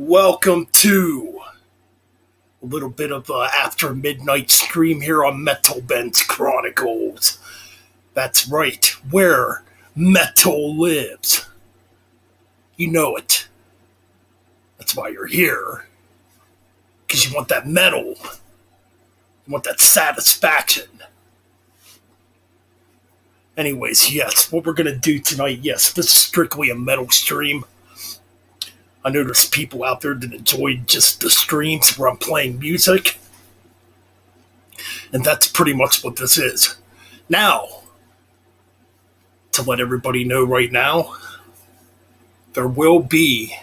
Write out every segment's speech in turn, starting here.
Welcome to a little bit of after midnight stream here on Metal Ben's Chronicles. That's right, where metal lives. You know it. That's why you're here. Because you want that metal. You want that satisfaction. Anyways, yes, what we're going to do tonight, yes, this is strictly a metal stream. I know there's people out there that enjoy just the streams where I'm playing music. And that's pretty much what this is. Now, to let everybody know right now, there will be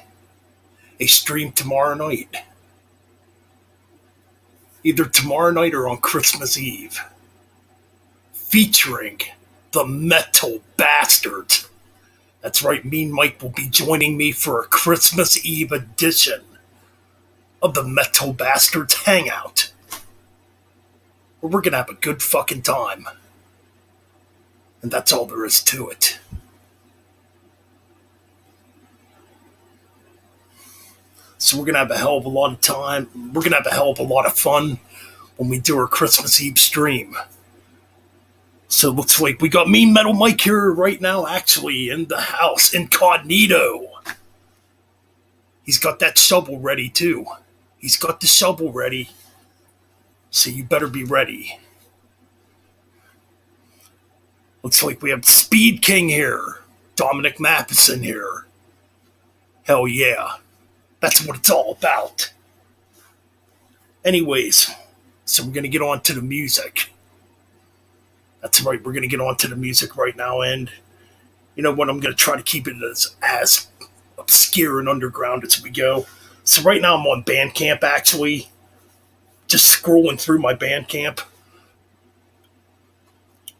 a stream tomorrow night. Either tomorrow night or on Christmas Eve. Featuring the Metal Bastards. That's right, me and Mike will be joining me for a Christmas Eve edition of the Metal Bastards Hangout. Where we're gonna have a good fucking time. And that's all there is to it. So we're gonna have a hell of a lot of time. We're gonna have a hell of a lot of fun when we do our Christmas Eve stream. So it looks like we got me, Metal Mike, here right now, actually, in the house, incognito. He's got that shovel ready, too. He's got the shovel ready. So you better be ready. Looks like we have Speed King here. Dominic Matheson here. Hell yeah. That's what it's all about. Anyways, so we're going to get on to the music. That's right, we're going to get on to the music right now, and you know what, I'm going to try to keep it as obscure and underground as we go. So right now I'm on Bandcamp, actually, just scrolling through my Bandcamp.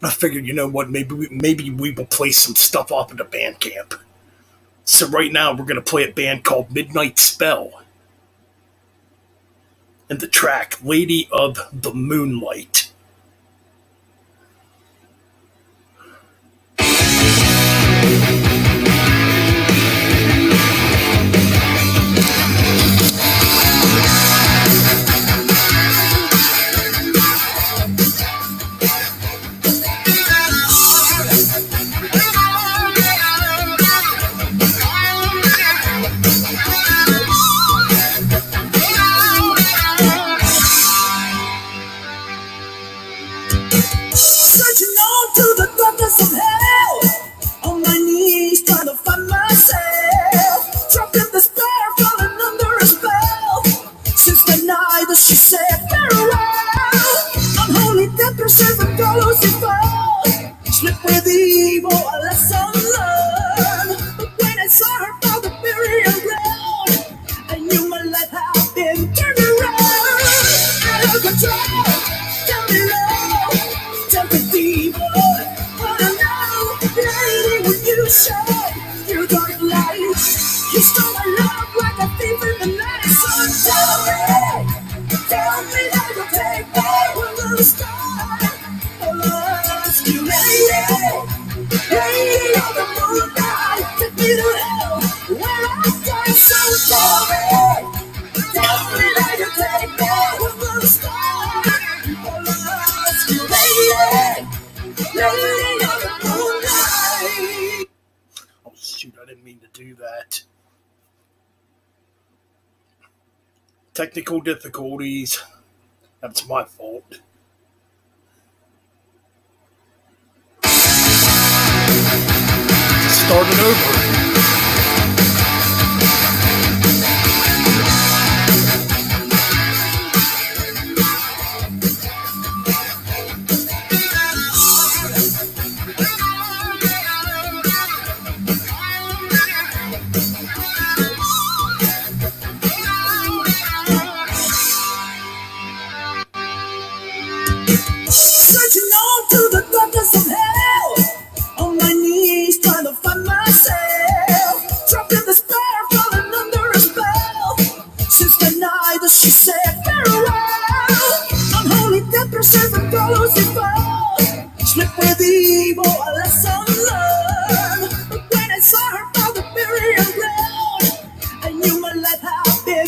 I figured, you know what, maybe we will play some stuff off of the Bandcamp. So right now we're going to play a band called Midnight Spell. And the track, Lady of the Moonlight. She said farewell. Unholy death or servant follows you fall. Slip with evil, a lesson learned. But when I saw her by the burial ground, I knew my life had been turned around. Out of control, tell me low, tell the demon what I know. Lady, when you shine your dark light, you stole my love like a thief in the night. So tell me. Tell me how you take me from the sky. I'll ask you, lady, lady of the moonlight, take me to hell where I die. So tell me how you take me from the sky. I'll ask you, lady, lady of the moonlight. Oh shoot, I didn't mean to do that. Technical difficulties. That's my fault. Start it over. Searching on to the darkness of hell, on my knees trying to find myself, trapped in despair, falling under a spell. Since the night that she said farewell, unholy death or servant follows you fall. Slip with evil, a lesson learned. But when I saw her by the burial ground, I knew my life had been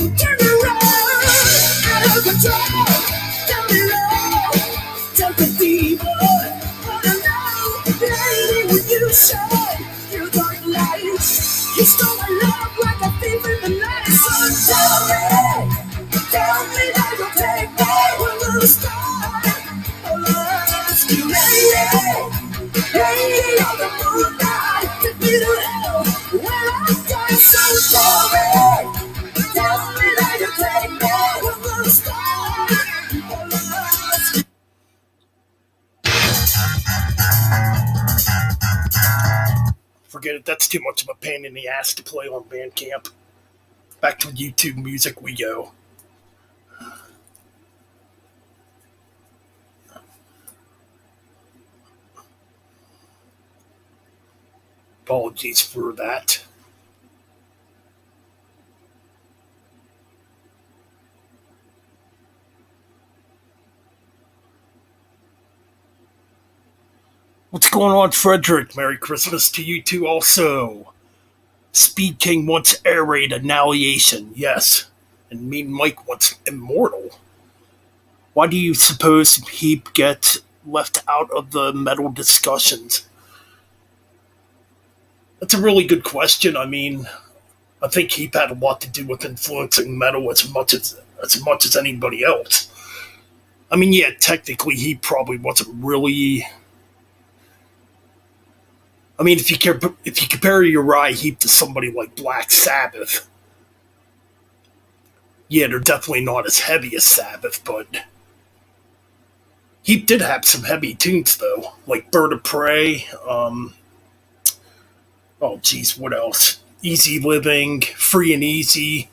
forget it. That's too much of a pain in the ass to play on Bandcamp. Back to YouTube Music we go. Apologies for that. What's going on, Frederick? Merry Christmas to you too, also. Speed King wants air raid annihilation, yes. And Mean Mike wants immortal. Why do you suppose Heap gets left out of the metal discussions? That's a really good question. I mean, I think Heap had a lot to do with influencing metal as much as anybody else. I mean, yeah, technically he probably wasn't really. I mean, if you compare Uriah Heep to somebody like Black Sabbath, yeah, they're definitely not as heavy as Sabbath, but Heap did have some heavy tunes though, like Bird of Prey. Oh, geez, what else? Easy Living, Free and Easy.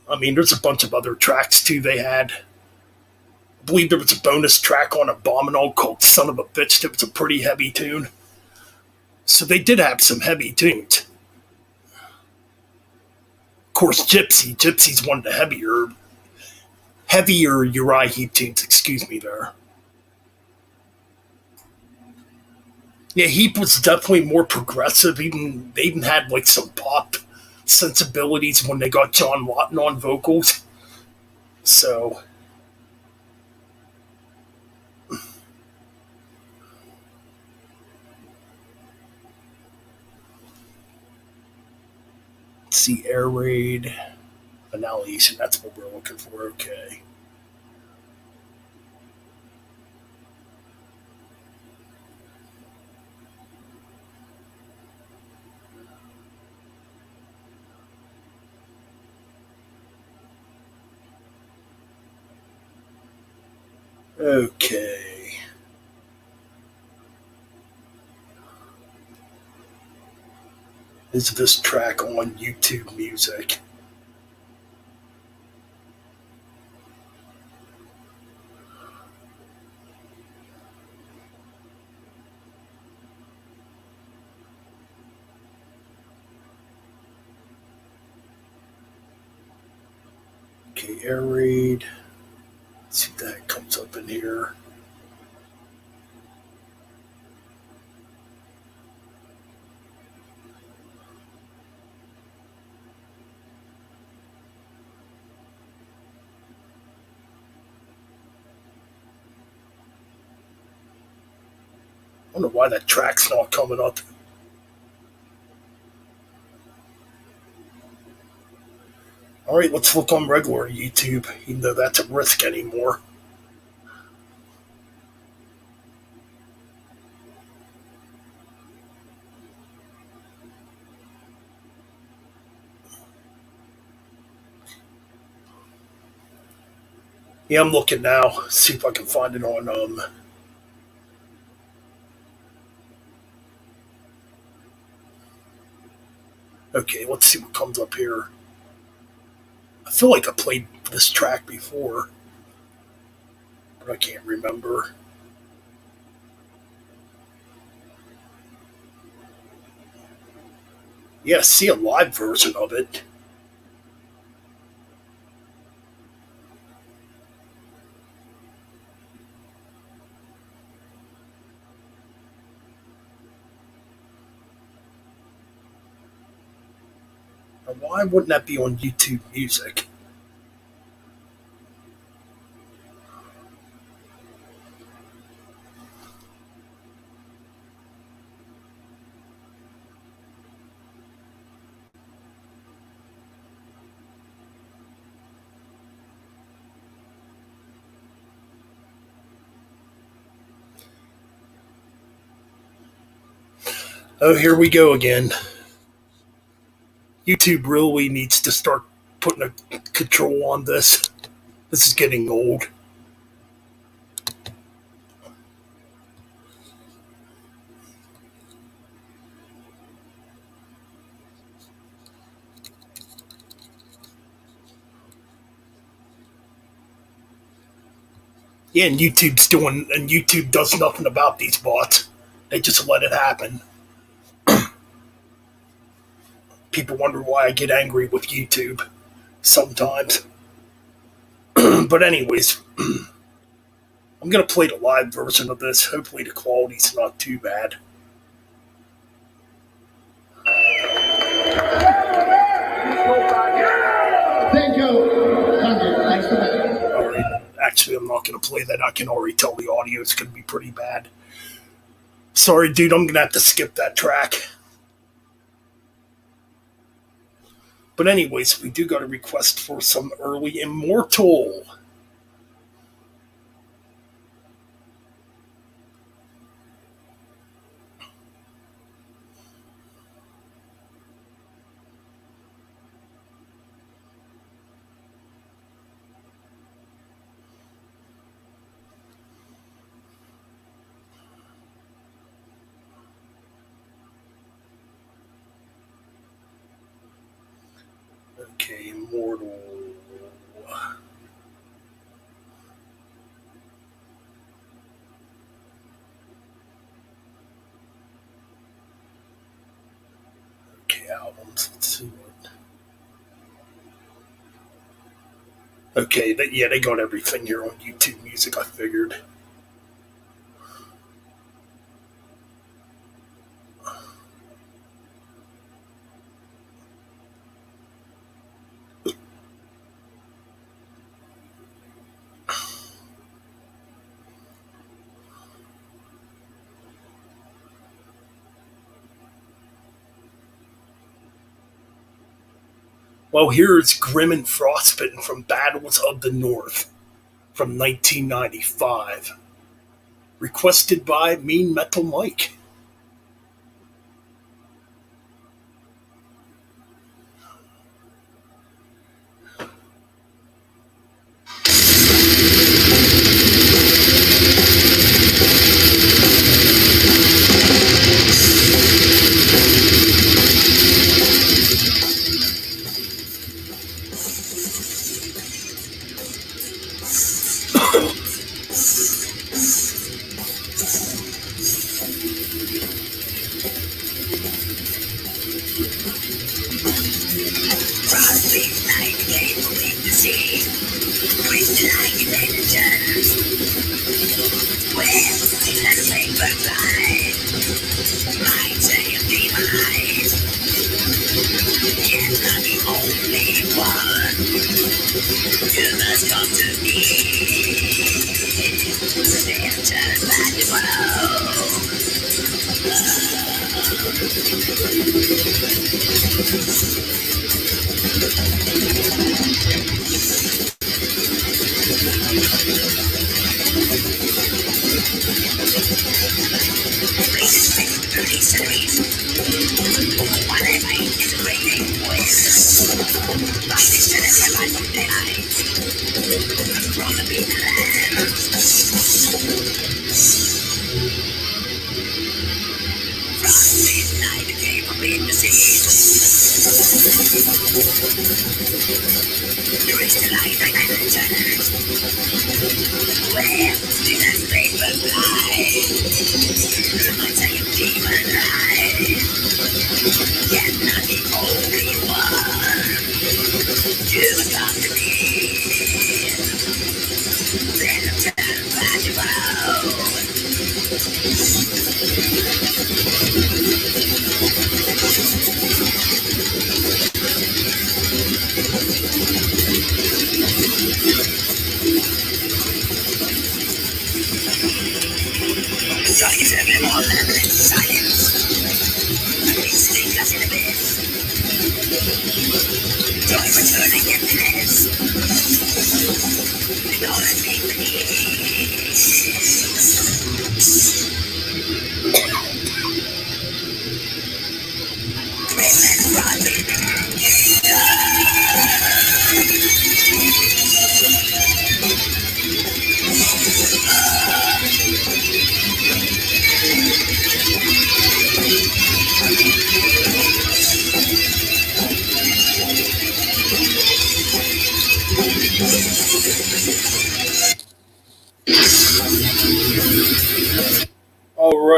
I mean, there's a bunch of other tracks too. They had. I believe there was a bonus track on Abominal called "Son of a Bitch" that was a pretty heavy tune. So they did have some heavy tunes. Of course, Gypsy's one of the heavier Uriah Heep tunes. Excuse me, there. Yeah, Heap was definitely more progressive. They even had like some pop sensibilities when they got John Lawton on vocals. So let's see, Air Raid Annihilation. That's what we're looking for. Okay. Okay. Is this track on YouTube Music? Okay, Air Raid. Let's see if that comes up in here. I don't know why that track's not coming up. All right, let's look on regular YouTube, even though that's a risk anymore. Yeah, I'm looking now. See if I can find it on. Okay, let's see what comes up here. I feel like I played this track before, but I can't remember. Yeah, see a live version of it. Now, why wouldn't that be on YouTube Music? Oh, here we go again. YouTube really needs to start putting a control on this. This is getting old. Yeah, and YouTube does nothing about these bots. They just let it happen. People wonder why I get angry with YouTube sometimes. But anyways, I'm gonna play the live version of this. Hopefully the quality's not too bad. Thank you, Sanjay. Thanks for that. Alright. Actually, I'm not gonna play that. I can already tell the audio is gonna be pretty bad. Sorry, dude, I'm gonna have to skip that track. But anyways, we do got a request for some early Immortal. Okay, Immortal. Okay, albums. Let's see what. Okay, yeah, they got everything here on YouTube Music. I figured. Well, here's Grim and Frostbitten from Battles of the North from 1995, requested by Mean Metal Mike.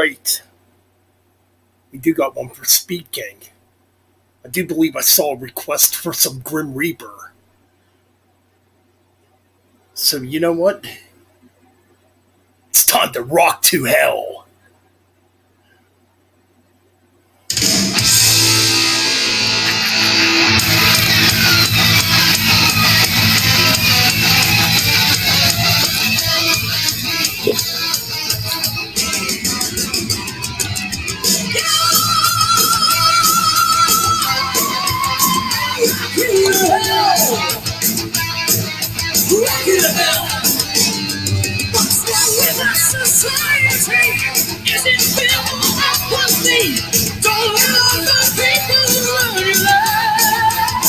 right. We do got one for Speed King. I do believe I saw a request for some Grim Reaper. So you know what? It's time to rock to hell.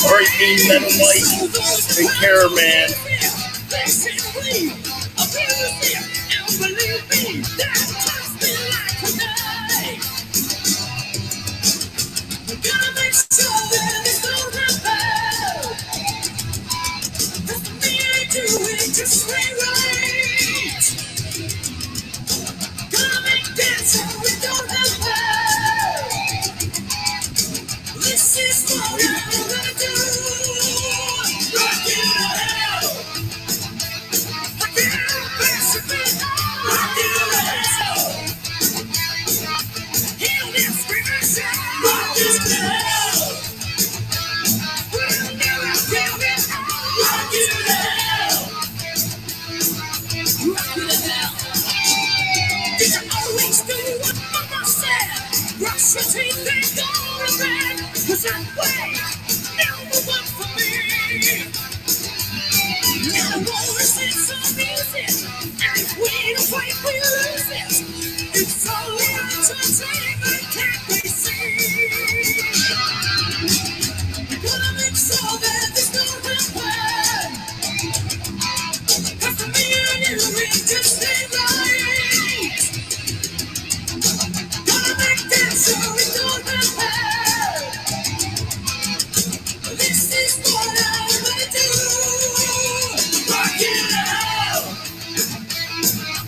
Alright, Mean Metal Mike. Take care, man. Just right. Gonna make dance so we don't have love. This is what I'm gonna do. Rock you to hell. I can't pass it. Rock you to hell. Heal this screaming sound. Rock you to hell. We'll never kill this. Rock you to hell. Rock you to hell. Did you always do what Mama said? Brush your teeth and go to bed. 'Cause that way never worked for me. Now war is some music. And if we don't fight, we lose it. It's only entertainment, can't we see? Gonna make sure that this don't happen. 'Cause for me and you, we just stay right. Gonna make that so we don't happen. This is what I'm gonna do. Rock it out.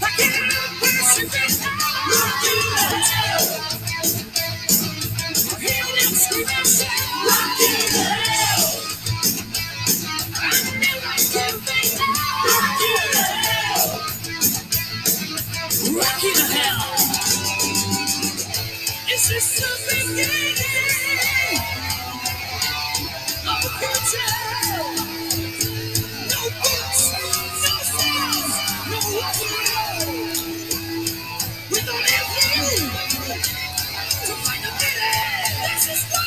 I can't pass it down. Rock it out. Hear them screaming sound. Rock it out. I never give it up. Rock it out. Rock it out. It's just the beginning of a future. No books, no sounds, no walking. We don't have you to find a minute. This is why.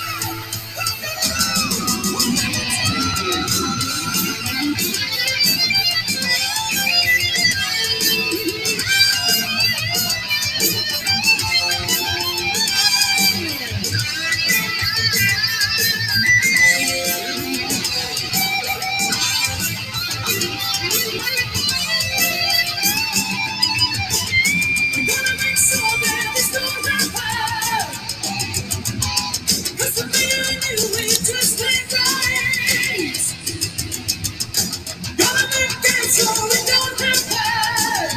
We're gonna make sure that this don't happen. 'Cause for me and you, we just ain't right. Gonna make that sure it don't happen.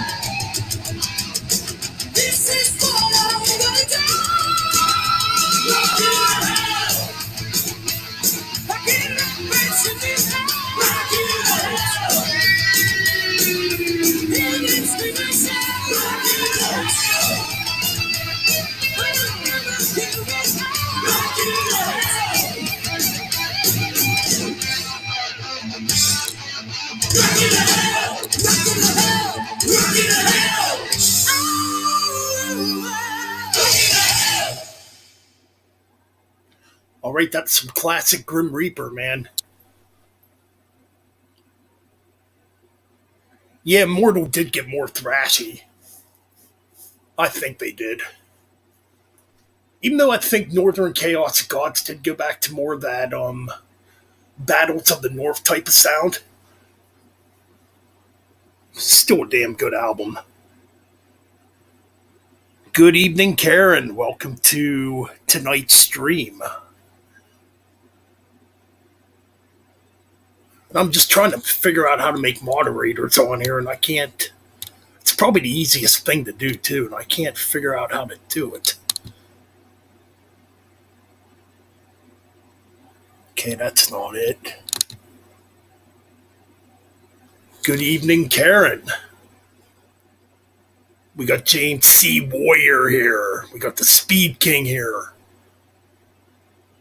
This is what I'm gonna do. Rock it out. I can't mention it now. Rock it out. Hear them screaming sound. Rock it out. I'll never give it up. Rock it out. Rock it out. Rock it out. Rock it out. Rock it out. Alright, that's some classic Grim Reaper, man. Yeah, Mortal did get more thrashy. I think they did. Even though I think Northern Chaos Gods did go back to more of that Battles of the North type of sound. Still a damn good album. Good evening, Karen. Welcome to tonight's stream. I'm just trying to figure out how to make moderators on here, and I can't It's probably the easiest thing to do too, and I can't figure out how to do it. Okay, that's not it. Good evening, Karen. We got James C. Warrior here. We got the Speed King here.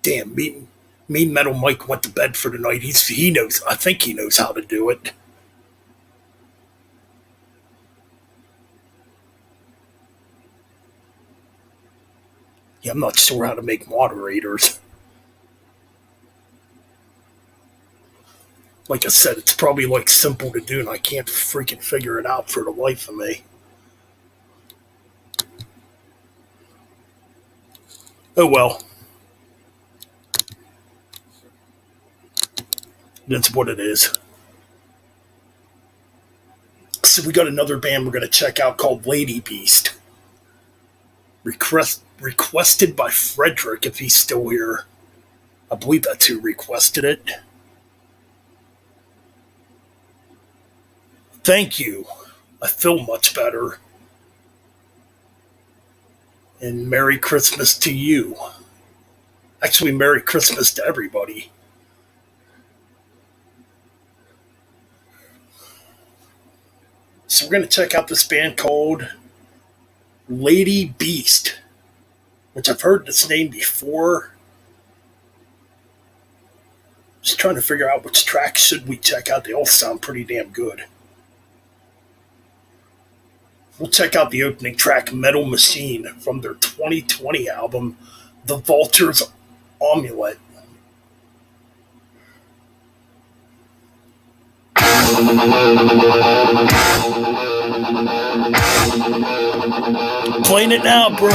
Damn, me Metal Mike went to bed for the night. He knows. I think he knows how to do it. Yeah, I'm not sure how to make moderators. Like I said, it's probably like simple to do, and I can't freaking figure it out for the life of me. Oh well. That's what it is. So we got another band we're going to check out called Lady Beast. Requested by Frederick, if he's still here. I believe that's who requested it. Thank you. I feel much better. And Merry Christmas to you. Actually, Merry Christmas to everybody. So we're going to check out this band called Lady Beast, which I've heard this name before. Just trying to figure out which tracks should we check out. They all sound pretty damn good. We'll check out the opening track, Metal Machine, from their 2020 album, The Vulture's Amulet. Playing it now, bro.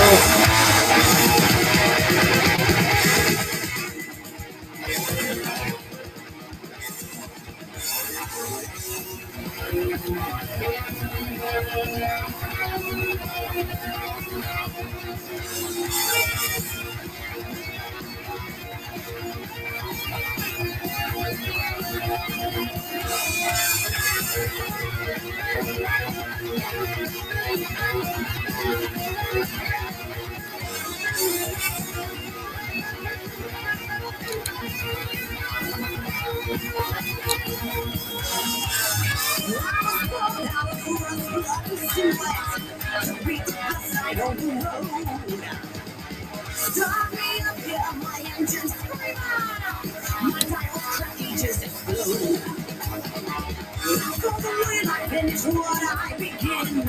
Finish what I begin.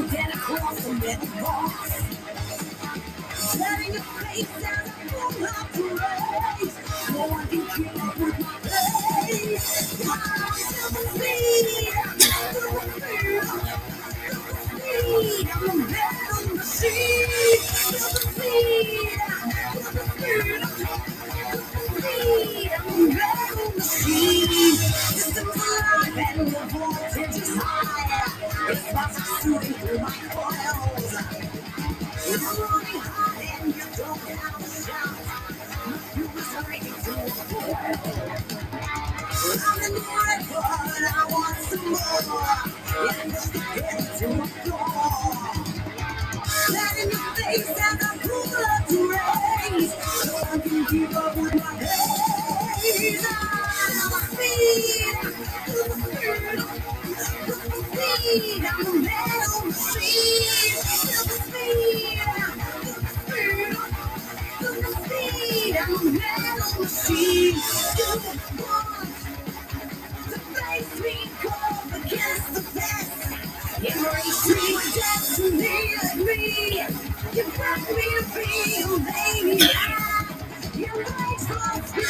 Get across the middle box. Letting your face as I pull up the race. No one can keep up with my pace. I'm silver speed. I'm a metal machine. Silver speed. I'm a metal machine. Systems alive and the voltage is high. It's sparks are shooting through my coils. I'm running hot and you don't have a shot. My fuel is ready to boil. I'm in the red, but I want some more. Yeah, just to get to my door. Flat in your face as I pull up to raise. No one can keep up with my pace. I'm a speed. I'm a metal machine. I'm a metal machine. You want to face me, go against the best. Embrace me, destiny like me. You got me to be a maniac. Your legs are free.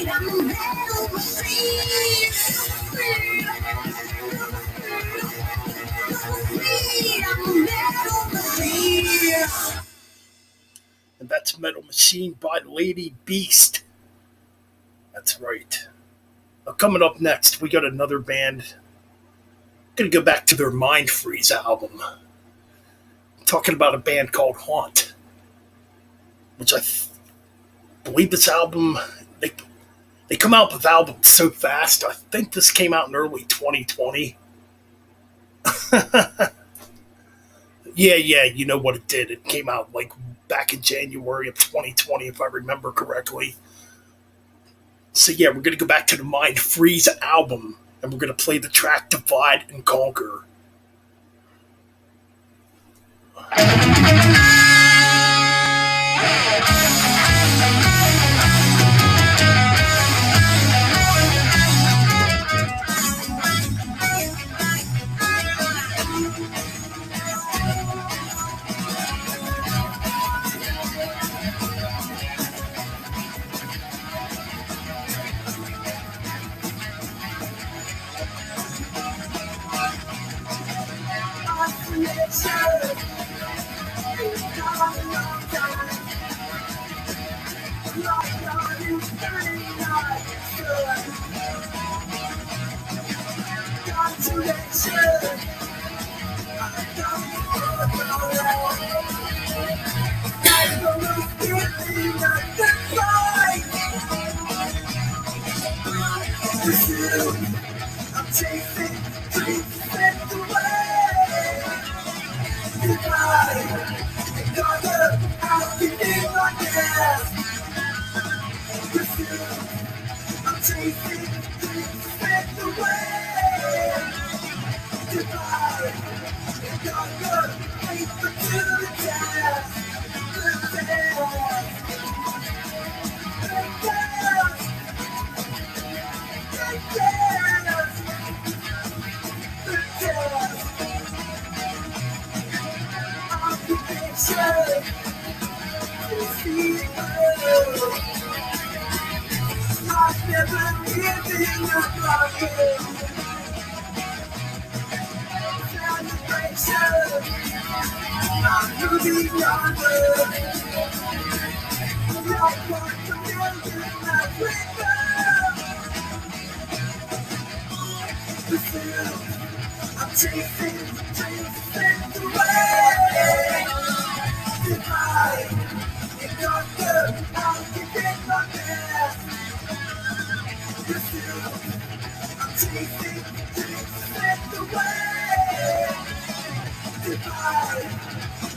I'm a metal machine. Metal Machine by Lady Beast. That's right. Now, coming up next, we got another band. Gonna go back to their Mind Freeze album. Talking about a band called Haunt, which believe this album, they, they come out with albums so fast. I think this came out in early 2020. Yeah, you know what it did. It came out like back in January of 2020, if I remember correctly. So yeah, we're gonna go back to the Mind Freeze album, and we're gonna play the track "Divide and Conquer." I'm chasing dreams and away. Goodbye, conquer, I'll be in my death. I'm chasing dreams and away. Goodbye, conquer, faithful to the death. The death. The death. I've never given up on you. Celebration, I'm moving onward. Not one million that I'm chasing dreams and away. Goodbye, and conquer, I'll give it my best. I'm chasing dreams and away. Goodbye,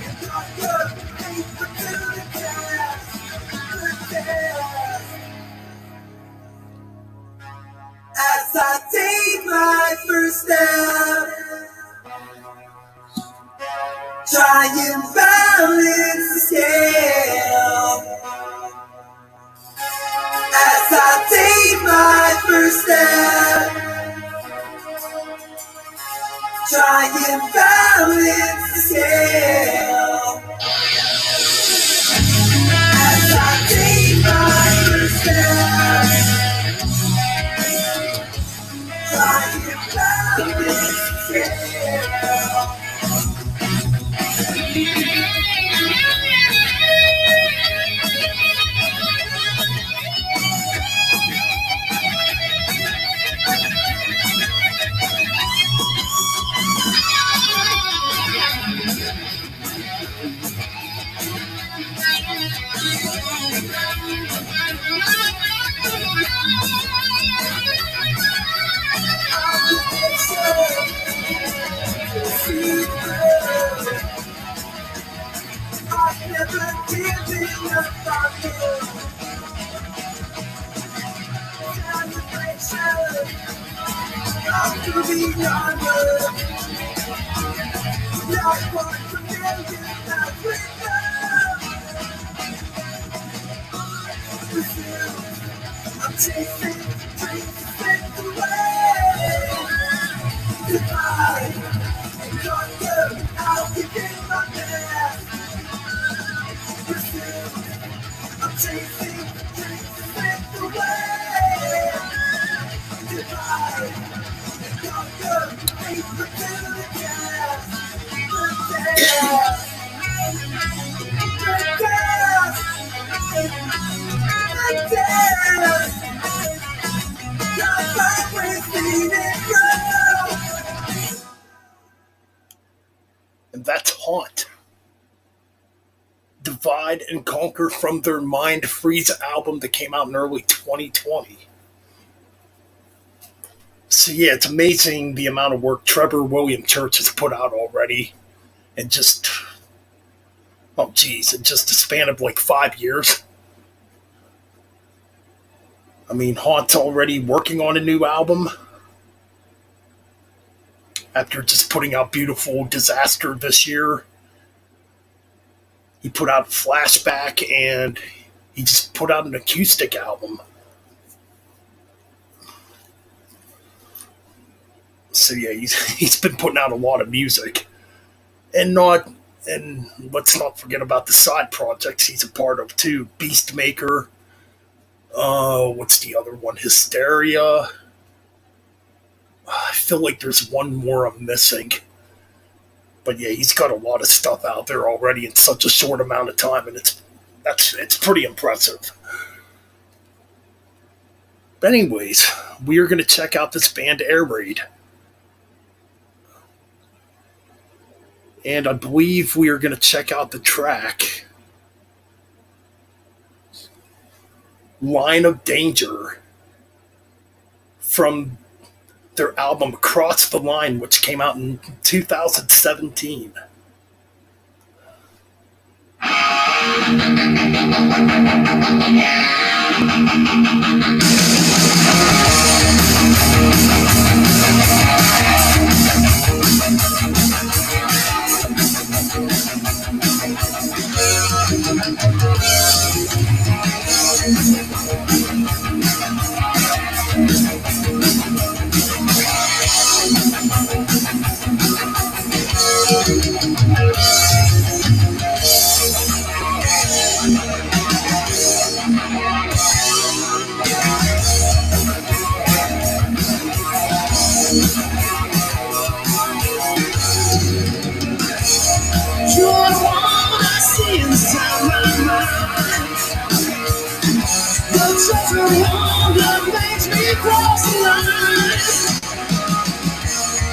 and conquer, faithful to the death. The death. As I take my first step, try and balance the scale. As I take my first step, try and balance the scale. As I take my first step, I've never given up on you. Celebration, I'm moving onward. Not one million that we know. I'm chasing dreams and away. Goodbye, and conquer, I'll give it my best. I'm chasing dreams and away. Goodbye, and conquer, faithful to the death. The death. The death. And that's Haunt. Divide and Conquer from their Mind Freeze album that came out in early 2020. So yeah, it's amazing the amount of work Trevor William Church has put out already. And just, oh geez, in just a span of like 5 years. I mean, Haunt's already working on a new album after just putting out Beautiful Disaster this year. He put out Flashback and he just put out an acoustic album. So yeah, he's been putting out a lot of music. And let's not forget about the side projects he's a part of too. Beastmaker. What's the other one? Hysteria. I feel like there's one more I'm missing. But yeah, he's got a lot of stuff out there already in such a short amount of time, and it's pretty impressive. But anyways, we are going to check out this band Air Raid, and I believe we are going to check out the track "Line of Danger" from their album Across the Line, which came out in 2017. You're what I see inside my mind. The treasure wonder makes me cross the line.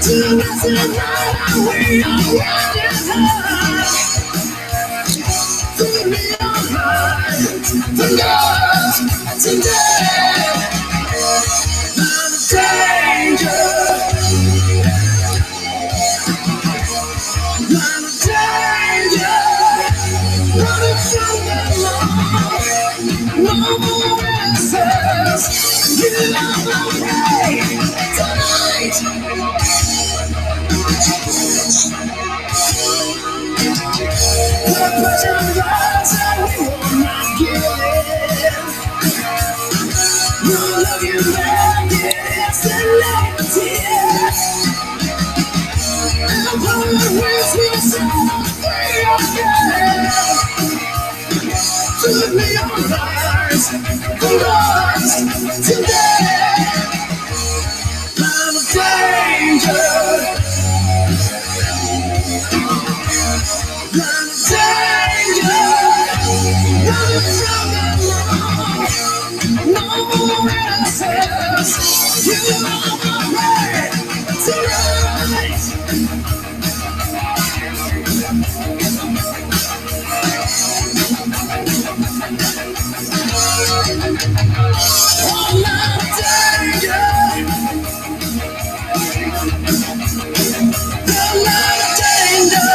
To rest at night, we are riding high. To me on high, tonight, today. I'm danger. I'm danger. Running from the law. No more answers. You are my prey tonight. The pressure rises and we will not give. We're looking back, it's the tears. And the words we set free again. To me on fires, lost today. I'm a danger. I'm a danger. Running from the law. No more answers. You are my way tonight. Oh, my danger. The light of danger.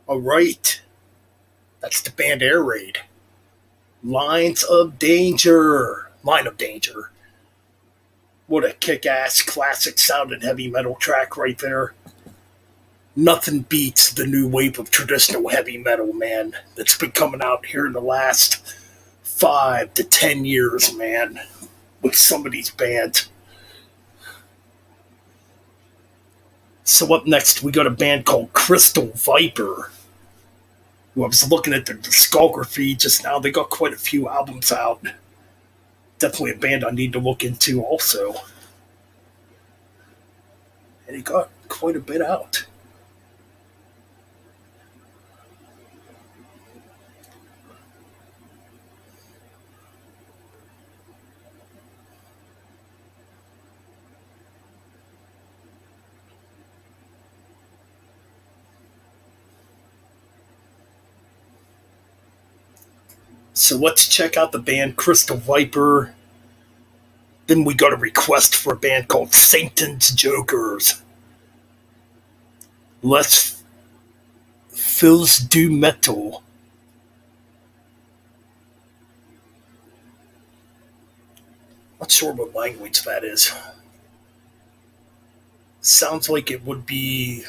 All right, that's the band Air Raid. Lines of Danger. Line of Danger. What a kick ass, classic sounding heavy metal track right there. Nothing beats the new wave of traditional heavy metal, man, that's been coming out here in the last 5 to 10 years, man, with some of these bands. So, up next, we got a band called Crystal Viper. Who I was looking at their discography just now. They got quite a few albums out. Definitely a band I need to look into also. And he got quite a bit out. So let's check out the band Crystal Viper. Then we got a request for a band called Satan's Jokers. Let's Fils du Metal. Not sure what language that is. Sounds like it would be.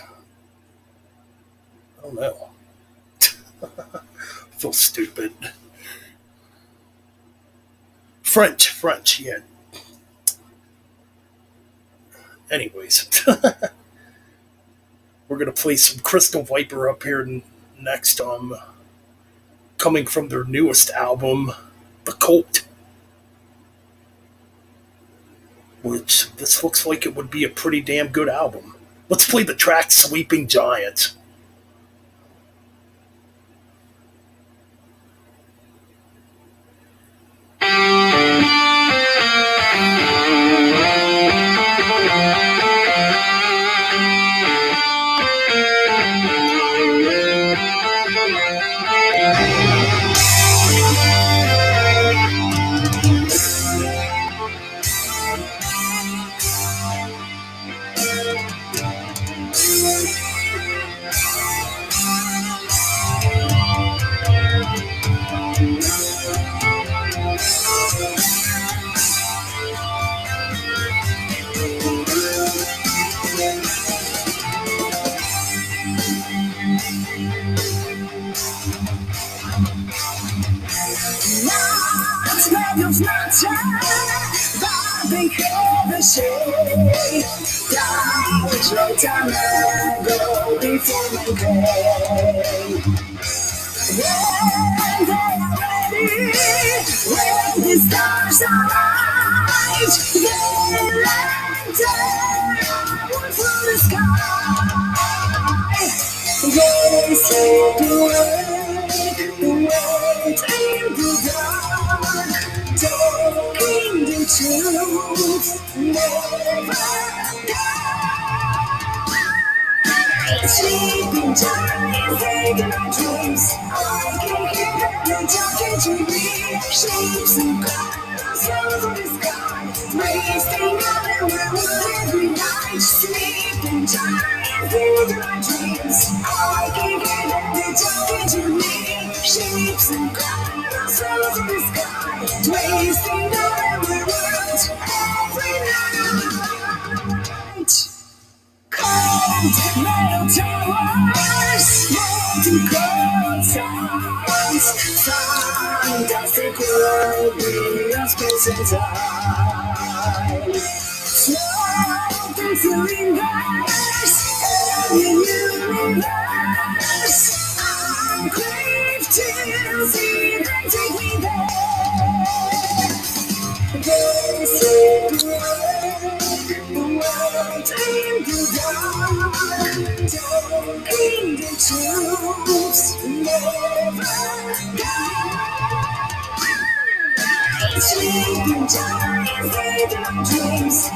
I don't know. I feel stupid. French, yeah. Anyways, we're gonna play some Crystal Viper up here next. Coming from their newest album, The Cult, which this looks like it would be a pretty damn good album. Let's play the track "Sleeping Giants." Time and go before my day. When they are ready, when the stars arise, they lantern out from the sky. They slip away, wait in the dark, talking the truth, never die. Sleeping giants taking my dreams. I can hear them talking to me. Shapes and colors, sounds of the sky. Wasting out and we're every night. Sleeping giants taking my dreams. I can hear them talking to me. Shapes and colors of the sky, wasting on every word, every night. Cold metal towers, molten cold sounds, fantastic world beyond space and time. Floating through universe, alien universe. I'm crave to see them take me there. This is the world in the dark, talking the truth, never die. Sleeping giants, they don't dreams. I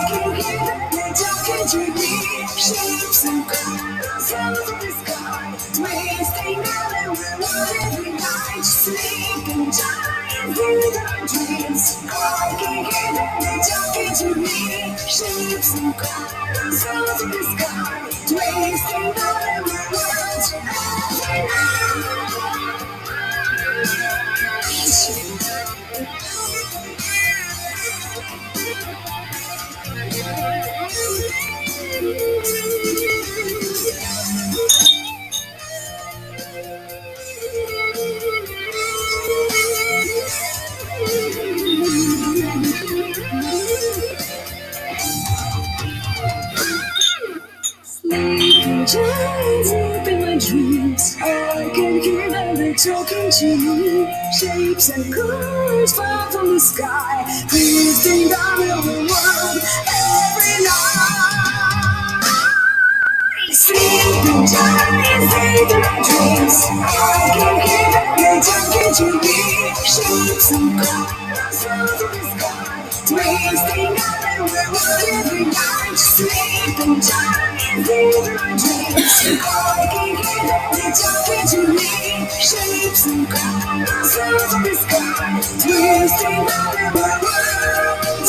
can hear them, they're talking to me. Shapes and colors of the sky, wasting out every word every night. Sleeping giants, they don't dreams. I can hear them, they're talking to me. Shapes and colors of the sky, wasting out every word every Sleeping giants deep in my dreams. I can hear them, they're talking to me. Shapes and colors fall from the sky, drifting down the world every night. Sleeping giants deep in my dreams. I can hear them, they're talking to me. Shapes and colors fall from the sky, drifting down the world every night. Sleeping giants deep in my dreams. I can hear them, they're talking to me. Shapes and colors of the sky, twisting all in the world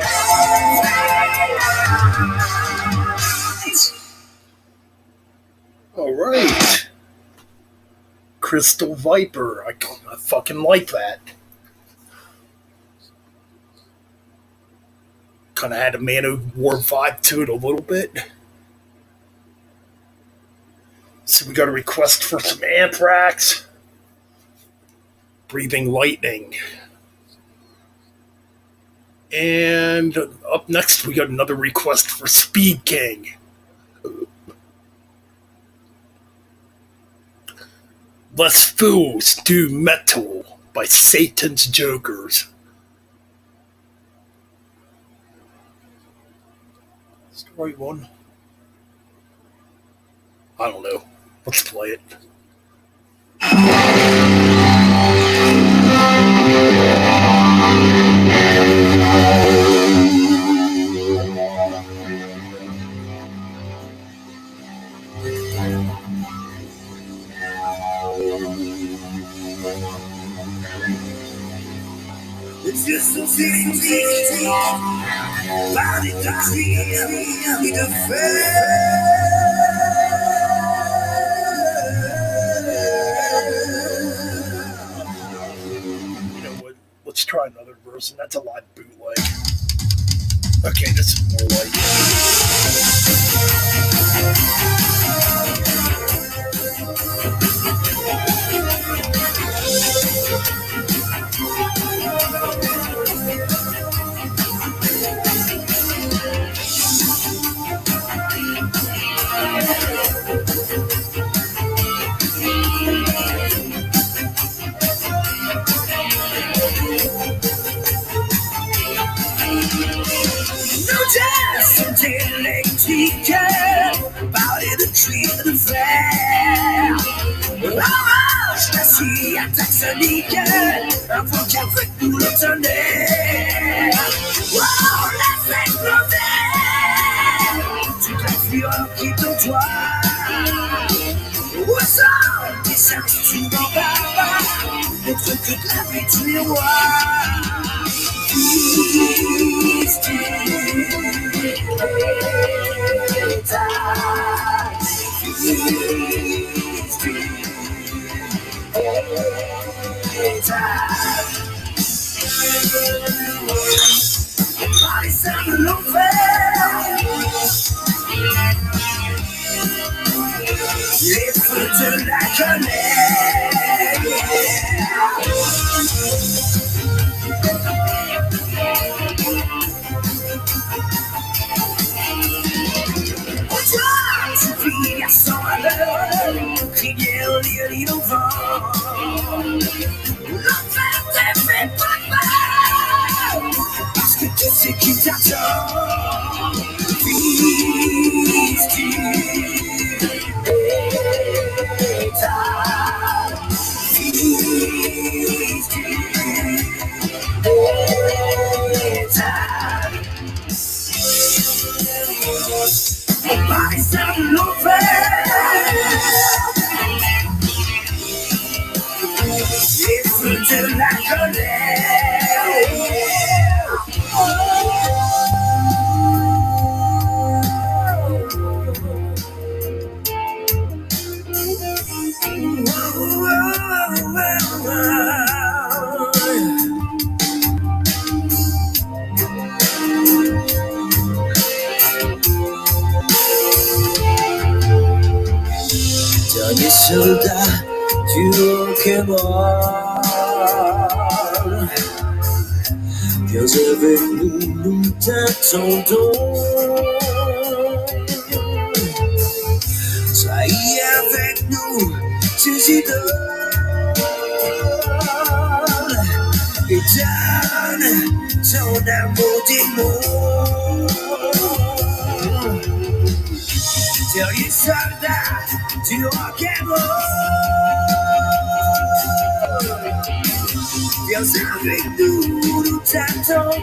every night. All right. Crystal Viper. I fucking like that. Kind of had a Man of War vibe to it a little bit. So we got a request for some Anthrax. Breathing Lightning. And up next we got another request for Speed King. Les Fools Do Metal by Satan's Jokers. Story one. I don't know. Let's play it. It's just so easy. Body dying in a You know what? Let's try another version. That's a live bootleg. Okay, this is more like no chance until they take care about it, a tree and a flare. Avance la scie à Taxonique, un vent qui a fait tout le tonnerre. Wow, laisse exploser toute la fureur qui t'en toi. Au sang, des instruments barbares, des trucs que de la vie du miroir. Please do it. Please do it. Body's under no it's flipped like a leg. Try to be a solid, qui glielo di non fa. La fête est faite parce que tu sais qui t'attend. Please body's on no it's flipped like a leg. Ogni soldato che muore Dios est venu nous t'attendons Soyez avec nous, tes idoles Et donne ton amour des mots Dernier soldat du rock'n'roll Viens avec nous, nous t'attendons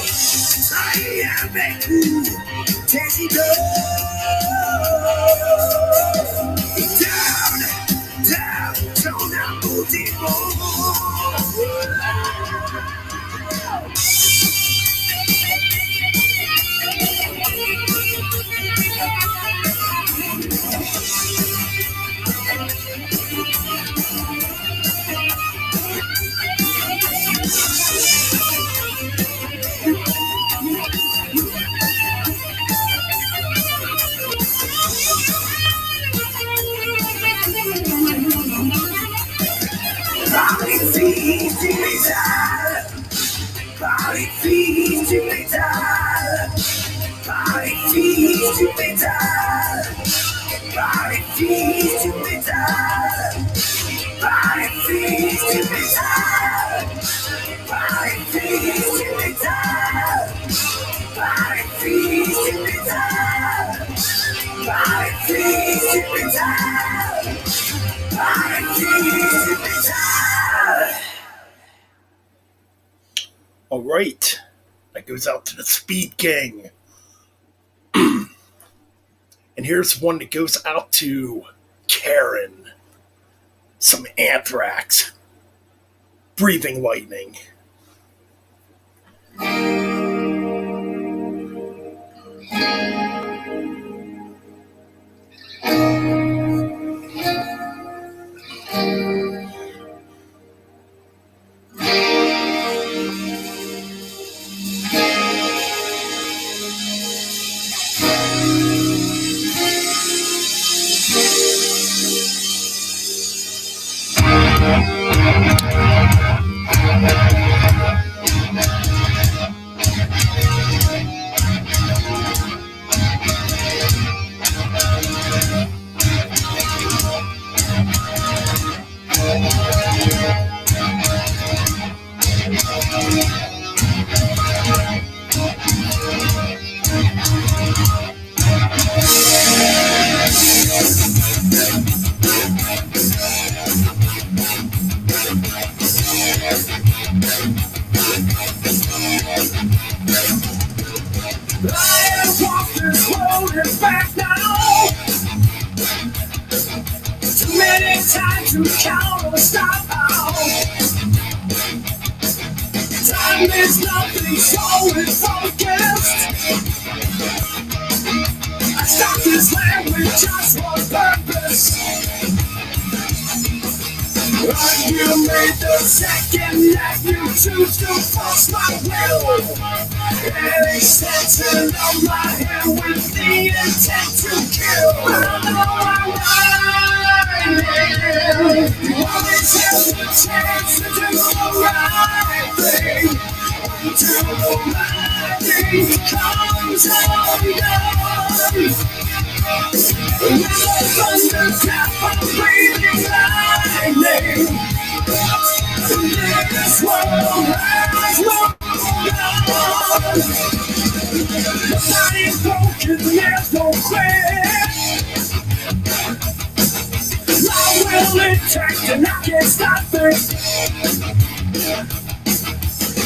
Soyez avec nous, tes idoles Et donne ton amour des mots Body feeds to metal. Body feeds to metal. Body feeds to metal. Body feeds to metal. Body feeds to metal. Body feeds to metal. Body feeds to metal. Body feeds to metal. All right, that goes out to the Speed Gang. And here's one that goes out to Karen. Some Anthrax. Breathing Lightning. You made the second that you choose to force my will. Any sense on my head with the intent to kill. I know I'm right. You always have the chance to do the right thing. Until the right thing comes undone. With a thunderclap, I'm breathing lightning. This world has no God. The body broken, there's no quit. My will intact and I can't stop it.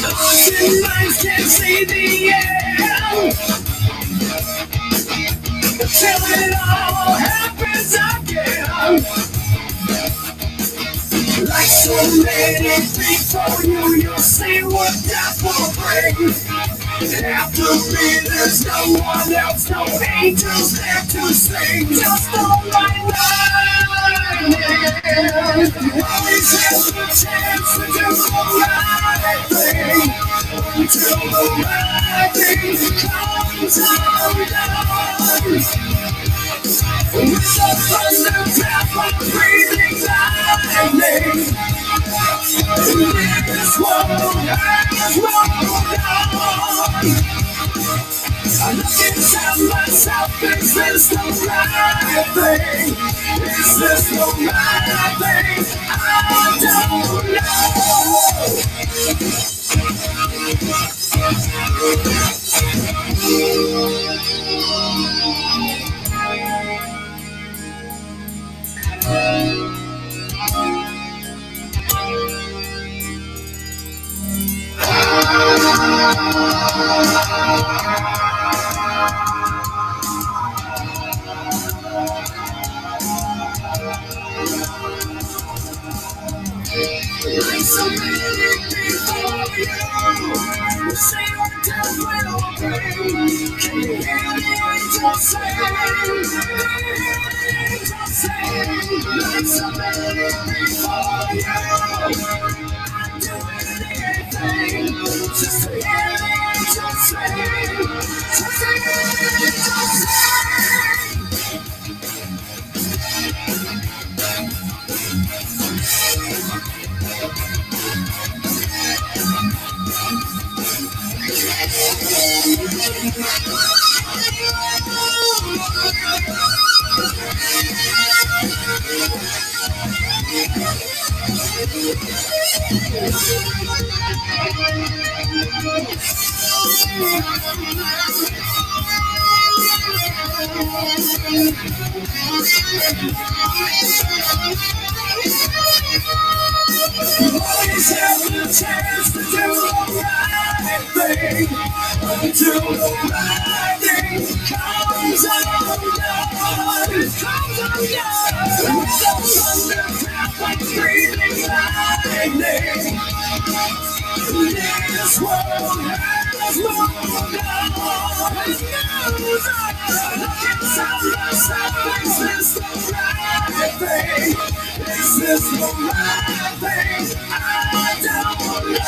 Ocean minds can't see the end. Until it all happens again. Like so many before you, you'll see what death will bring. After me, there's no one else, no angels there to sing. Just the right line. You always have the chance to do the right thing. Until the right thing comes undone. With a thunderclap, I'm breathing lightning. This world has no God. I look inside myself, is this the right thing? Is this the right thing? I don't like so many before you, the same death will bring. Can you hear the angels sing? Angels sing. Like so many before you, I'd do anything just to hear the angels sing. Just to hear the angels sing. Always have the chance to do the right thing. Until the right thing comes undone. Comes undone. With a thunderclap, I'm breathing lightning. This world has no God. Look inside myself, is this the right thing? Is this the right thing? I don't know.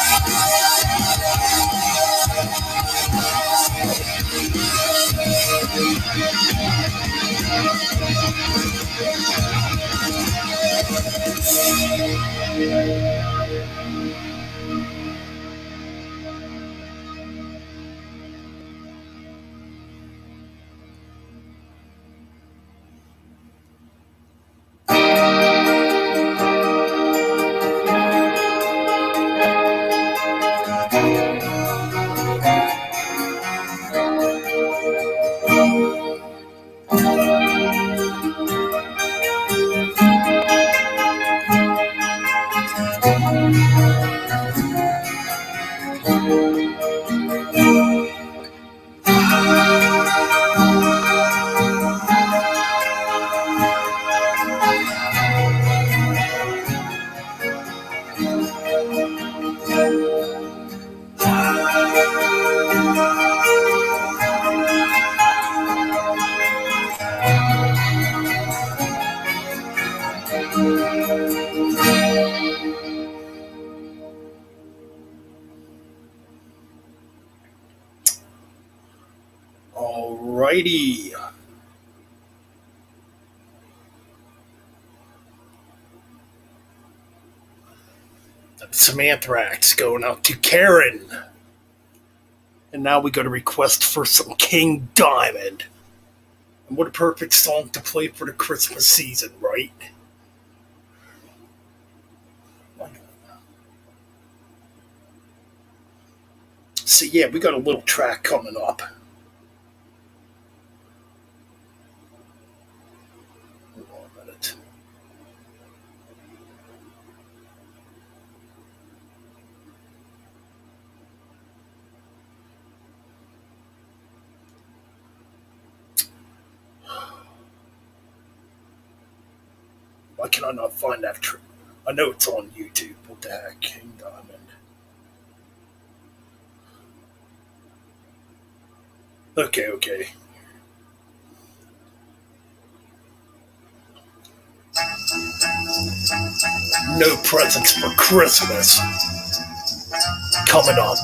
Alrighty. Some anthrax going out to Karen. And now we got a request for some King Diamond. And what a perfect song to play for the Christmas season, right? So yeah, we got a little track coming up. Hold on a minute. Why can I not find that track? I know it's on YouTube. What the heck? King Diamond. Okay, okay. No presents for Christmas. Coming up.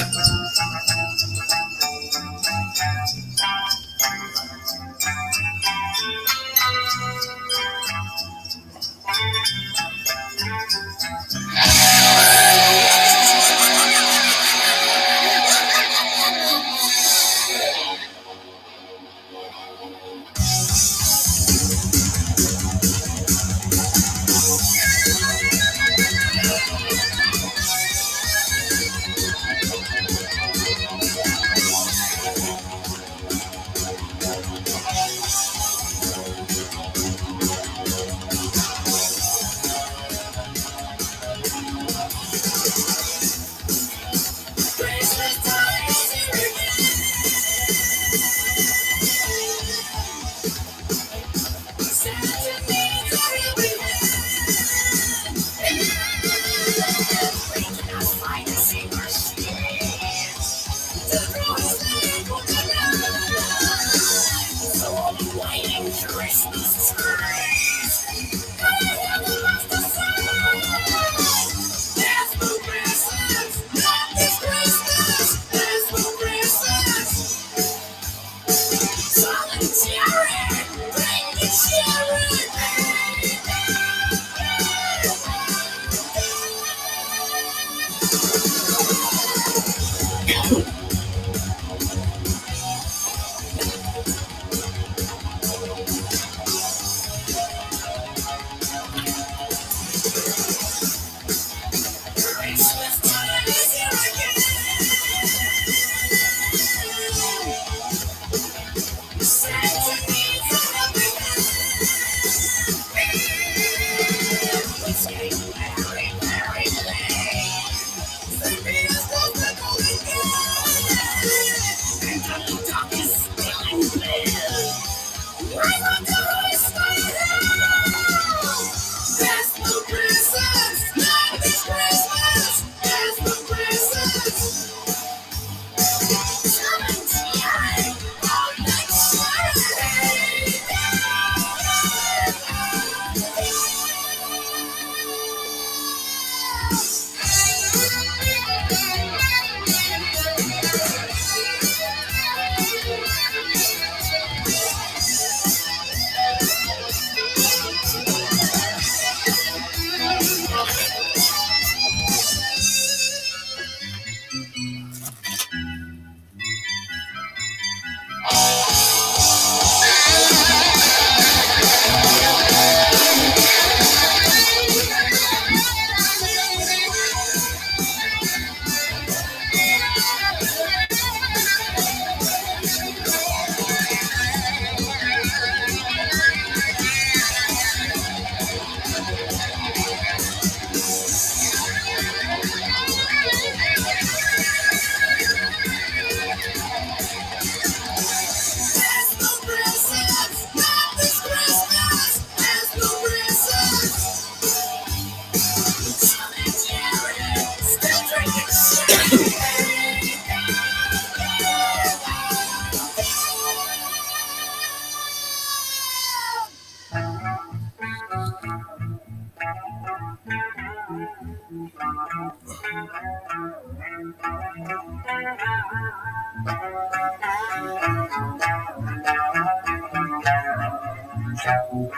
I'm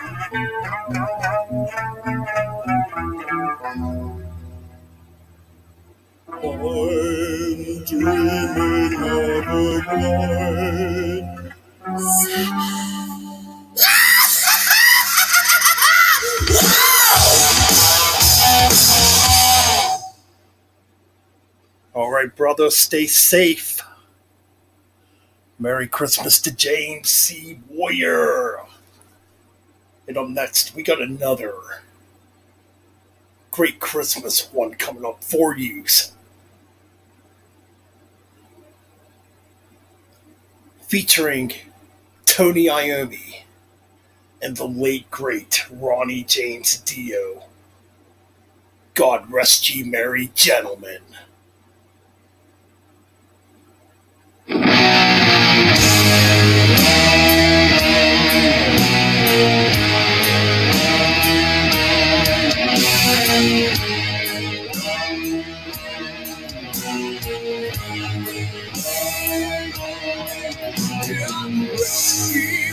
dreaming of a night. All right, brother, stay safe. Merry Christmas to James C. Warrior. And up next, we got another great Christmas one coming up for you. Featuring Tony Iommi and the late great Ronnie James Dio. God rest ye merry gentlemen.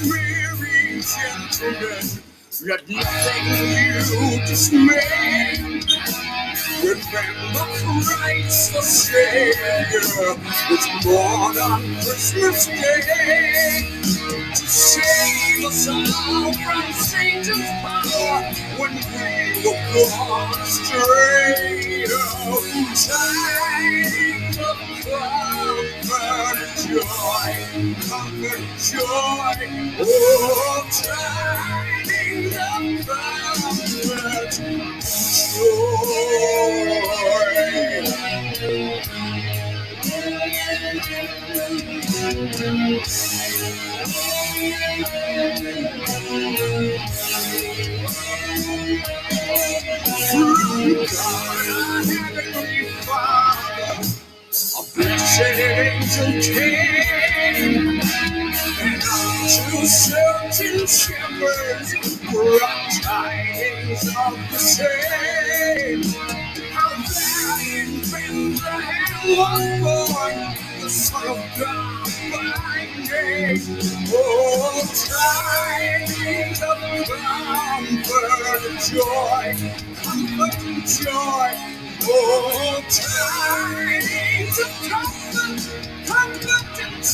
Merry gentlemen, let nothing you dismay. Remember Christ the Savior was born on Christmas Day to save us all from Satan's power when we were gone astray. Oh, tidings of comfort and joy, comfort and joy. Oh, tidings of comfort and through God, our heavenly Father, a blessed angel came, and unto certain shepherds brought tidings of the same. How that in Bethlehem was born the Son of God by name. Oh, tidings of comfort and joy, comfort and joy. Oh, tidings of comfort, comfort and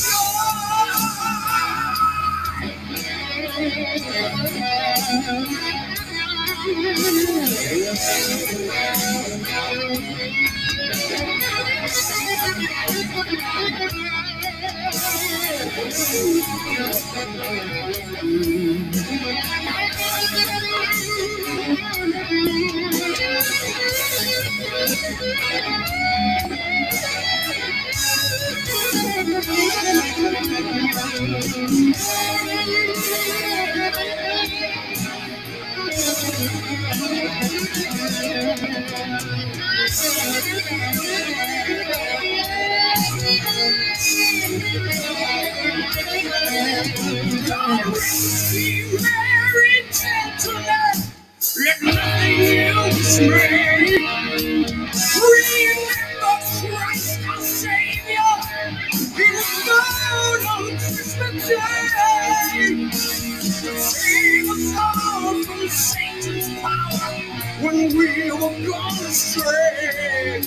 Merry gentlemen, let nothing you dismay. Remember Christ our Savior, He was born on Christmas Day. Save us all from Satan's power when we were gone astray.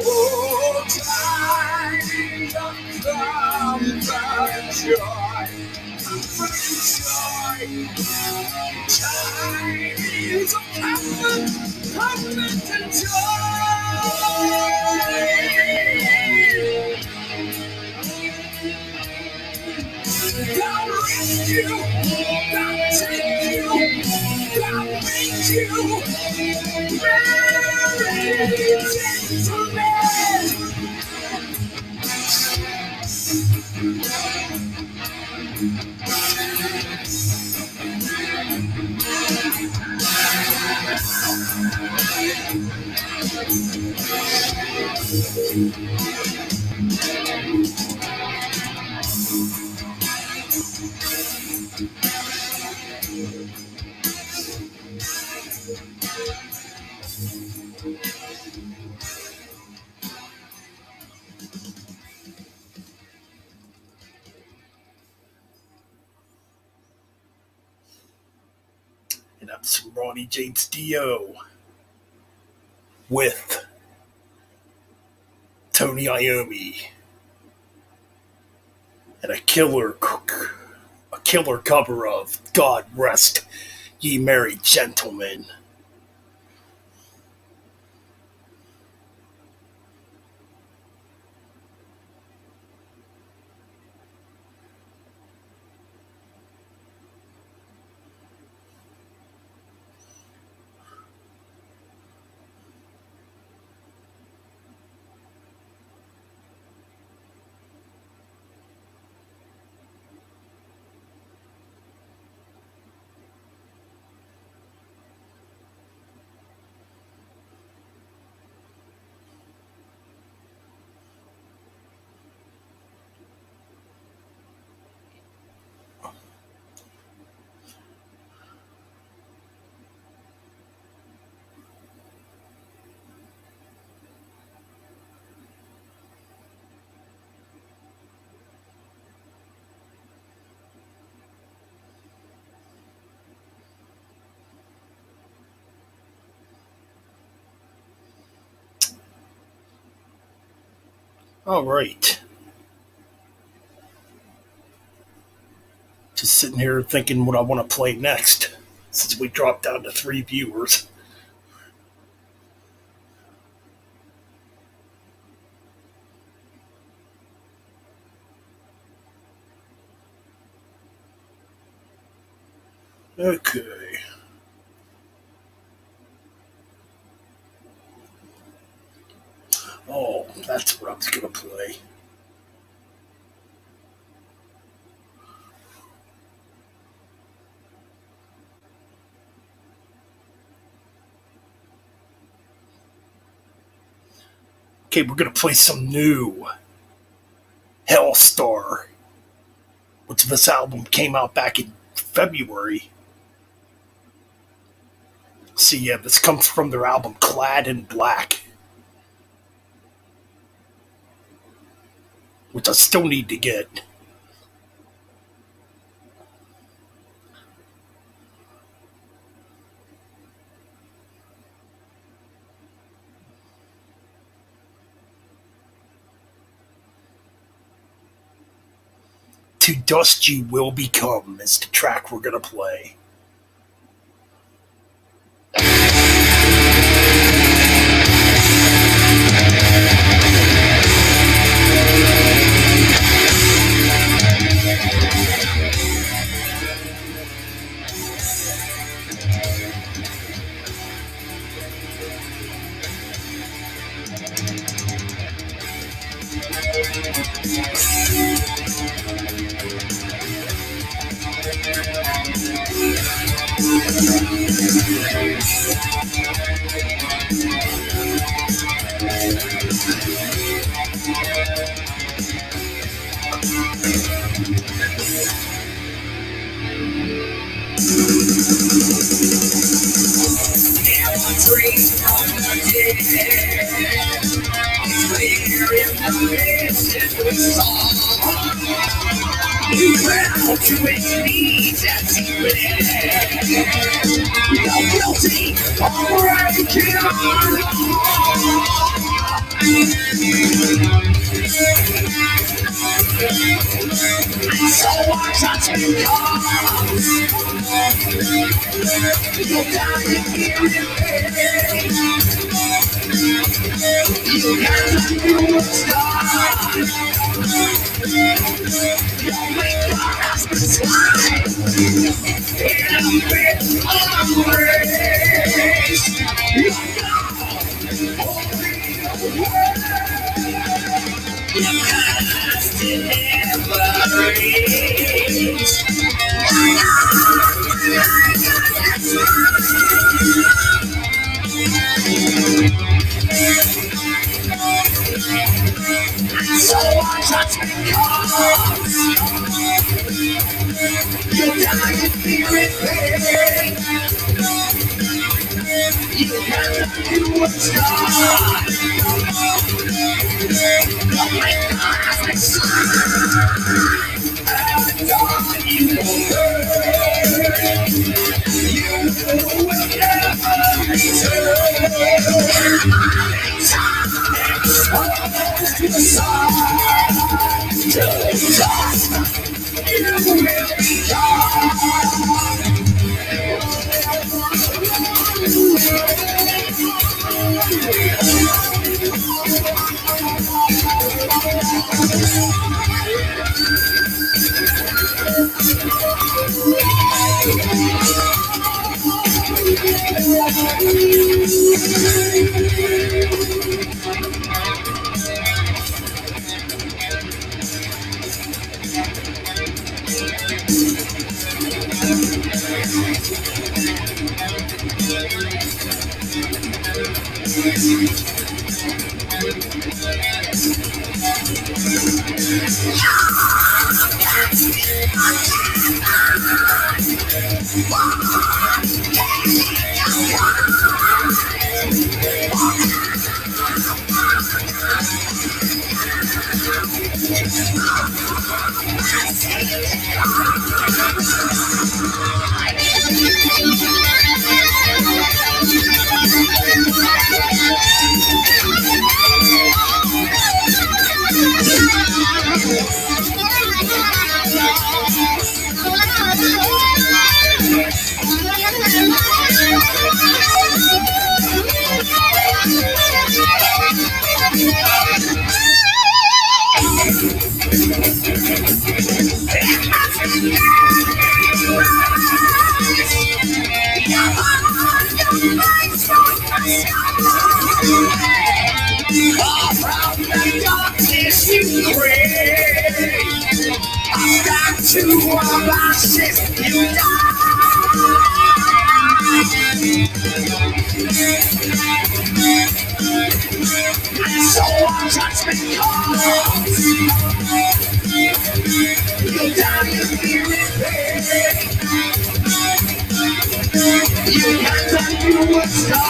Oh, tidings of comfort and joy, comfort and joy, tidings of comfort, comfort and joy. God rest you, God take you, God make you very gentlemen. and have some Ronnie James Dio with Tony Iommi and a killer cover of God Rest Ye Merry Gentlemen. All right. Just sitting here thinking what I want to play next since we dropped down to 3 viewers. Okay. Oh, that's what I was going to play. Okay, we're going to play some new Hellstar, which this album came out back in February. See, yeah, this comes from their album Clad in Black, which I still need to get. To Dust You Will Become is the track we're going to play. the sun, to the dust. You will be gone. From the darkness you create, back to our ashes you die. So our judgment comes. You die to be repaired. You can't undo what's done.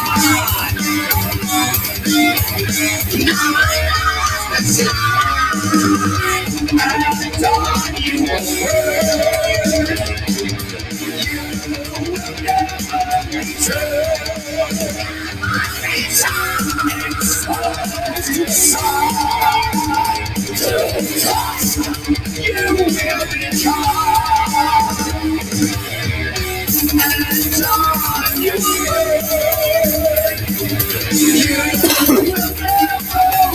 Now I know the time. And on you will never return. Exposed to the sun, to the dust, you will become. And on you will never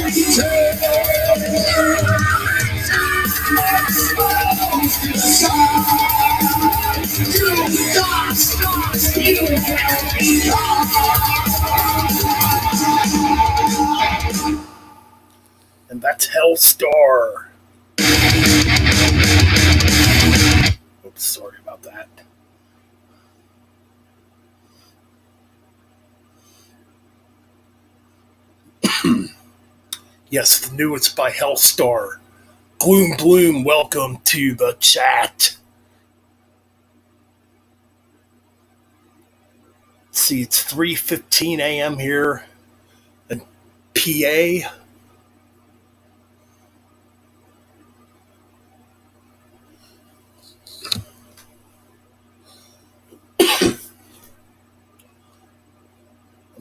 return. Exposed to the sun, to the dust, you will become. And that's Hellstar. Oops, sorry about that. Yes, the newest by Hellstar. Gloom Bloom, welcome to the chat. See, it's 3:15 a.m. here in PA.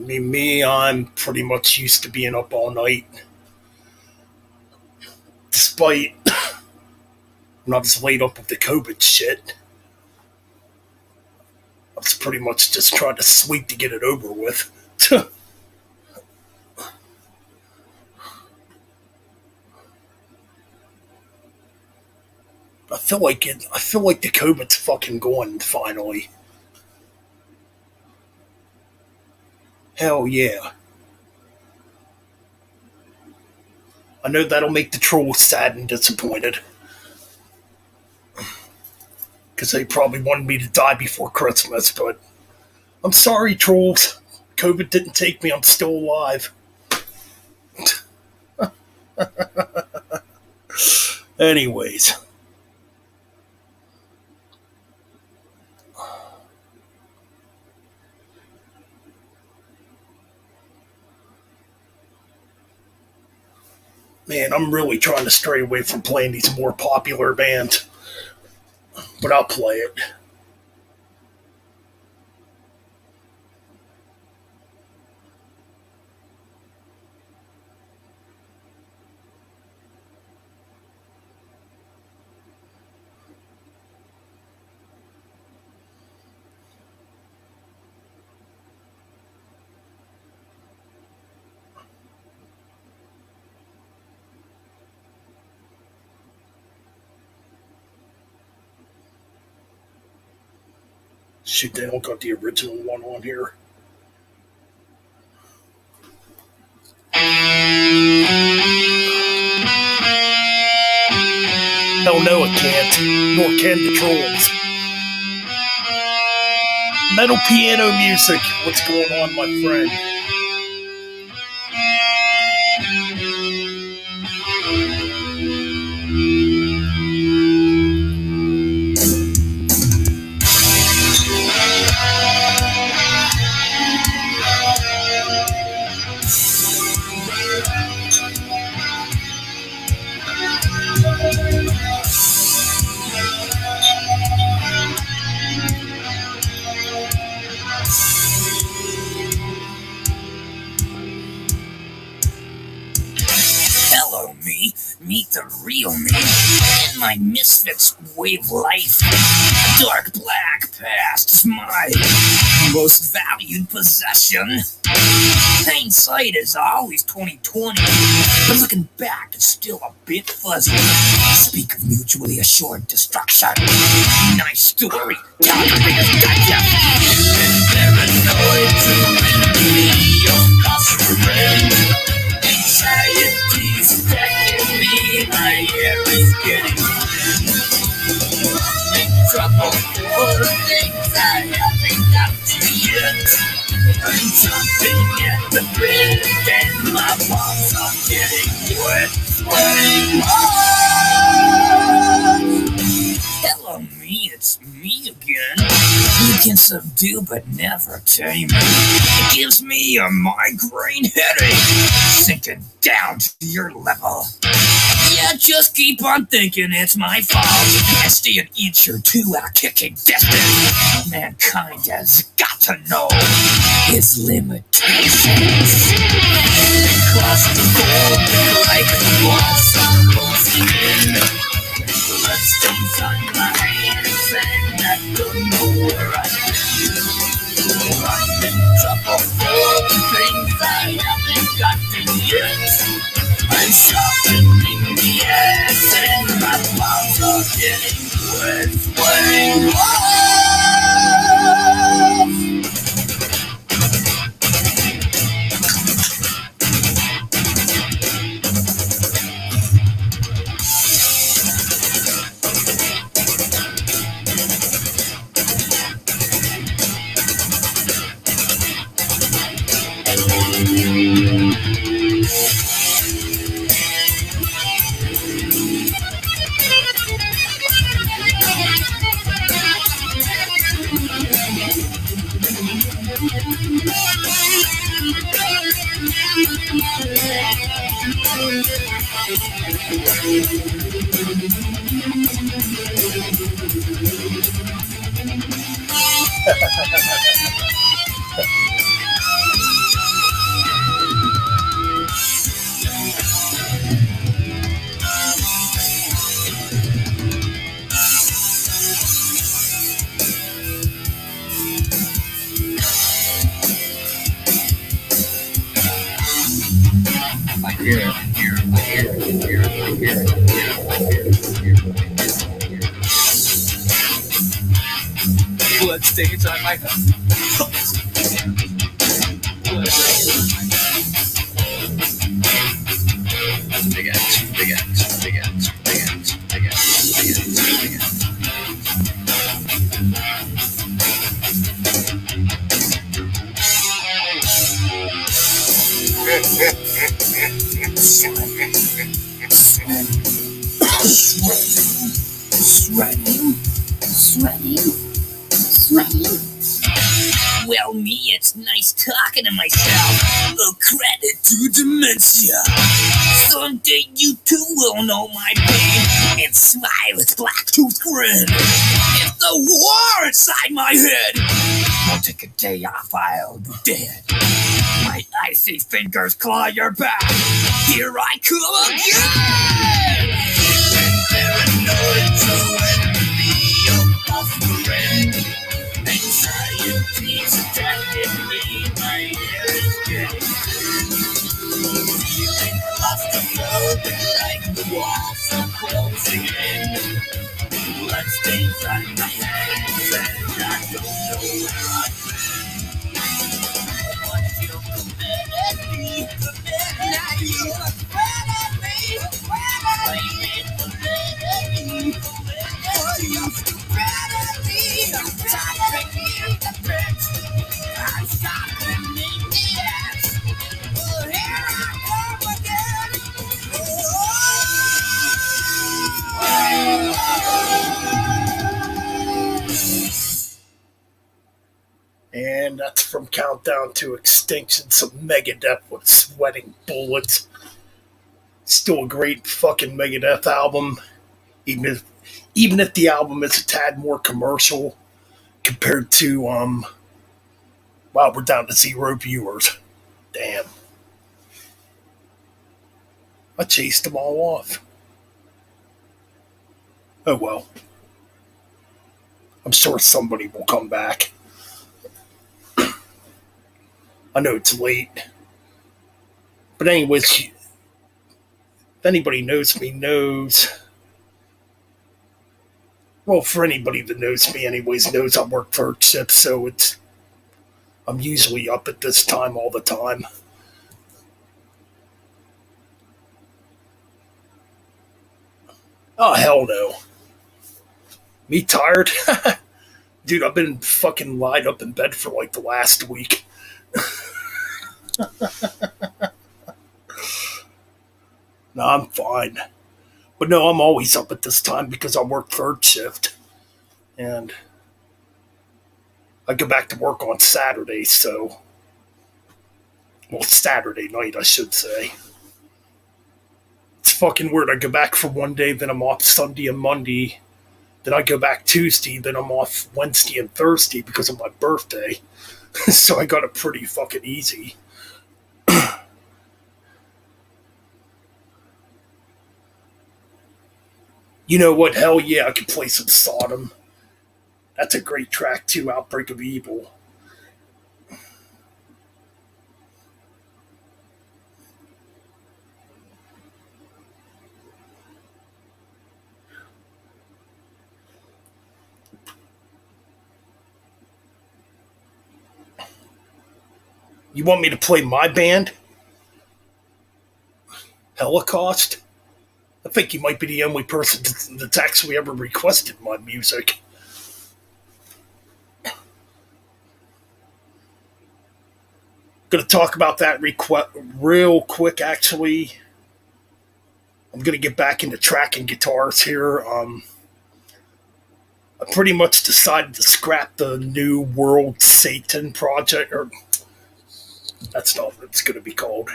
I mean, I'm pretty much used to being up all night. Despite when I was laid up with the COVID shit, I was pretty much just trying to sleep to get it over with. I feel like the COVID's fucking gone finally. Hell yeah. I know that'll make the trolls sad and disappointed. Because they probably wanted me to die before Christmas, but I'm sorry, trolls. COVID didn't take me, I'm still alive. Anyways. Man, I'm really trying to stray away from playing these more popular bands. But I'll play it. Shoot, they don't got the original one on here. Hell no, it can't. Nor can the trolls. Metal piano music. What's going on, my friend? Hello, me. Meet the real me. In my misfits wave life. Dark black past is my most valued possession. Hindsight is always 2020, but looking back, it's still a bit fuzzy. Speak of mutually assured destruction. Nice story. Calculator's gotcha. And paranoid to enemy of offspring. Anxiety's attacking me. My hair is getting in trouble for things I haven't got to yet. I'm jumping at the bridge and my palms are getting wet. Sweating Hello, me, it's me again. You can subdue but never tame. It gives me a migraine headache, sinking down to your level. Yeah, just keep on thinking it's my fault. I stay an inch or two out of kicking distance. Mankind has got to know his limitations. And cross the gold like the walls are closing in. Bloodstains on my hands and I don't know where I am. I'm in trouble for the things I haven't gotten yet. I'm sharpening the axe and my palms are getting wet, sweating bloodstains on my big axe, big axe, big axe, big axe, big axe, big axe, big axe. Sweating. Well, me, it's nice talking to myself. A credit to dementia. Someday you too will know my pain and smile its black-toothed grin. If the war inside my head won't take a day off, I'll be dead. My icy fingers claw your back. Here I come again. And paranoid to enemy of offspring. Anxiety's attacking me. My hair is getting feeling claustrophobic like the walls are closing in. Blood stains on my hands, and I don't know where I've been. But you committed me, now you are spreading me, blaming committed me. Oh, you spreading me, tiring me, the bricks. I'm stopping me, yes. Oh, here I come again. And that's from Countdown to Extinction, some Megadeth with Sweating Bullets. Still a great fucking Megadeth album, even if the album is a tad more commercial compared to wow, we're down to 0 viewers. Damn. I chased them all off. Oh well. I'm sure somebody will come back. I know it's late. But anyways, if anybody knows me knows. Well, for anybody that knows me anyways knows I work third shift, so I'm usually up at this time all the time. Oh hell no. Me tired? Dude, I've been fucking lied up in bed for like the last week. No, I'm fine. But no, I'm always up at this time because I work third shift. And I go back to work on Saturday, so. Well, Saturday night, I should say. It's fucking weird. I go back for one day, then I'm off Sunday and Monday. Then I go back Tuesday, then I'm off Wednesday and Thursday because of my birthday. So I got it pretty fucking easy. You know what? Hell yeah, I could play some Sodom. That's a great track too, Outbreak of Evil. You want me to play my band? Holocaust? I think you might be the only person that's actually ever requested my music. Gonna talk about that real quick, actually. I'm gonna get back into tracking guitars here. I pretty much decided to scrap the New World Satan project, or that's not what it's gonna be called.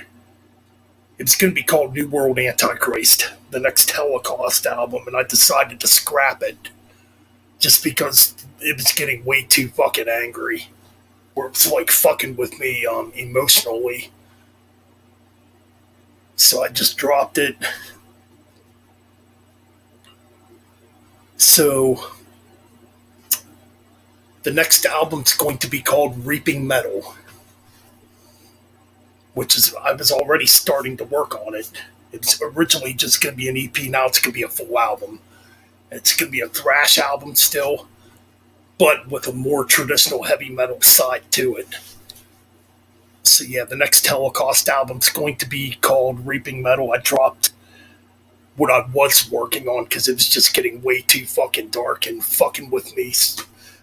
It's going to be called New World Antichrist, the next Holocaust album, and I decided to scrap it just because it was getting way too fucking angry. Where it's like fucking with me emotionally. So I just dropped it. So the next album's going to be called Reaping Metal, which is I was already starting to work on it. It's originally just going to be an EP. Now it's going to be a full album. It's going to be a thrash album still, but with a more traditional heavy metal side to it. So yeah, the next Holocaust album's going to be called Reaping Metal. I dropped what I was working on because it was just getting way too fucking dark and fucking with me.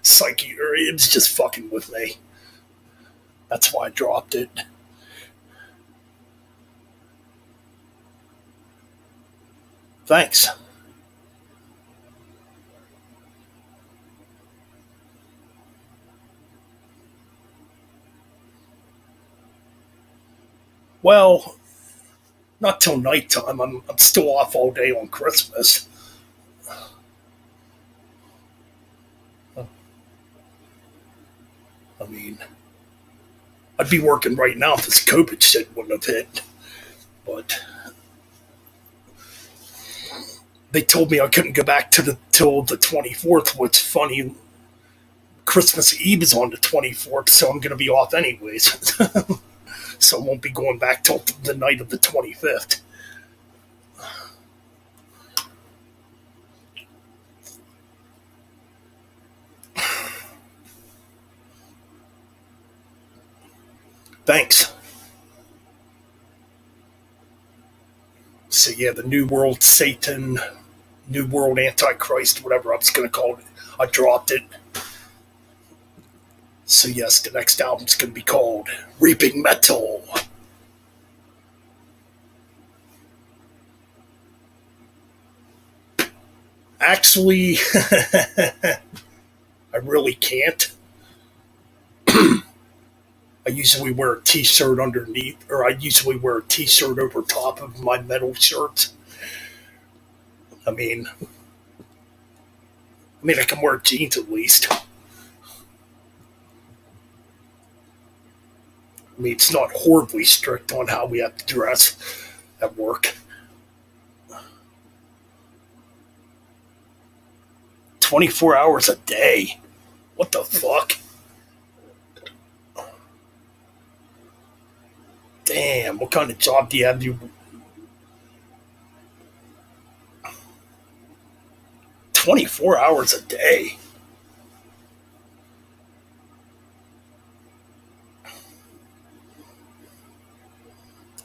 Psyche, or it was just fucking with me. That's why I dropped it. Thanks. Well, not till nighttime. I'm still off all day on Christmas. I mean, I'd be working right now if this COVID shit wouldn't have hit. But they told me I couldn't go back till the 24th. What's funny, Christmas Eve is on the 24th, so I'm going to be off anyways. So I won't be going back till the night of the 25th. Thanks. So yeah, the New World Satan, New World Antichrist, whatever I was gonna call it. I dropped it. So yes, the next album's gonna be called Reaping Metal. Actually, I really can't. I usually wear a t-shirt underneath, or I usually wear a t-shirt over top of my metal shirts. I mean, I can wear jeans at least. I mean, it's not horribly strict on how we have to dress at work. 24 hours a day. What the fuck? Damn, what kind of job do you have? 24 hours a day. I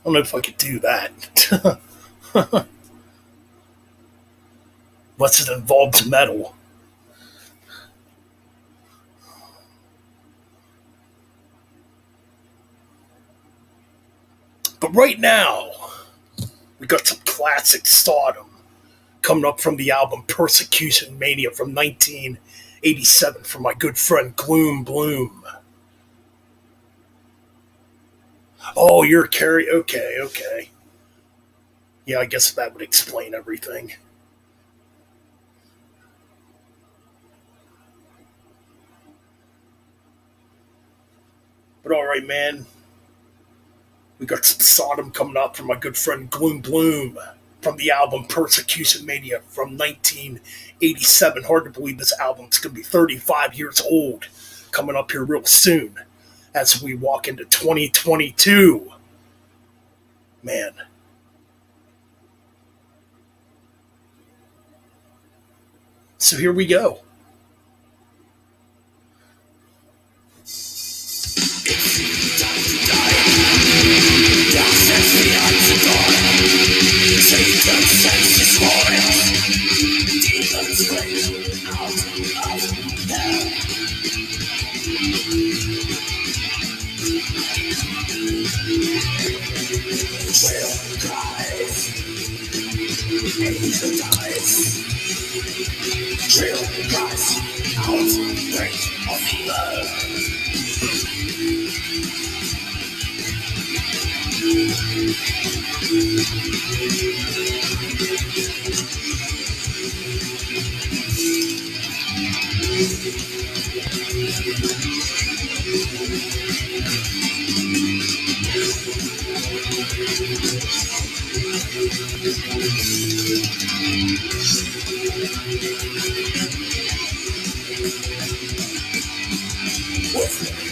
don't know if I could do that. Unless it involves metal. But right now, we got some classic Sodom coming up from the album Persecution Mania from 1987 from my good friend Gloom Bloom. Oh, you're Carrie? Okay, okay. Yeah, I guess that would explain everything. But alright, man. We got some Sodom coming up from my good friend Gloom Bloom from the album Persecution Mania from 1987. Hard to believe this album's going to be 35 years old coming up here real soon as we walk into 2022. Man. So here we go. Trail guys, outbreak of evil.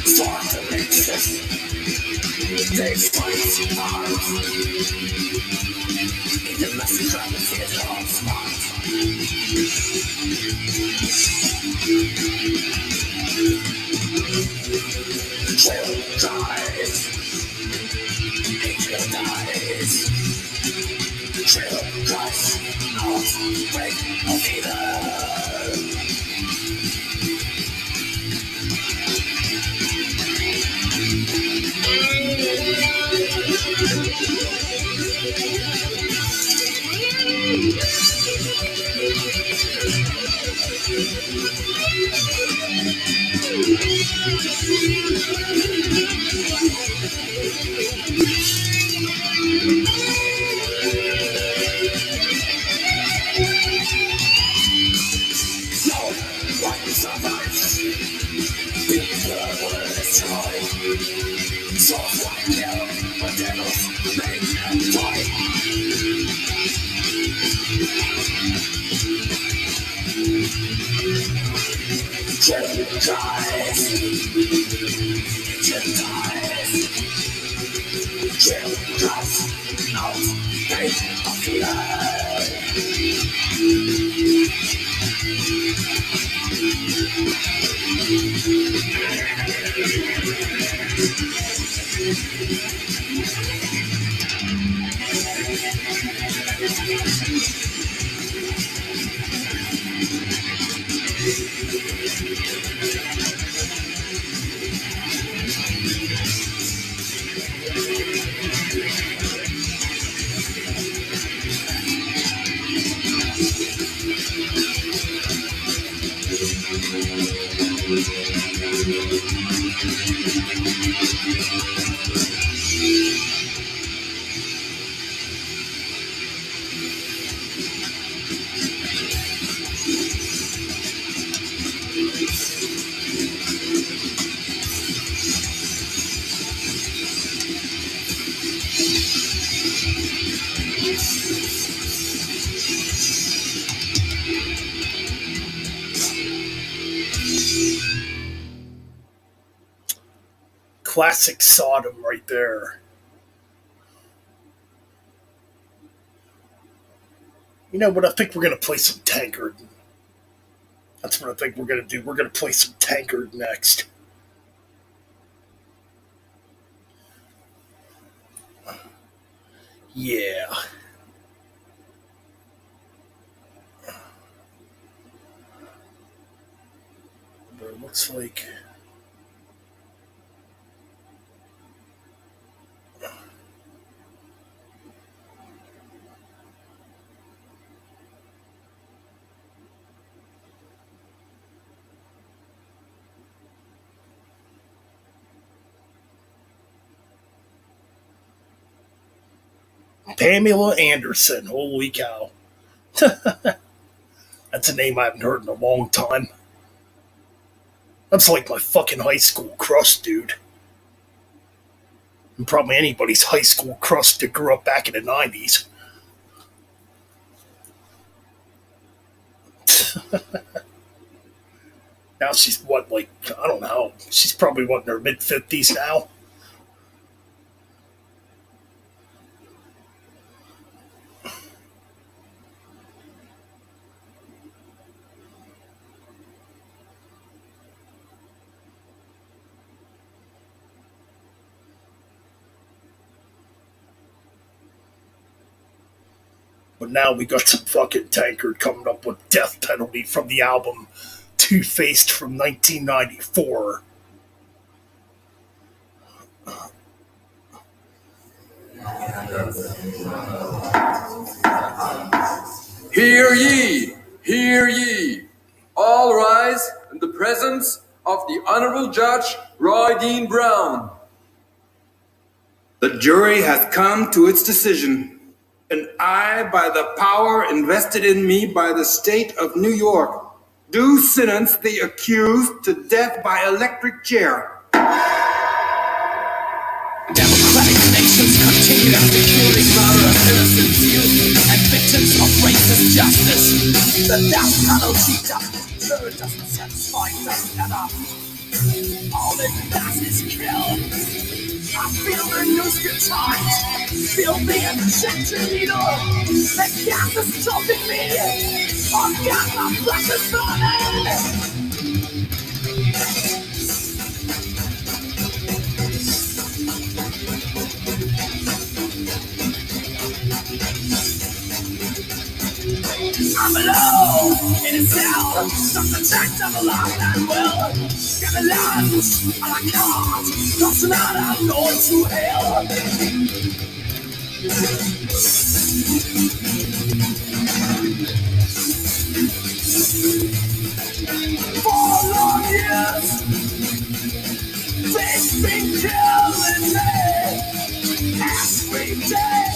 Start to make this. They fight hard. In the massacre of theater of smart. Trail dies. Angel dies. Trail dies. Outbreak of evil. Classic Sodom right there. You know what? I think we're gonna play some Tankard. That's what I think we're gonna do. We're gonna play some Tankard next. Yeah. But it looks like Pamela Anderson. Holy cow. That's a name I haven't heard in a long time. That's like my fucking high school crush, dude. And probably anybody's high school crush that grew up back in the 90s. Now she's what, like, I don't know. She's probably what, in her mid 50s now? But now we got some fucking Tankard coming up with Death Penalty from the album Two Faced from 1994. Hear ye! All rise in the presence of the Honorable Judge Roy Dean Brown. The jury has come to its decision, and I, by the power invested in me by the state of New York, do sentence the accused to death by electric chair. Democratic nations continue executing murderous innocent youth and victims of racist justice. The death penalty doesn't satisfy, doesn't ever. All it does is kill. I feel the news get tight. Feel the injection needle. The gas is choking me. I've got my flesh is burning. I'm alone in a cell, just attacked of a life and will. Get a lunch, and I can't, cause tonight I'm going to hell. For long years, they've been killing me every day.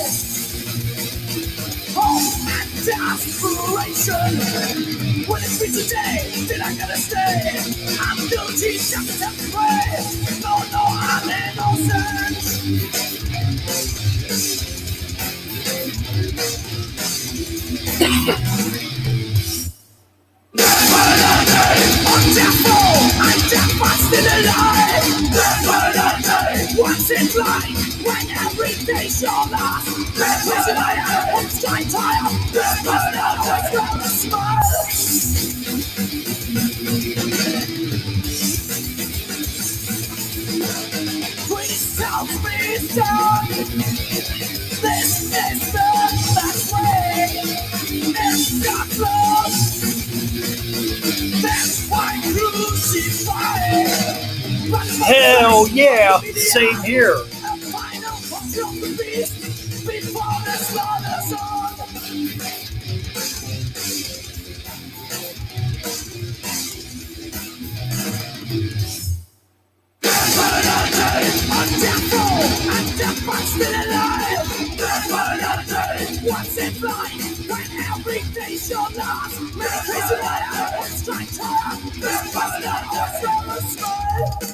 Hope and desperation. Will it be today that I'm gonna stay? I'm guilty just to pray. No, I'm innocent. I'm deaf, but still alive. What's it like when every day's your last? Wishing I had one sky tire, but always got a smile. Please tell me, son, this is the best way. It's got love. That's why Hell yeah, same here. What's it like when every day's your last? Meditation, I strike time. This bastard also a smile.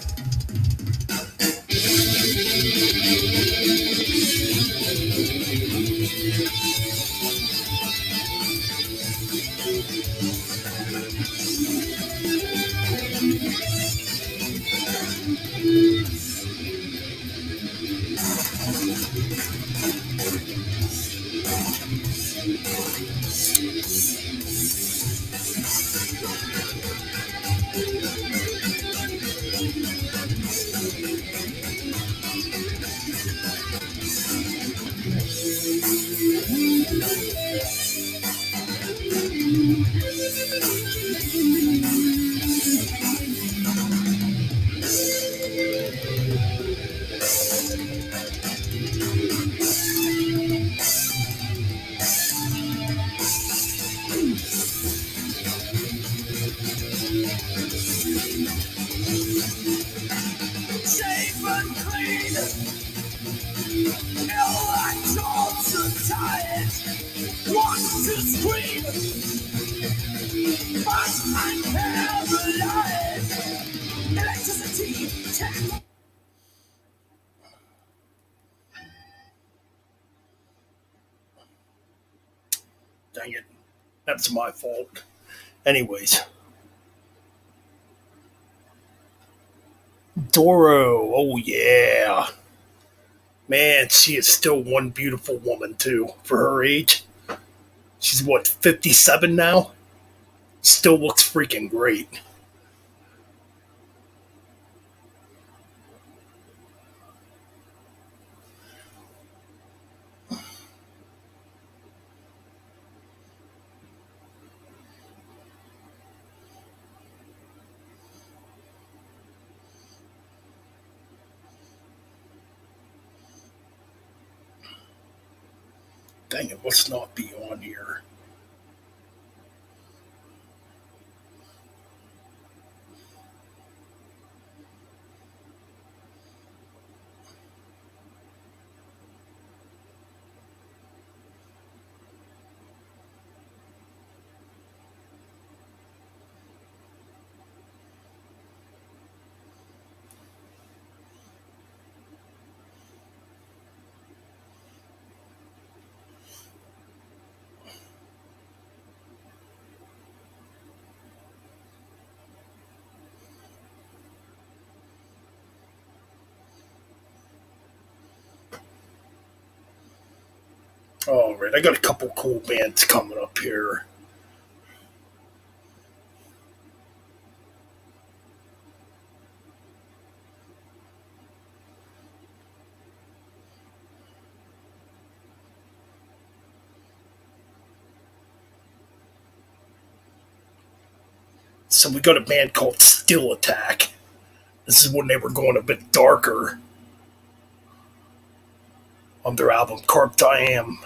Safe and clean. Electrons are tired. Want to scream, but I'm paralyzed. Electricity, tech. Dang it. That's my fault. Anyways. Doro. Oh, yeah. Man, she is still one beautiful woman, too, for her age. She's, what, 57 now? Still looks freaking great. Dang it, let's not be on here. Alright, I got a couple cool bands coming up here. So we got a band called Still Attack. This is when they were going a bit darker on their album Carp Diem.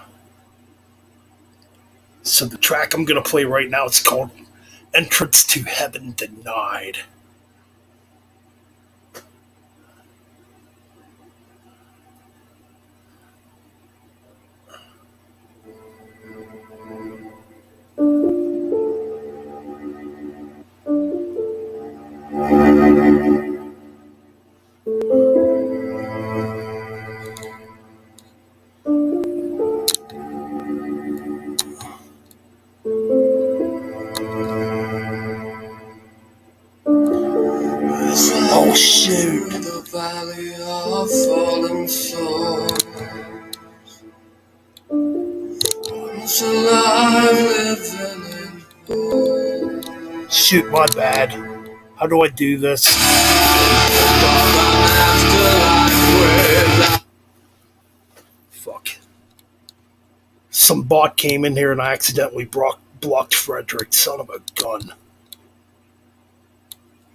So the track I'm gonna play right now is called Entrance to Heaven Denied. Oh shoot. The valley of fallen souls. Once alive, living in hope. Shoot, my bad. How do I do this? Fuck. Some bot came in here and I accidentally blocked Frederick, son of a gun.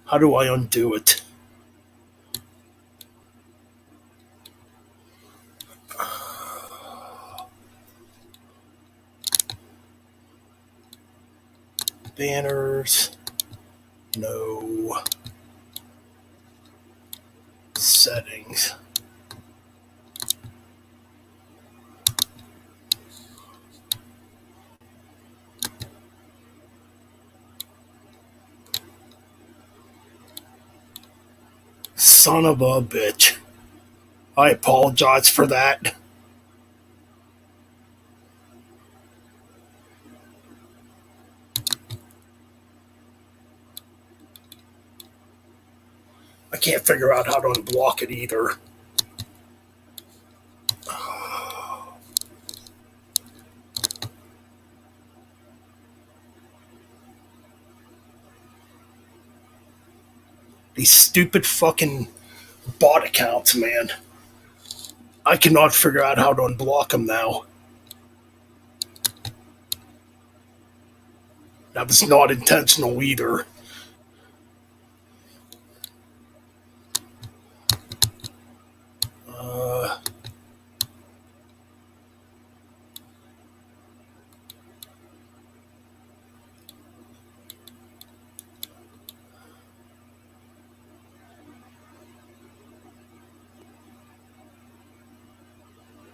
How do I undo it? Banners. No. Settings. Son of a bitch. I apologize for that. I can't figure out how to unblock it either. These stupid fucking bot accounts, man. I cannot figure out how to unblock them now. That was not intentional either. Uh,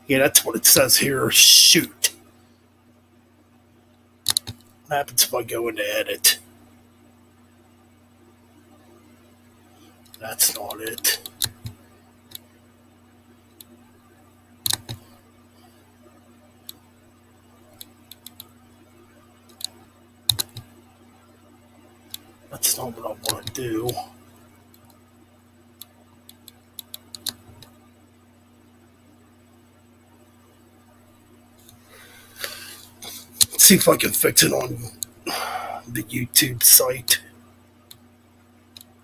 yeah, that's what it says here. Shoot. What happens if I go into edit? That's not it. That's not what I want to do. Let's see if I can fix it on the YouTube site.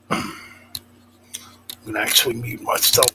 I'm going to actually mute myself.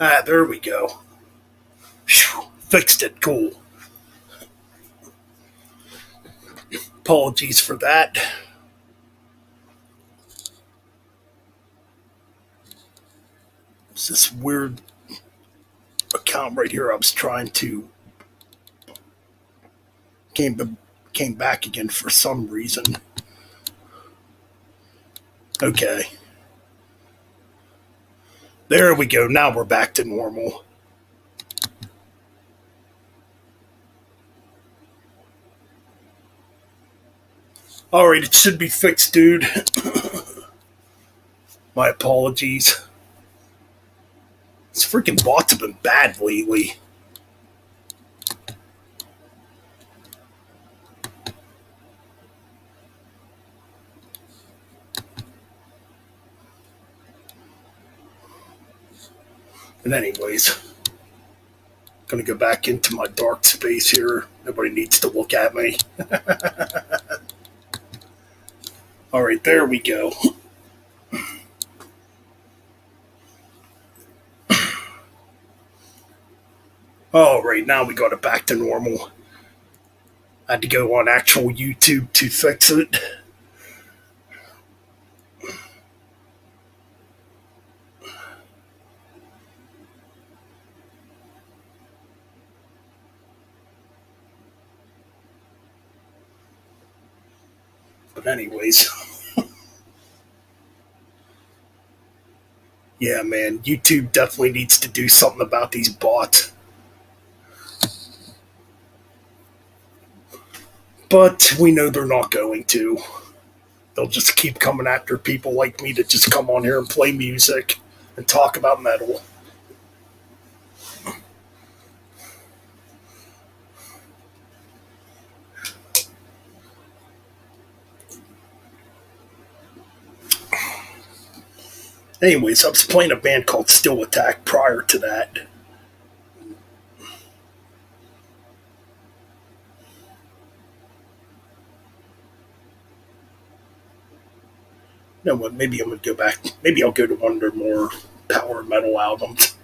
Ah, there we go. Whew, fixed it. Cool. Apologies for that. It's this weird account right here. I was trying to came back again for some reason. Okay. There we go. Now we're back to normal. Alright, it should be fixed, dude. My apologies. These freaking bots have been bad lately. And anyways, gonna go back into my dark space here. Nobody needs to look at me. Alright, there we go. Alright, now we got it back to normal. I had to go on actual YouTube to fix it. But anyways. Yeah, man, YouTube definitely needs to do something about these bots. But we know they're not going to. They'll just keep coming after people like me to just come on here and play music and talk about metal. Anyways, I was playing a band called Still Attack prior to that. You know what, maybe I'm going to go back. Maybe I'll go to one of their more power metal albums.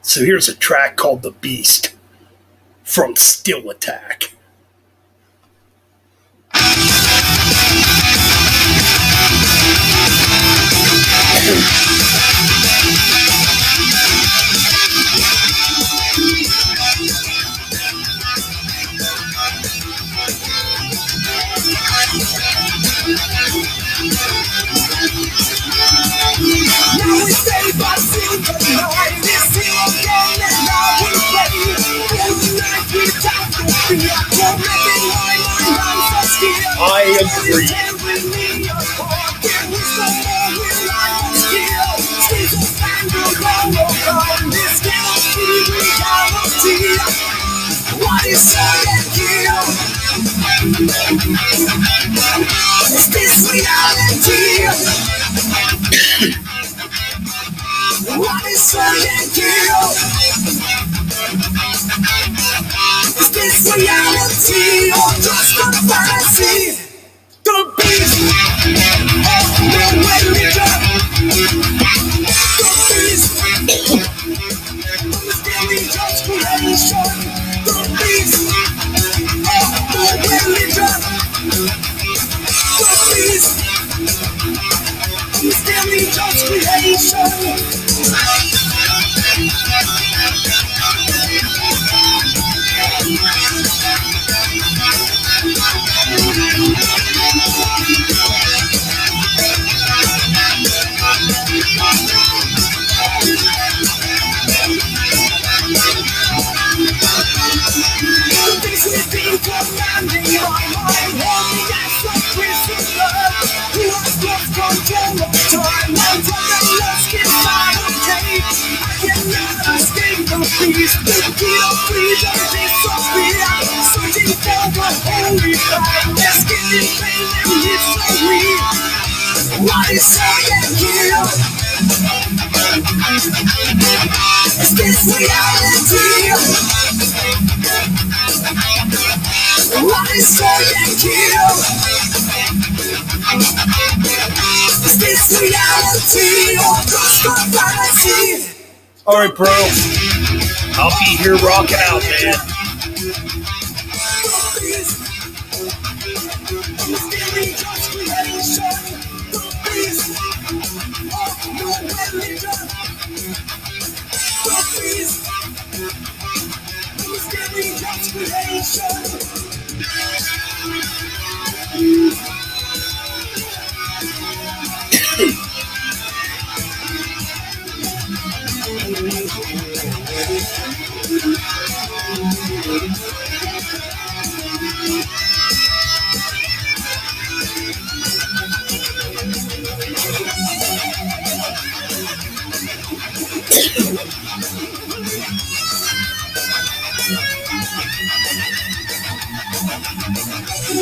So here's a track called The Beast from Still Attack. Now we stay by silver night. This here again and now we play. Every night we talk to fear. We're making my mind I'm so scared. I agree. Tearing me apart. There is no more will I skill. Streets of anger all around. This cannot be reality. What is silent kill? Is this reality? What is silent kill? Is this reality or just a fantasy? The beast of the religion. The beast of the scary judge creation. The beast of the religion. The beast of the scary judge creation. Things we've been commanding my mind, holding as a prisoner. Who has lost control of time? I'm from the lost inside of cage. I cannot escape the beast. The key of freedom disappear. Searching for the holy light. Escaping pain and misery. What is silent here? Is this reality? What is silent here? Is this reality or just a fantasy? Alright, bro. I'll be here rocking out, man.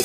I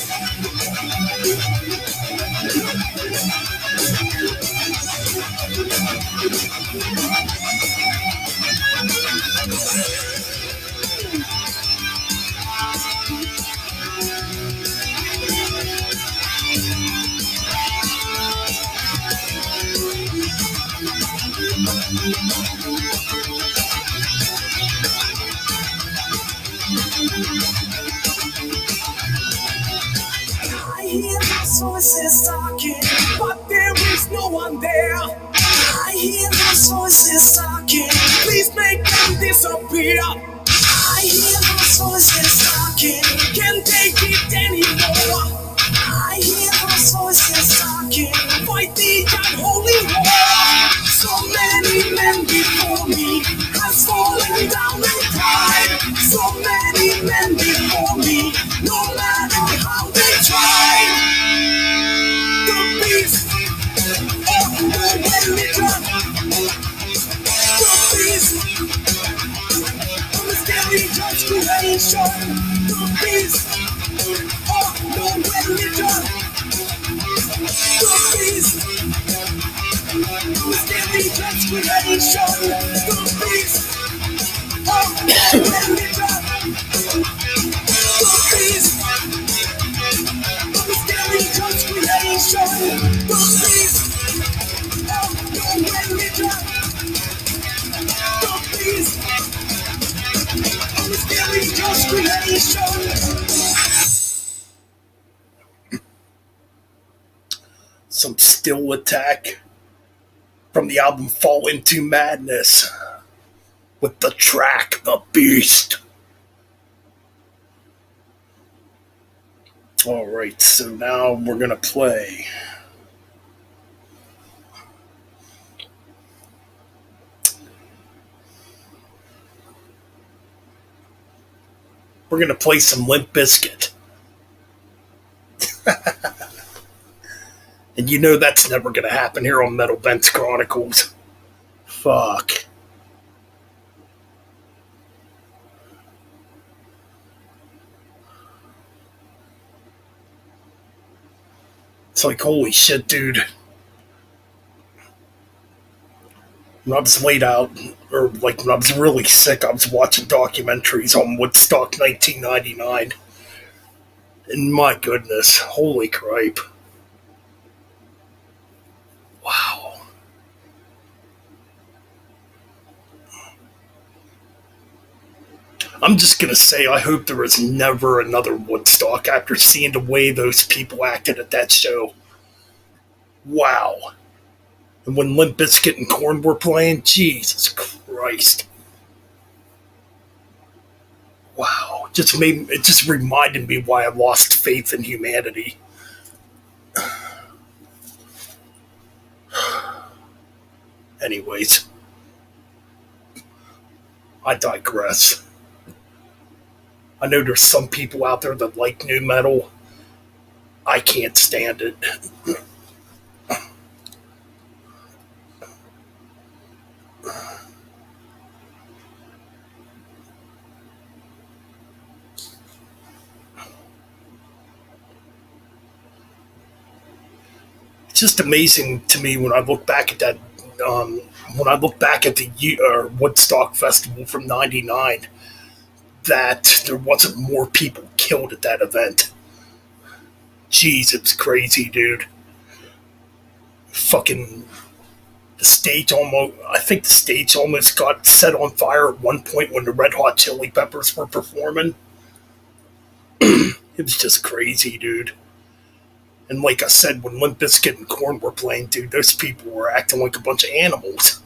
hear those voices talking, but there is no one there. I hear those voices talking, please make them disappear. I hear those voices talking, can't take it anymore. I hear those voices talking, fight the unholy war. So many men before me has fallen down and cried. So many men before me, no matter how they tried. The beast of the religion, the beast of the scary judge creation, the beast of the religion, the beast of the scary judge creation, the beast of the religion, the beast of the scary judge creation, the beast of the religion, the beast of the scary judge creation. Some Still Attack from the album Fall Into Madness with the track The Beast. Alright, so now we're gonna play. We're gonna play some Limp Bizkit. And you know that's never gonna happen here on Metal Bents Chronicles. Fuck. It's like, holy shit, dude. When I was laid out, or like when I was really sick, I was watching documentaries on Woodstock 1999. And my goodness, holy cripe. Wow. I'm just gonna say I hope there is never another Woodstock after seeing the way those people acted at that show. Wow. And when Limp Bizkit and Korn were playing, Jesus Christ. Wow. It just reminded me why I lost faith in humanity. Anyways, I digress. I know there's some people out there that like new metal. I can't stand it. It's just amazing to me when I look back at that. When I look back at the Woodstock Festival from '99, that there wasn't more people killed at that event. Jeez, it was crazy, dude. Fucking the stage almost. I think the stage almost got set on fire at one point when the Red Hot Chili Peppers were performing. It was just crazy, dude. And like I said, when Limp Bizkit and Korn were playing, dude, those people were acting like a bunch of animals.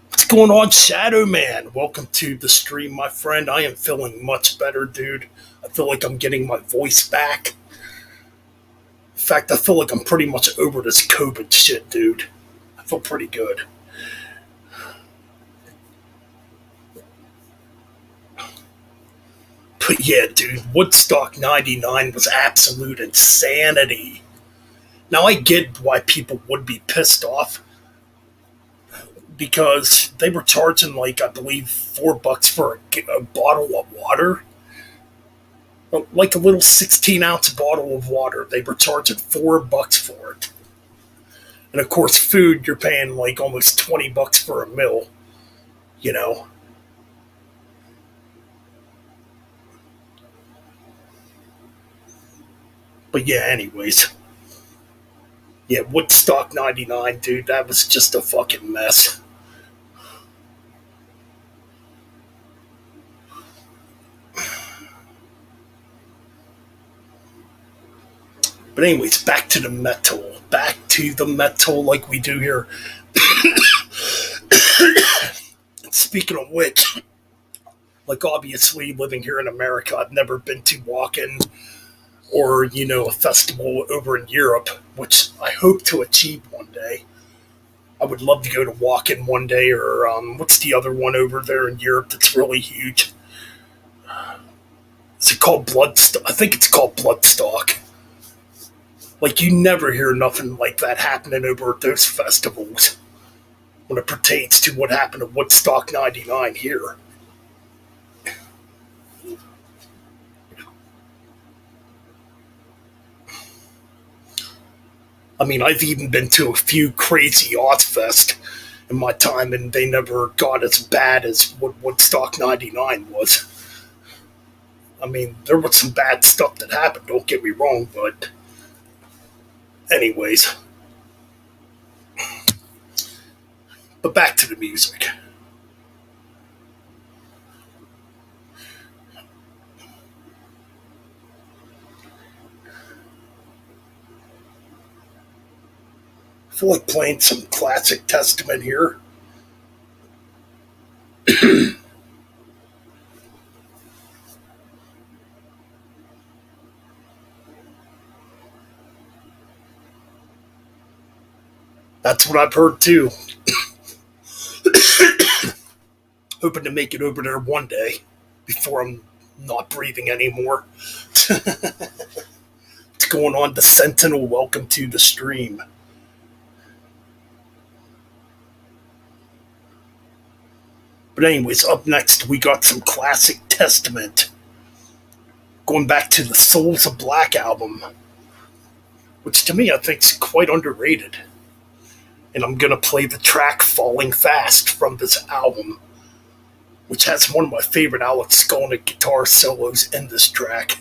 What's going on, Shadow Man? Welcome to the stream, my friend. I am feeling much better, dude. I feel like I'm getting my voice back. In fact, I feel like I'm pretty much over this COVID shit, dude. I feel pretty good. But yeah, dude, Woodstock 99 was absolute insanity. Now I get why people would be pissed off. Because they were charging like, I believe, $4 for a bottle of water. like a little 16-ounce bottle of water. They were charging $4 for it. And of course, food, you're paying like almost $20 for a meal, you know. But yeah, anyways. Yeah, Woodstock 99, dude, that was just a fucking mess. But anyways, back to the metal. Back to the metal like we do here. Speaking of which, like obviously living here in America, I've never been to Wacken or, you know, a festival over in Europe, which I hope to achieve one day. I would love to go to Wacken one day, or what's the other one over there in Europe that's really huge? Is it called Bloodstock? I think it's called Bloodstock. Like, you never hear nothing like that happening over at those festivals when it pertains to what happened at Woodstock 99 here. I mean, I've even been to a few crazy Ozfest in my time, and they never got as bad as what Woodstock 99 was. I mean, there was some bad stuff that happened, don't get me wrong, but anyways. But back to the music. I feel like playing some classic Testament here. That's what I've heard too. Hoping to make it over there one day before I'm not breathing anymore. What's going on, the Sentinel? Welcome to the stream. But anyways, up next we got some classic Testament. Going back to the Souls of Black album, which to me I think is quite underrated. And I'm gonna play the track Falling Fast from this album, which has one of my favorite Alex Skolnick guitar solos in this track.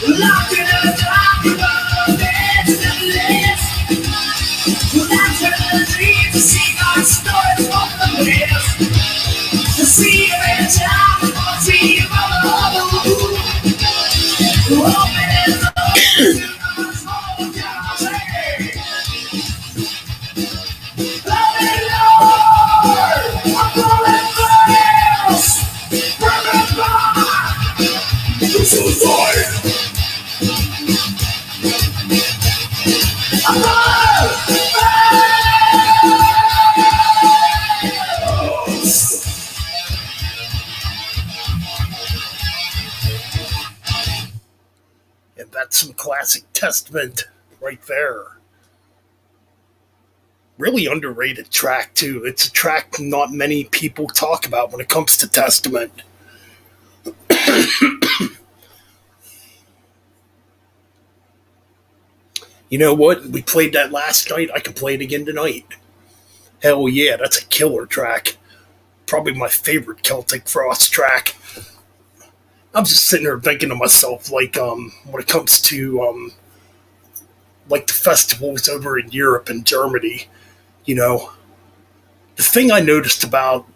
Locked in a document, it's the list. Without your dreams, to see our stories from the past. To see you in time, or see you from the other room. To open it up, to hold your hand. Love it, Lord, I'm calling for else. Bring it back. This is life. And that's some classic Testament right there. Really underrated track, too. It's a track not many people talk about when it comes to Testament. You know what? We played that last night. I can play it again tonight. Hell yeah, that's a killer track. Probably my favorite Celtic Frost track. I'm just sitting here thinking to myself, like, when it comes to, like the festivals over in Europe and Germany, you know, the thing I noticed about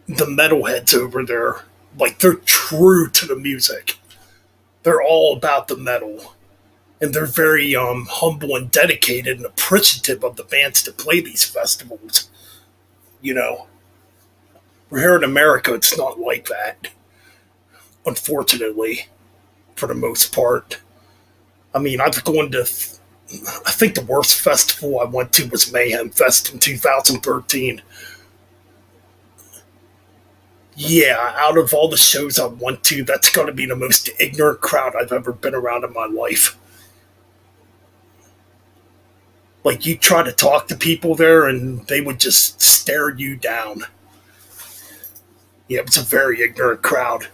the metalheads over there, like, they're true to the music. They're all about the metal. And they're very humble and dedicated and appreciative of the bands that play these festivals. You know, we're here in America, it's not like that, unfortunately, for the most part. I mean, I've gone to, I think the worst festival I went to was Mayhem Fest in 2013. Yeah, out of all the shows I went to, that's got to be the most ignorant crowd I've ever been around in my life. Like, you try to talk to people there and they would just stare you down. Yeah, it was a very ignorant crowd.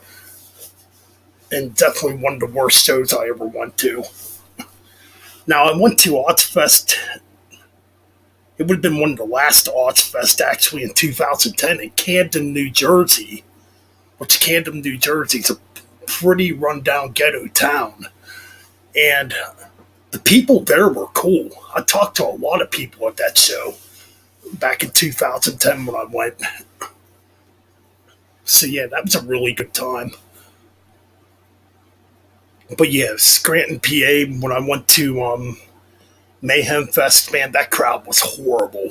And definitely one of the worst shows I ever went to. Now, I went to Ozfest. It would have been one of the last Ozfest, actually, in 2010 in Camden, New Jersey. Which, Camden, New Jersey is a pretty rundown ghetto town. And the people there were cool. I talked to a lot of people at that show back in 2010 when I went. So yeah, that was a really good time. But yeah, Scranton, PA, when I went to Mayhem Fest, man, that crowd was horrible.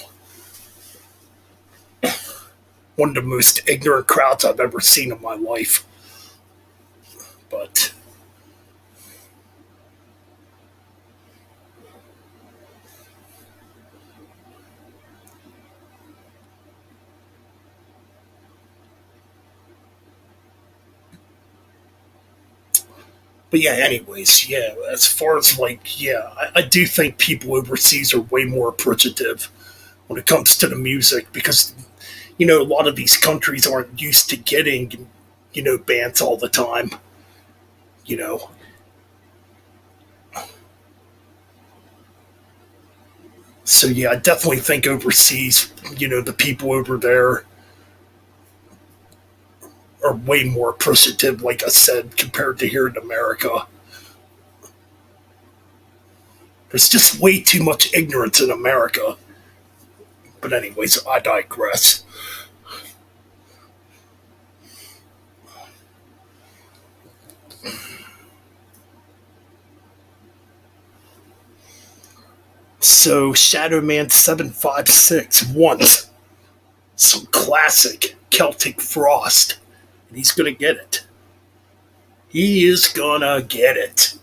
One of the most ignorant crowds I've ever seen in my life. But yeah, anyways, yeah, as far as like, yeah, I do think people overseas are way more appreciative when it comes to the music because, you know, a lot of these countries aren't used to getting, you know, bands all the time, you know. So yeah, I definitely think overseas, you know, the people over there are way more appreciative, like I said, compared to here in America. There's just way too much ignorance in America. But anyways, I digress. So Shadow Man 756 wants some classic Celtic Frost, and he's gonna get it. He is gonna get it.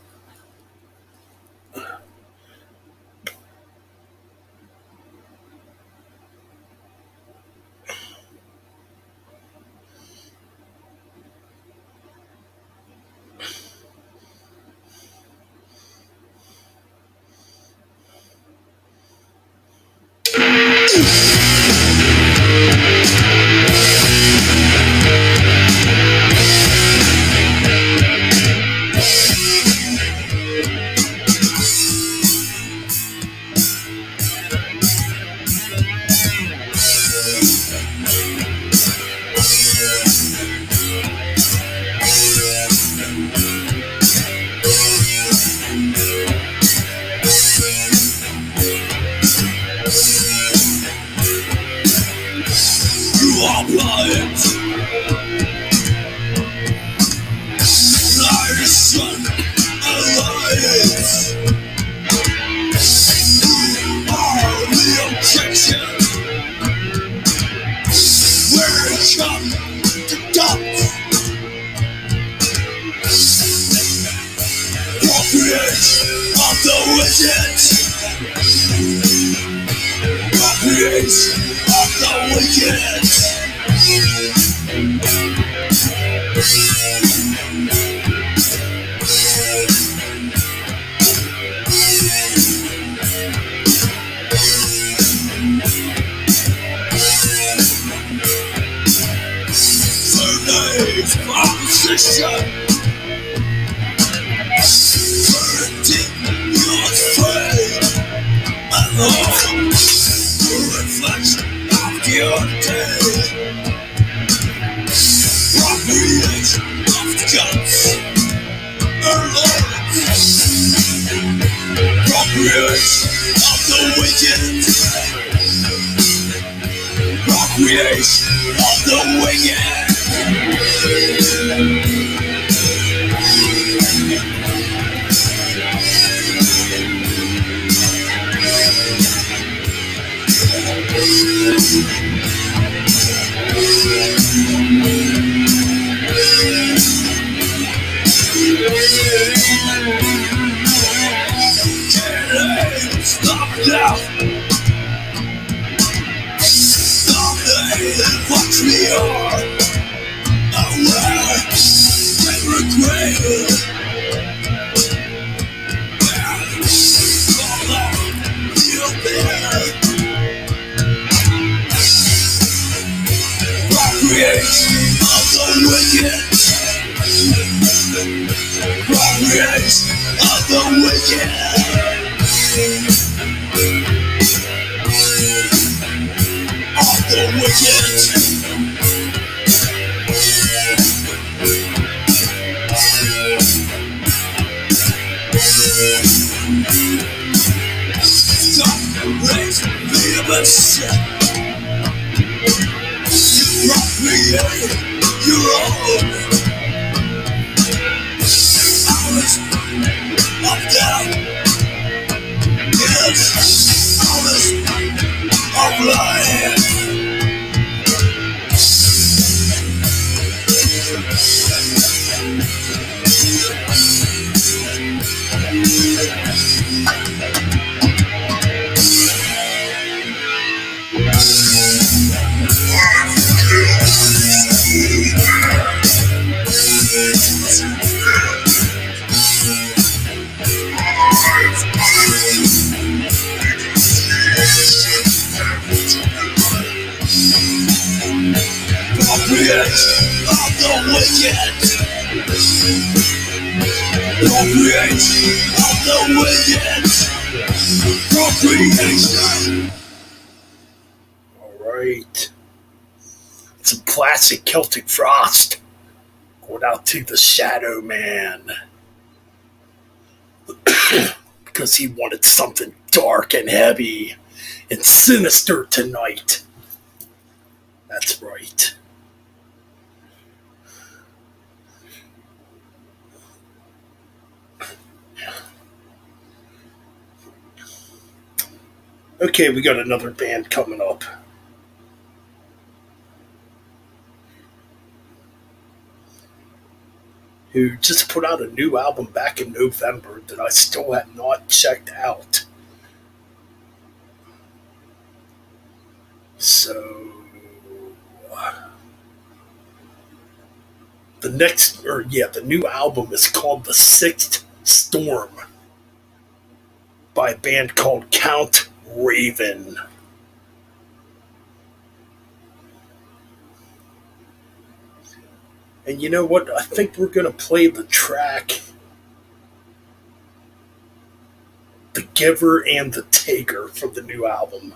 You are blind. Light is sun, alliance. You are the objection. Where it come to dump. Procreate of the wicked. Procreate of the wicked. Surname's opposition. Burning your fate. Alone. A reflection of your day. Procreate of the gods. Alone. Procreate of the wicked. Procreate of the wicked. Stop now! Stop the what we are! Aware and regret! Follow you there! Procreate of the wicked! Procreate of the wicked! Of the wicked. Stop, raise, vehemence. Procreate your own. Hours of doubt. Yes, hours of life. Procreate of the wicked. Procreate of the wicked. Procreation. Alright. Some classic Celtic Frost. Going out to the Shadow Man. Because he wanted something dark and heavy and sinister tonight. That's right. Okay, we got another band coming up who just put out a new album back in November that I still have not checked out. So the new album is called The Sixth Storm by a band called Count Raven. And you know what? I think we're gonna play the track The Giver and the Taker from the new album.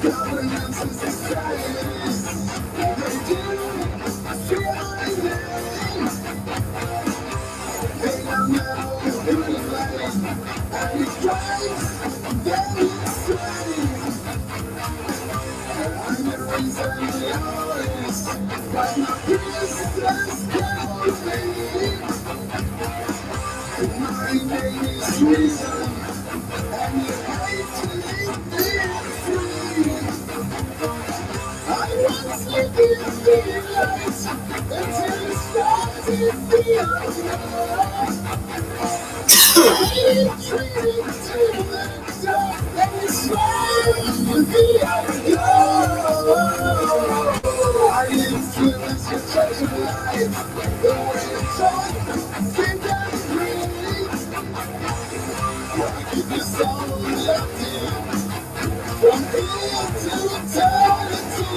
Governments and societies, they do feeling. They are metal bootleg, and it drives them insane. I'm the reason they always, but my business can't be. My name is reason, and you hate to leave me free. I was living the light until it started the unknown. I treated to the dark and it slowed the unknown. I influenced your choice of life, the way you talk, think and breathe. Keep your soul locked in, from here to eternity.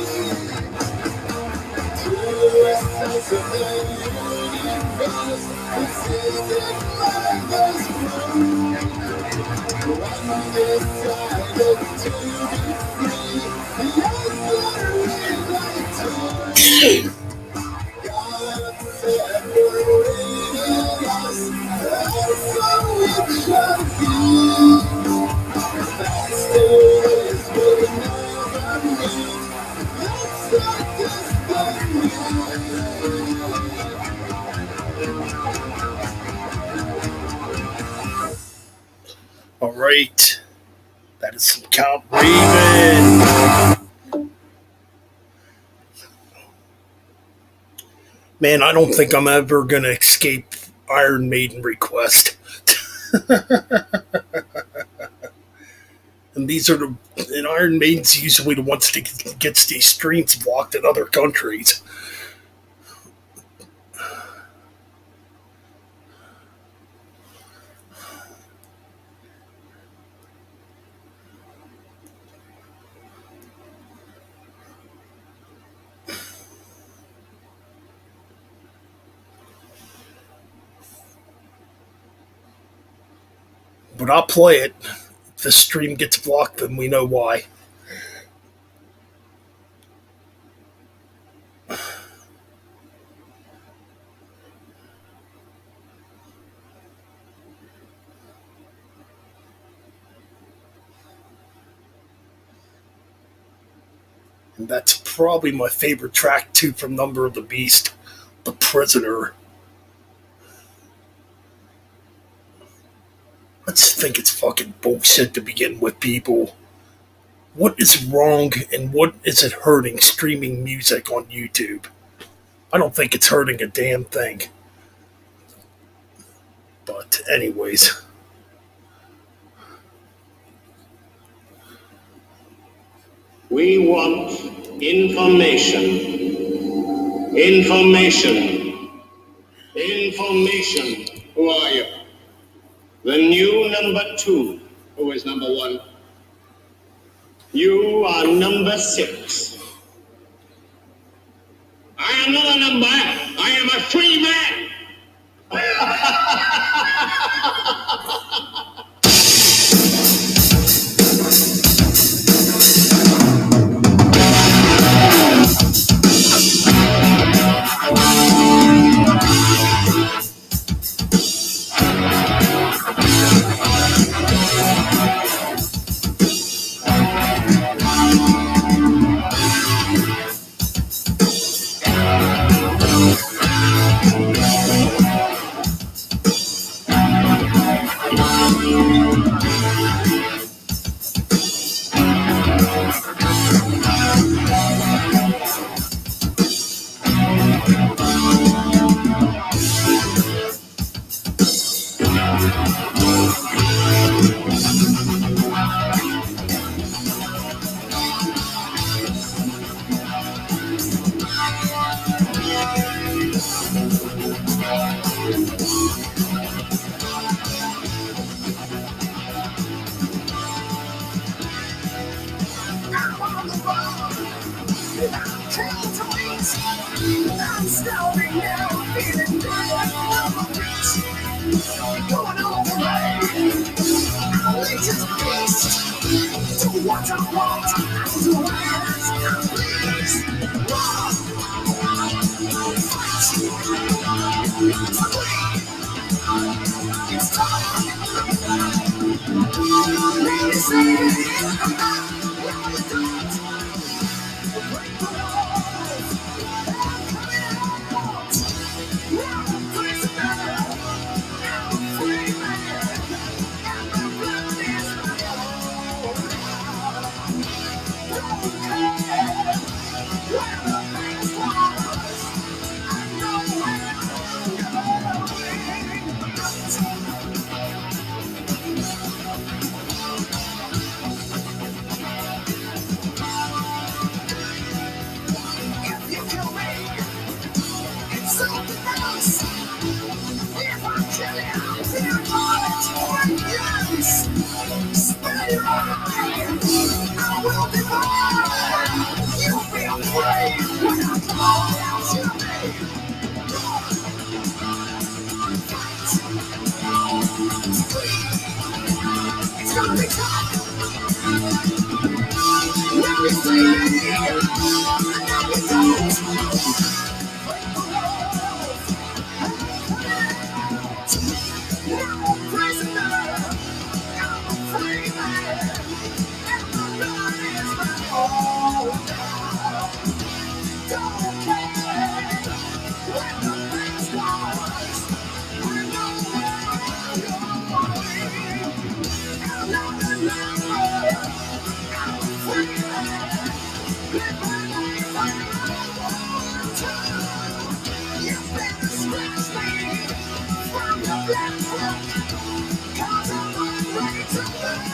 To the essence of the universe, it's hidden by this moon. When decided to be free, the other like to God separated us, and so it shall be. That's the ways we'll never meet. That's not destiny. All right. That is some Count Raven. Man, I don't think I'm ever going to escape Iron Maiden request. And these are and Iron Maiden's usually the ones that gets these streams blocked in other countries. But I'll play it. If the stream gets blocked, then we know why. And that's probably my favorite track too from Number of the Beast, The Prisoner. I just think it's fucking bullshit to begin with, people. What is wrong and what is it hurting streaming music on YouTube? I don't think it's hurting a damn thing. But, anyways. We want information. Information. Information. Who are you? The new number 2. Who is number 1? You are number 6. I am not a number. I am a free man. I'm on the road without trees. I'm starving now, feeling good. I'm a beast, going on parade. I'll lead to the beast. Do what I want, I'll do as I please. It's time. Let me see. Break the walls. I'm a prisoner. I'm a free man. And my blood is my own. Don't care where the past was. I know where I'm going. If you kill me, it's something else. If I kill you, fear bullets or guns. Spare your eye, I will divide. You'll be afraid when I call out your name. It's gonna be tough. Now you see me, and now you don't. Break the walls. I'm a prisoner. I'm a free man. And my blood is my own. Don't care where the past was. I know where I'm going. I'm not a number. I'm a free man. Live my life how I want to. You better scratch me from your black book. 'Cause I'm ready to burn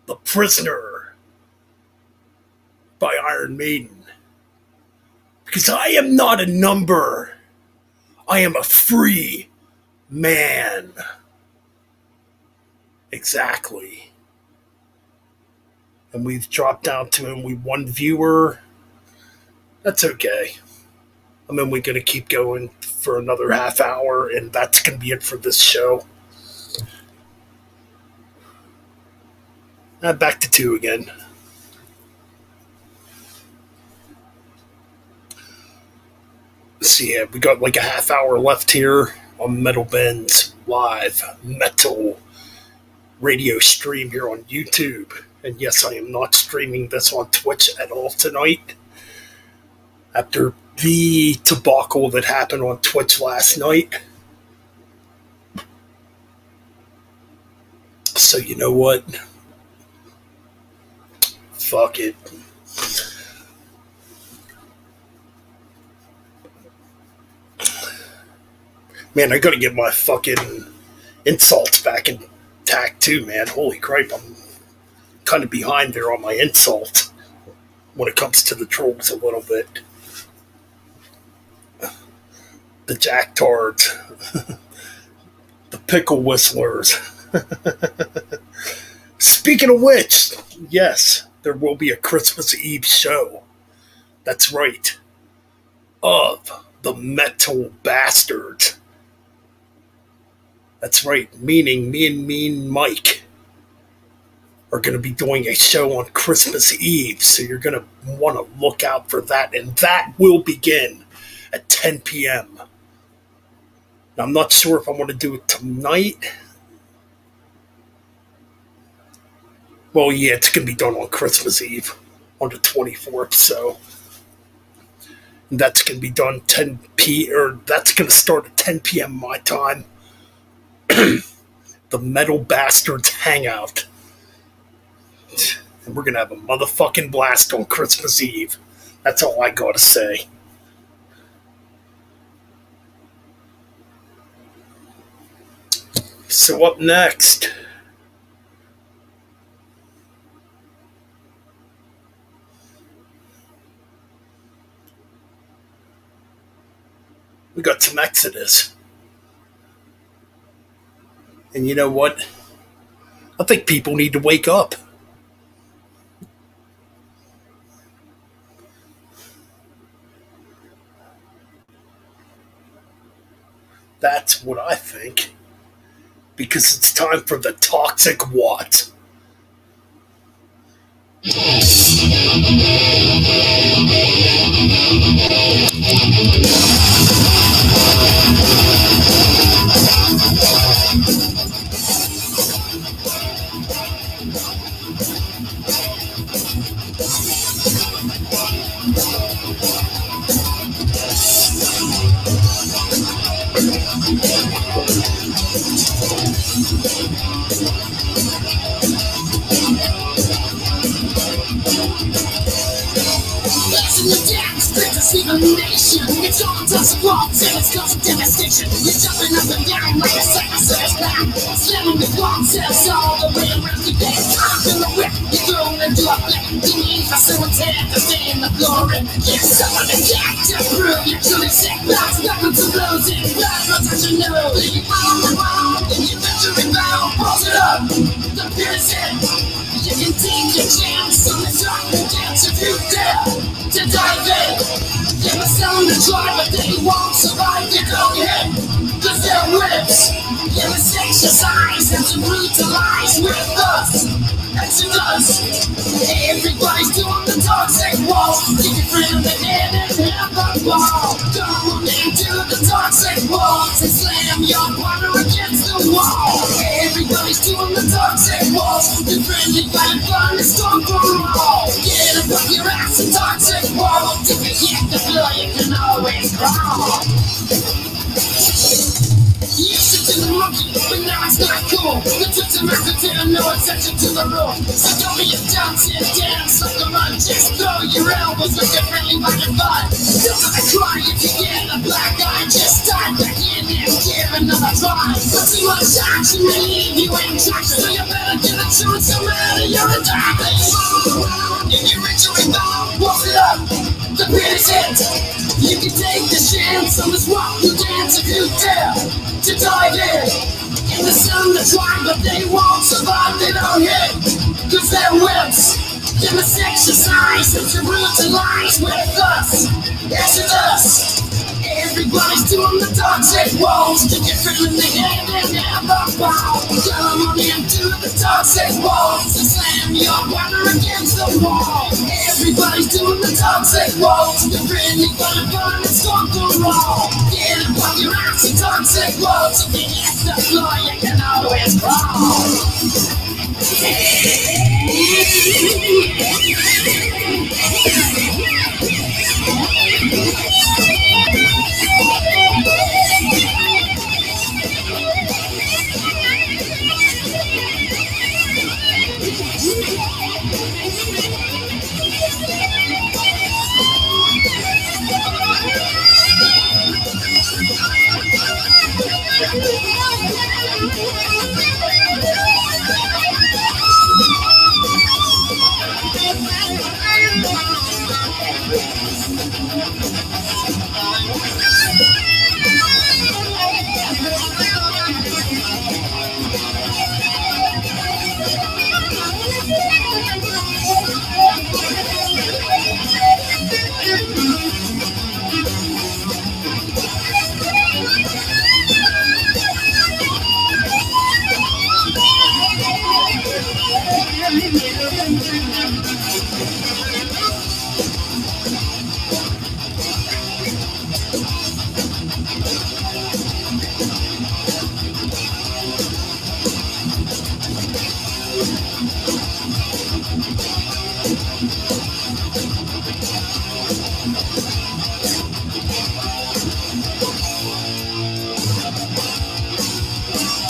The Prisoner by Iron Maiden. Because I am not a number. I am a free man. Exactly. And we've dropped down to only one viewer. That's okay. I mean, we're going to keep going for another half hour, and that's going to be it for this show. Back to 2 again. So yeah, we got like a half hour left here on Metal Ben's live metal radio stream here on YouTube. And yes, I am not streaming this on Twitch at all tonight. After the debacle that happened on Twitch last night. So you know what? Fuck it. Man, I gotta get my fucking insults back intact too, man. Holy crap, I'm kind of behind there on my insults when it comes to the trolls a little bit. The jacktards. The pickle whistlers. Speaking of which, yes, there will be a Christmas Eve show. That's right. Of the Metal Bastards. That's right, meaning me and Mean Mike are going to be doing a show on Christmas Eve, so you're going to want to look out for that, and that will begin at 10 p.m. Now, I'm not sure if I want to do it tonight. Well, yeah, it's going to be done on Christmas Eve, on the 24th, so and that's going to be done that's going to start at 10 p.m. my time. The Metal Bastards Hangout. And we're going to have a motherfucking blast on Christmas Eve. That's all I got to say. So up next, we got some Exodus. And you know what? I think people need to wake up. That's what I think. Because it's time for the Toxic What. Nation. It's all toxic walls and it's causing devastation. You're jumping up and down like a psychosis back. Slamming the bomb cells all the way around your bed. Caught in the whip, you're thrown into a black. You need for someone's head to stay in the glory. Get someone to jack to prove you're truly sick. Bounce back with some blows in blood, runs out your nose. You on the wall, then you victory bound. Pulls it up, the pierce it. You can take your chance on the dark and dance if you dare to dive in. Give us some to try, but they won't survive. You don't hit, cause they're whips. Give us exercise and to brutalize with us. Exodus. Everybody's doing the toxic wall. Keep your friend in the head and have the ball. Go into the toxic walls and slam your partner against the wall. Everybody's doing the toxic walls. The friendly fight fun is storm for all. Get above your ass and toxic walls. If you hit the floor, you can always crawl. You used to the monkey, but now it's not cool. The tricks are marketed, no exception to the rule. So don't be a dancing dance like a run. Just throw your elbows with your friendly fucking butt. Don't have to cry if you get a black eye. Just dive back in and give another try. But too much action may leave you in traction. So you better get a chance, no matter you're a dime. If you reach your rebound, walk it up. The beat is it. You can take the chance on this walk you dance if dive in the sun to try, but they won't survive. They don't hit, cause they're whips. Give us exercise, it's your roots and lies with us. Yes, it's us. Everybody's doing the toxic walls. Get your friend in the head and never bow. Come on into the toxic walls and slam your partner against the wall. Everybody's doing the toxic walls. Your friend, you're gonna burn, it's going to roll. Get up on your ass, the toxic walls. If you hit the floor, you can always crawl.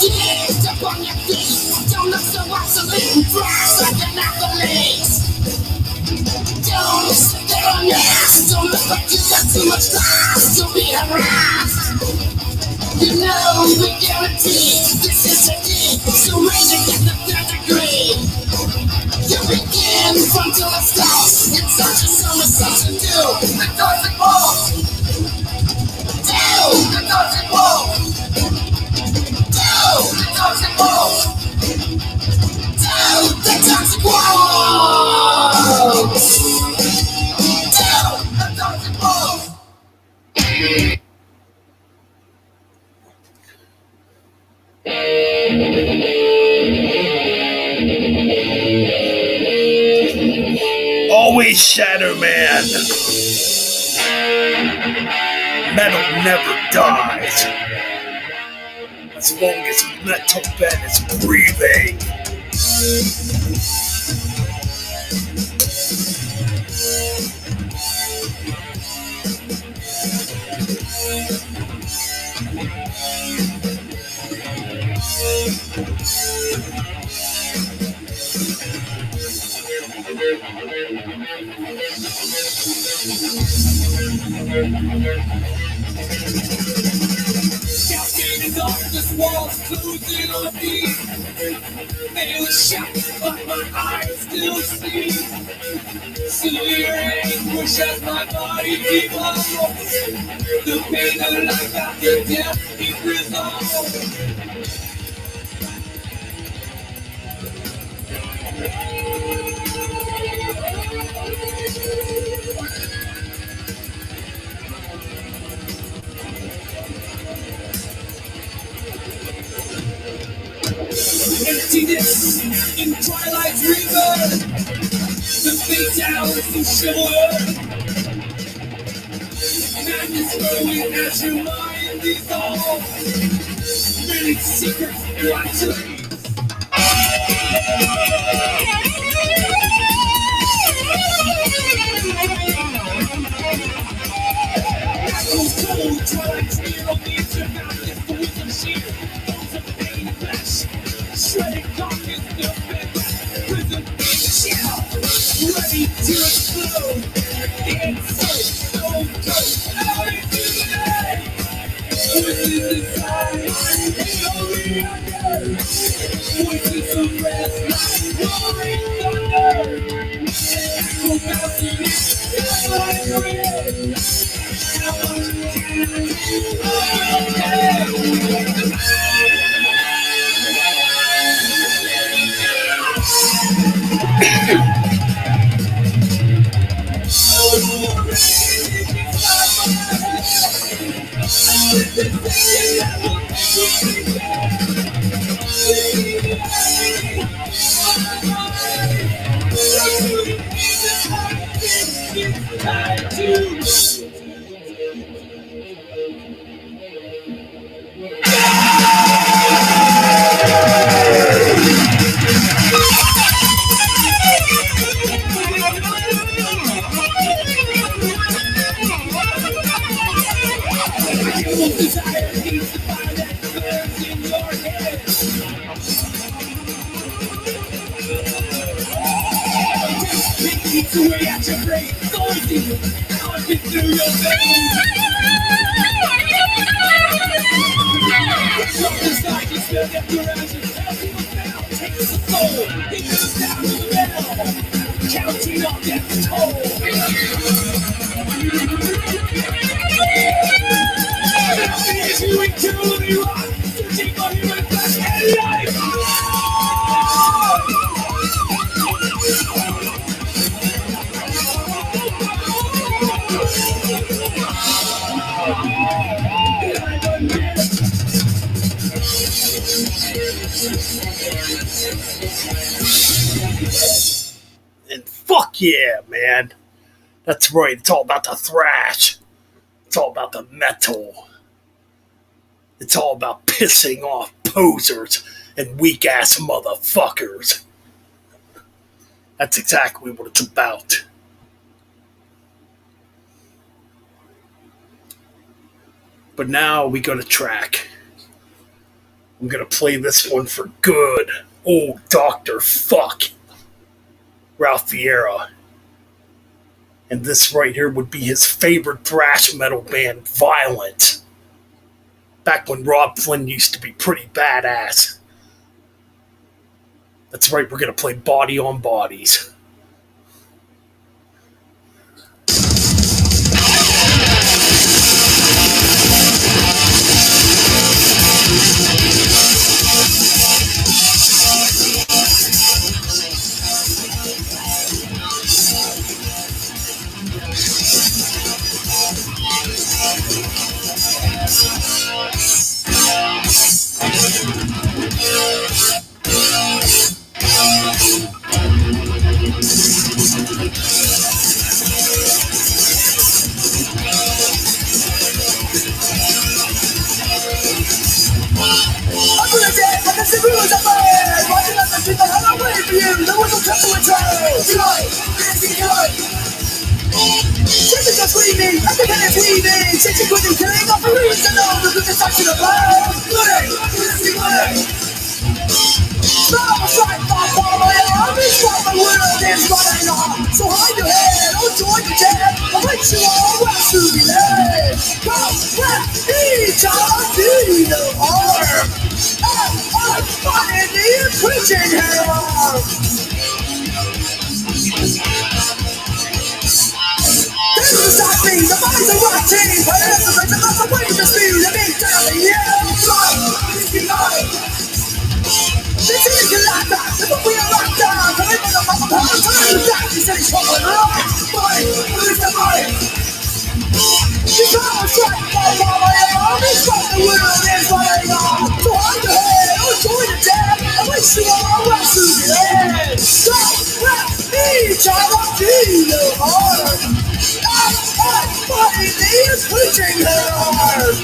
Get up on your feet. Don't look so obsolete. Flash like an athlete. Don't sit there on your ass. Don't look like you got too much class. Don't be harassed. You know we guarantee this is a deed. So raise your get the third degree. You begin from till it stops. It's such a summer, such a do. The toxic wall. Do the toxic wall. The toxic wall! Down the toxic wall! Down the toxic wall! Always Shadow Man. Metal never dies. As long as Metal Ben is breathing. Cascading off this wall's closing on me. They were shot, but my eyes still see. Severe anguish as my body evolves. The pain that I got, the death is resolved. Emptiness in Twilight's river. The fatality shiver. Madness growing as your mind dissolves. Many secrets watching. Apples cold, Twilight's near on the intermountain. The wisdom sheer, bones of pain and flesh. Shredded carcass, no bed, prison in shell, ready to explode. It's so good, out into the night. Voices inside, only under. Voices of rest, like roaring thunder. Echo bouncing, like rain. How much can I do? Eats away at your brain, going deep, going through your veins. From the sky, you still get your ashes. Everything now takes a soul. It goes down to the middle, counting up death's toll. Nothing is you into the rock, searching for human flesh and life. And fuck yeah, man. That's right, it's all about the thrash. It's all about the metal. It's all about pissing off posers and weak ass motherfuckers. That's exactly what it's about. But now we go to track. I'm gonna play this one for good. Old Dr. Fuck. Ralph Vieira. And this right here would be his favorite thrash metal band, Violent. Back when Rob Flynn used to be pretty badass. That's right, we're gonna play Body on Bodies. So hide your head, don't join the jam. I'll let you all rest to be led. Come, let each other do the harm. I'm finding the preaching here. This is the start me, the body's a rock team. But it is the way to speed, the big down the yeah. Fly, this is your lifetime, this will be a lifetime. So even the mother time to die, he said he's fucking right. Body, lose the body. She's on the track, he's from the world, is what I know. So hide your head, don't join the jam. I wish you all well to the end. So let each other do the harm. Everybody is preaching her heart.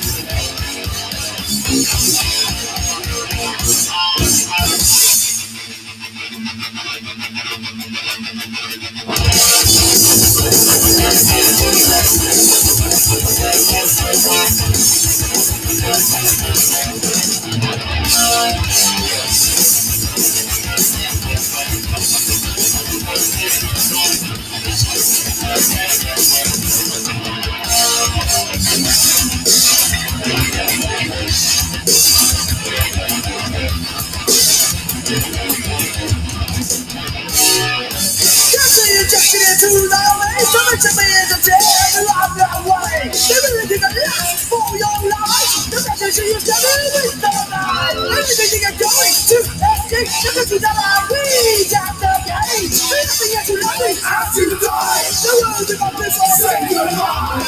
Injection into the ways, so much of me is a dead along that way. They really think I last for your life. The message you used to live with the night. Everything you're going to escape, the message that I read at the gate. Everything that you love me after you die. The world of my business, say goodbye.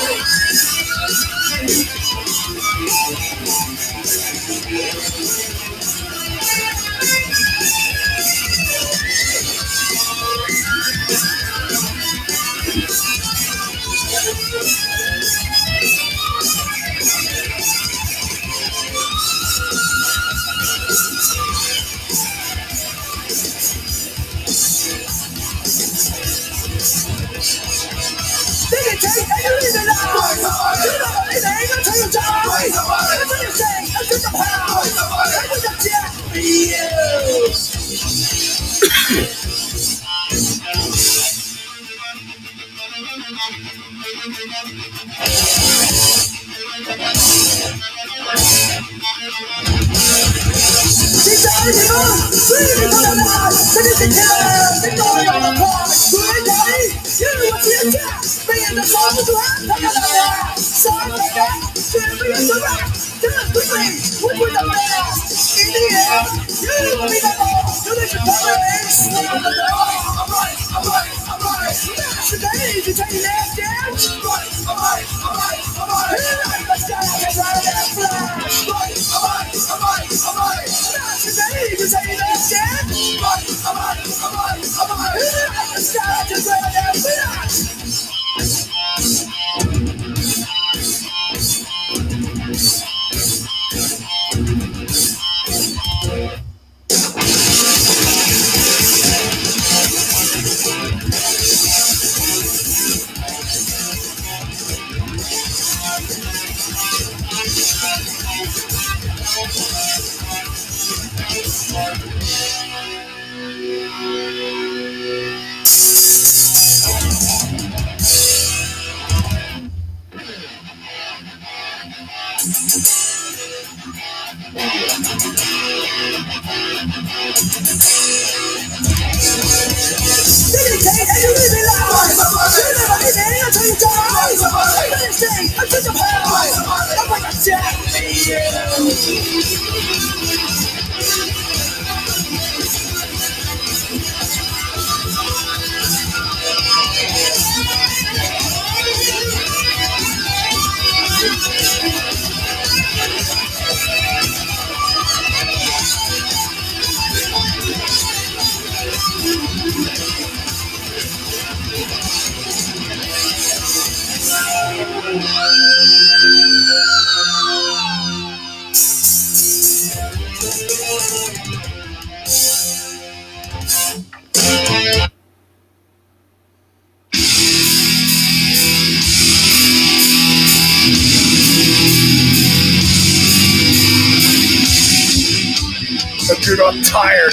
If you're not tired,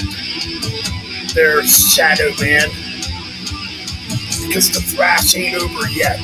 there's Shadow Man. Because the thrash ain't over yet.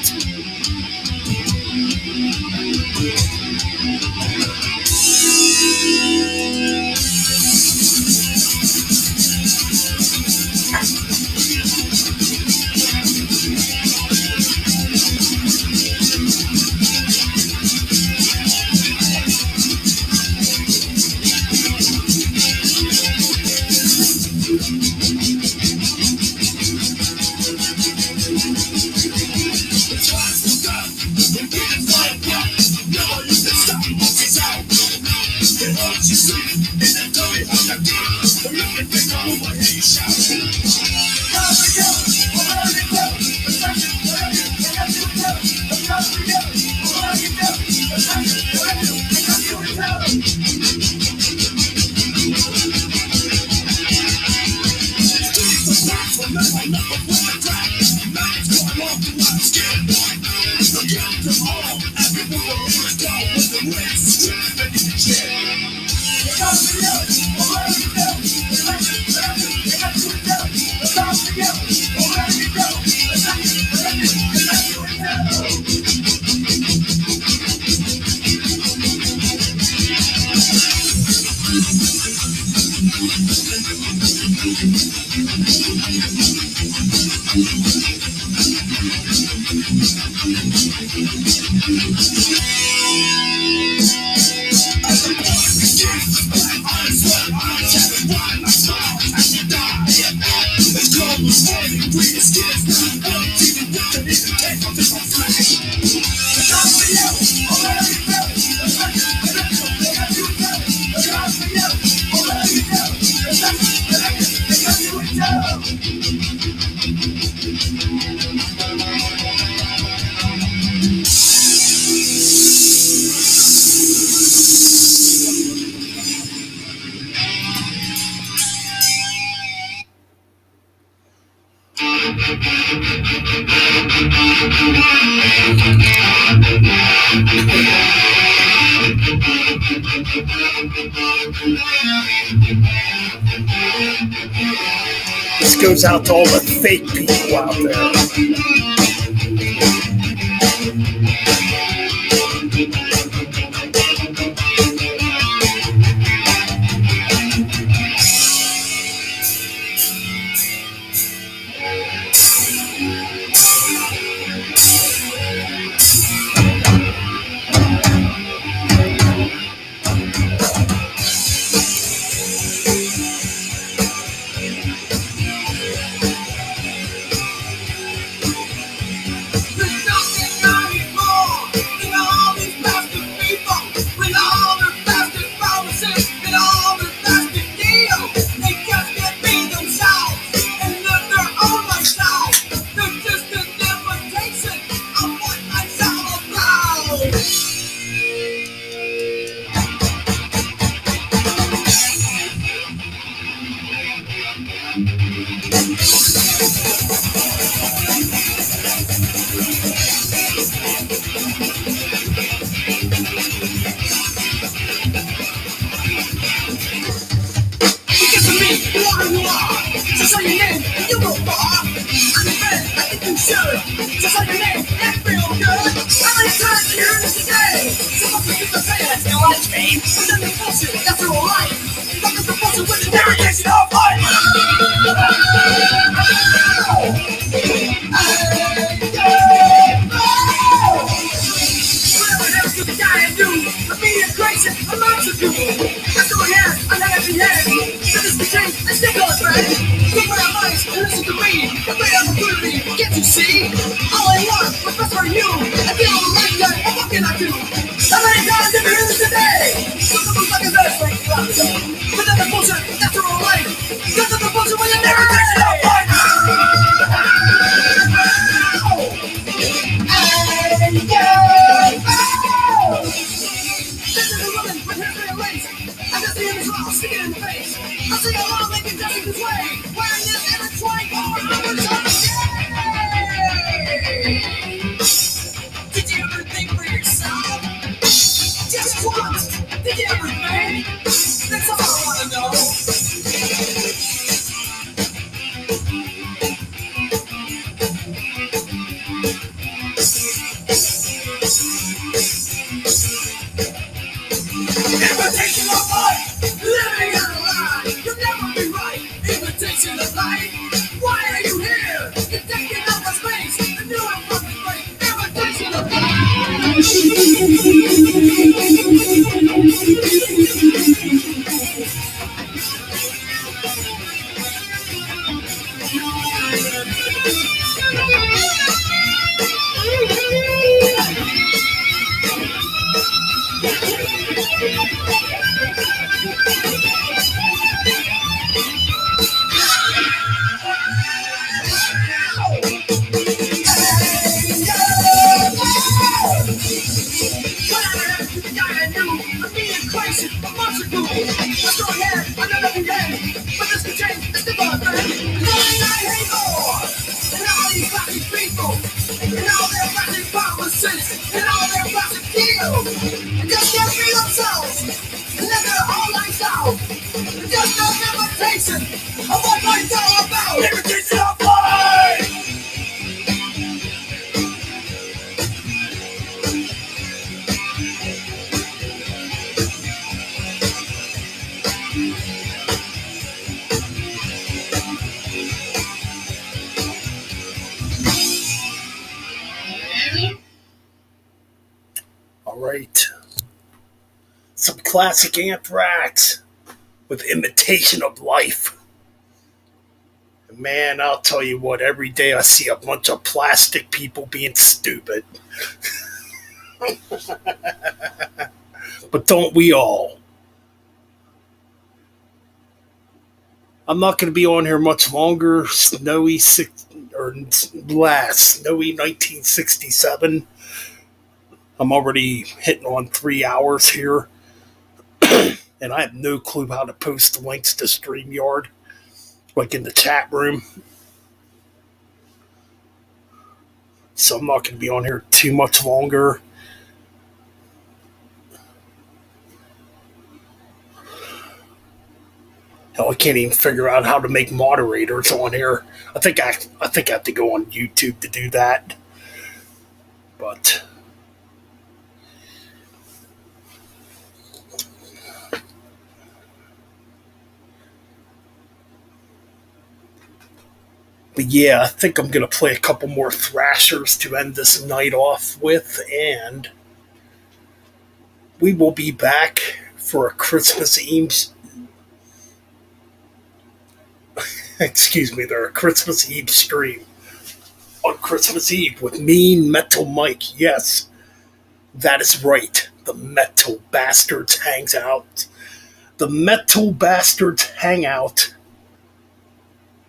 This goes out to all the fake people out there. All right. Some classic Anthrax with Imitation of Life. Man, I'll tell you what, every day I see a bunch of plastic people being stupid. But don't we all? I'm not going to be on here much longer. Snowy 1967. I'm already hitting on 3 hours here. And I have no clue how to post the links to StreamYard, like in the chat room. So I'm not going to be on here too much longer. Hell, I can't even figure out how to make moderators on here. I think I have to go on YouTube to do that. But yeah, I think I'm gonna play a couple more Thrashers to end this night off with, and we will be back for a Christmas Eve. Excuse me, there a Christmas Eve stream on Christmas Eve with Mean Metal Mike. Yes, that is right. The Metal Bastards hangs out. The Metal Bastards Hangout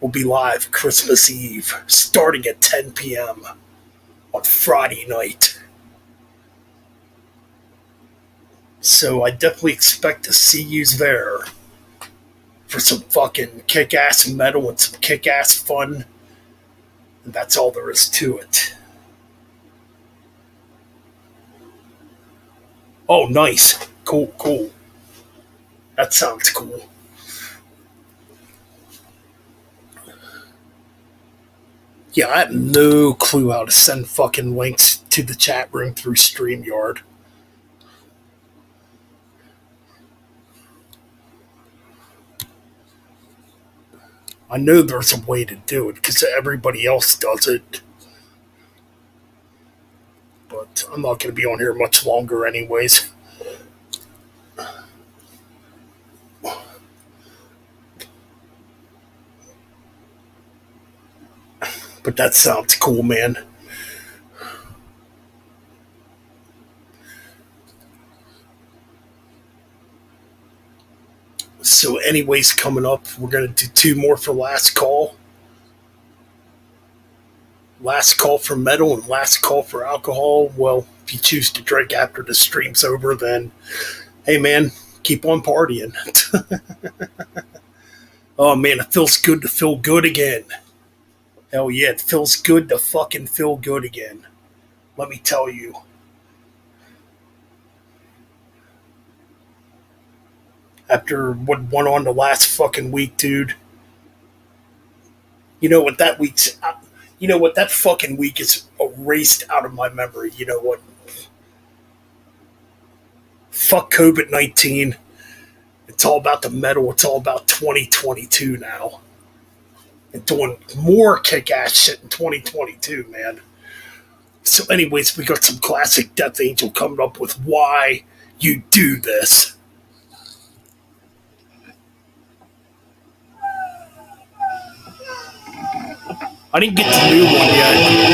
will be live Christmas Eve, starting at 10 p.m. on Friday night. So I definitely expect to see you there for some fucking kick-ass metal and some kick-ass fun. And that's all there is to it. Oh, nice. Cool. That sounds cool. Yeah, I have no clue how to send fucking links to the chat room through StreamYard. I know there's a way to do it because everybody else does it. But I'm not going to be on here much longer anyways. But that sounds cool, man. So anyways, coming up, we're going to do 2 more for Last Call. Last call for metal and last call for alcohol. Well, if you choose to drink after the stream's over, then, hey man, keep on partying. Oh man, it feels good to feel good again. Hell yeah, it feels good to fucking feel good again. Let me tell you. After what went on the last fucking week, dude. You know what that week's... You know what, that fucking week is erased out of my memory. You know what? Fuck COVID-19. It's all about the metal. It's all about 2022 now. And doing more kick-ass shit in 2022, man. So anyways, we got some classic Death Angel coming up with Why You Do This. I didn't get the new one yet.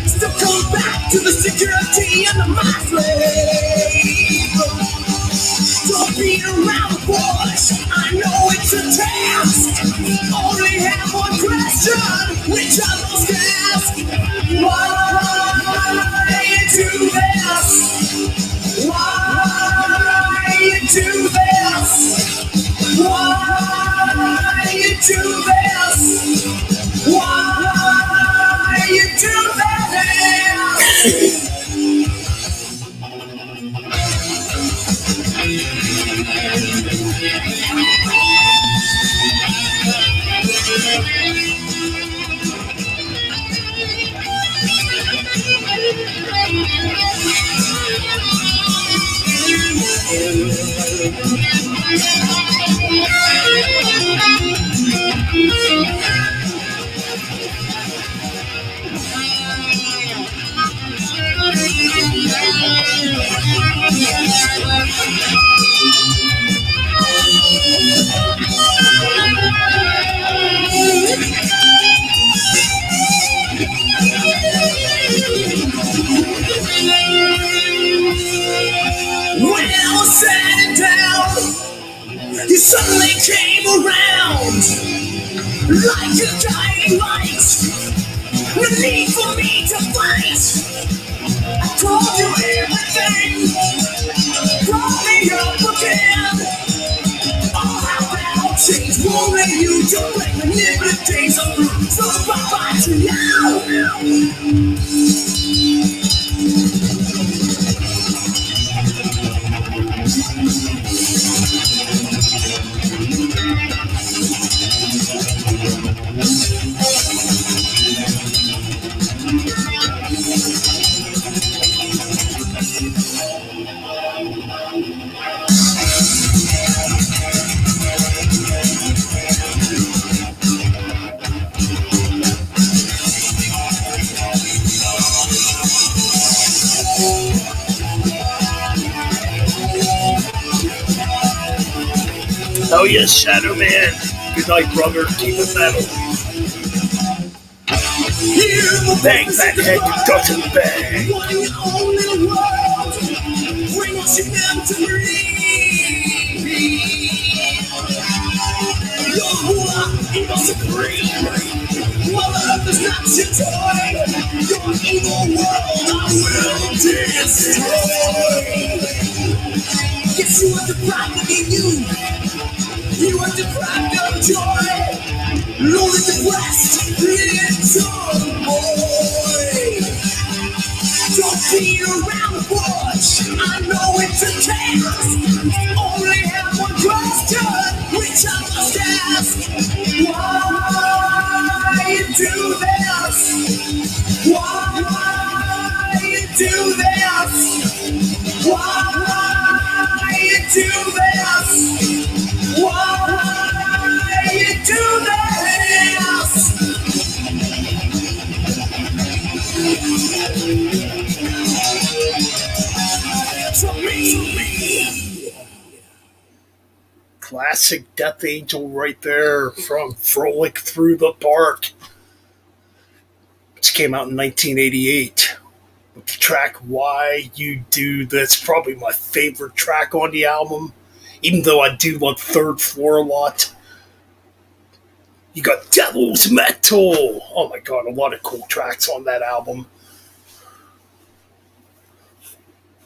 Still come back to the security and the mass beat around the bush. I know it's a task. Only have one question, which I must ask. Why you do this? Why you do this? Why you do this? Why you do this? When I was sitting down, you suddenly came around like a guiding light, the need for me to fight. I told you everything, brought me up again. Oh, how that'll change won't let you to play manipulate days of blue. So bye-bye to you. Oh yes, Shadow Man. Good night, brother. Keep it metal. Bang that head, you doesn't bang. One in your own little world, brainwashing them to believe. You're evil supreme. Mother Earth is not your toy. Your evil world I will destroy. Yes, you are deprived of you. You are deprived of joy. Lonely, depressed, little boy. Don't beat around the bush. I know it's a task. Only have one question, which I must ask. Why you do this? Why you do this? Why you do this? Why you do this? To me. Classic Death Angel right there from Frolic Through the Park, which came out in 1988. With the track Why You Do This, probably my favorite track on the album, even though I do love Third Floor a lot. You got Devil's Metal. Oh my god, a lot of cool tracks on that album.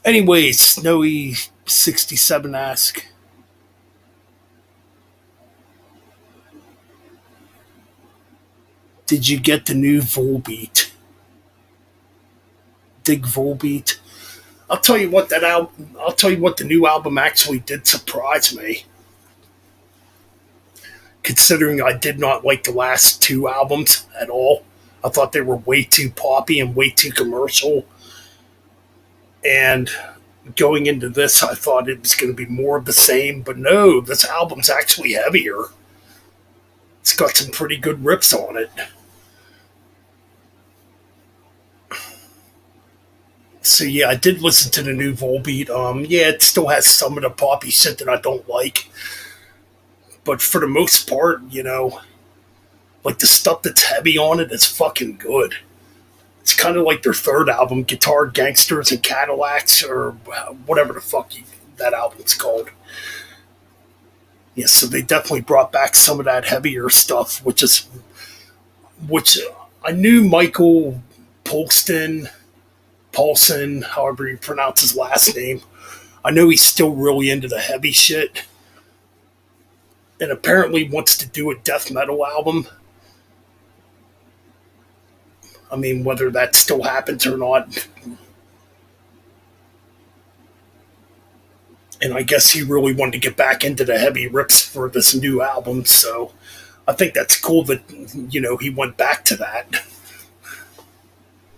Anyways, Snowy 67 ask. Did you get the new Volbeat? Dig Volbeat? I'll tell you what I'll tell you what the new album actually did surprise me. Considering I did not like the last two albums at all. I thought they were way too poppy and way too commercial. And going into this, I thought it was going to be more of the same, but no, this album's actually heavier. It's got some pretty good rips on it. So yeah, I did listen to the new Volbeat. Yeah, it still has some of the poppy shit that I don't like. But for the most part, you know, like the stuff that's heavy on it is fucking good. It's kind of like their third album, Guitar Gangsters and Cadillacs, or whatever the fuck that album's called. Yeah, so they definitely brought back some of that heavier stuff, which I knew Michael Paulson, however you pronounce his last name. I know he's still really into the heavy shit, and apparently wants to do a death metal album. I mean, whether that still happens or not. And I guess he really wanted to get back into the heavy rips for this new album, so I think that's cool that, he went back to that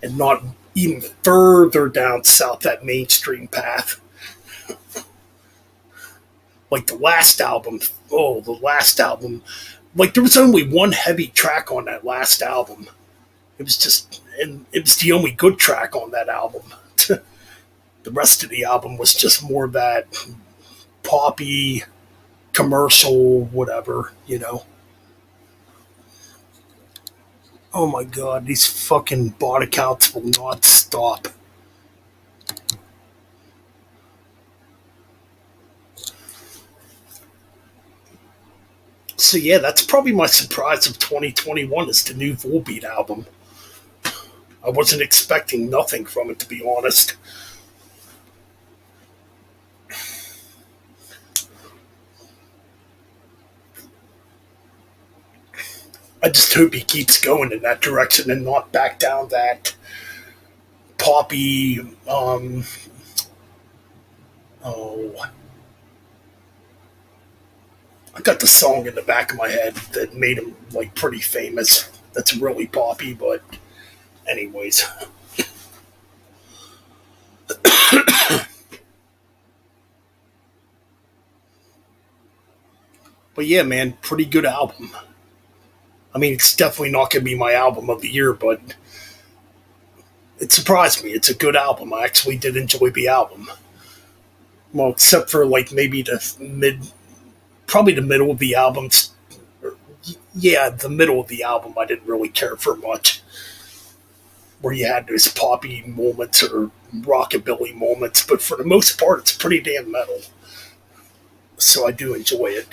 and not even further down south that mainstream path. Like the last album, like there was only one heavy track on that last album. It was the only good track on that album. The rest of the album was just more that poppy, commercial, whatever. Oh my god, these fucking bot accounts will not stop. So yeah, that's probably my surprise of 2021 is the new Volbeat album. I wasn't expecting nothing from it, to be honest. I just hope he keeps going in that direction and not back down that poppy, I got the song in the back of my head that made him like pretty famous. That's really poppy, but anyways. But yeah, man, pretty good album. I mean, it's definitely not going to be my album of the year, but it surprised me. It's a good album. I actually did enjoy the album. Well, except for like maybe probably the middle of the album. Yeah, the middle of the album I didn't really care for much. Where you had those poppy moments or rockabilly moments, but for the most part, it's pretty damn metal. So I do enjoy it.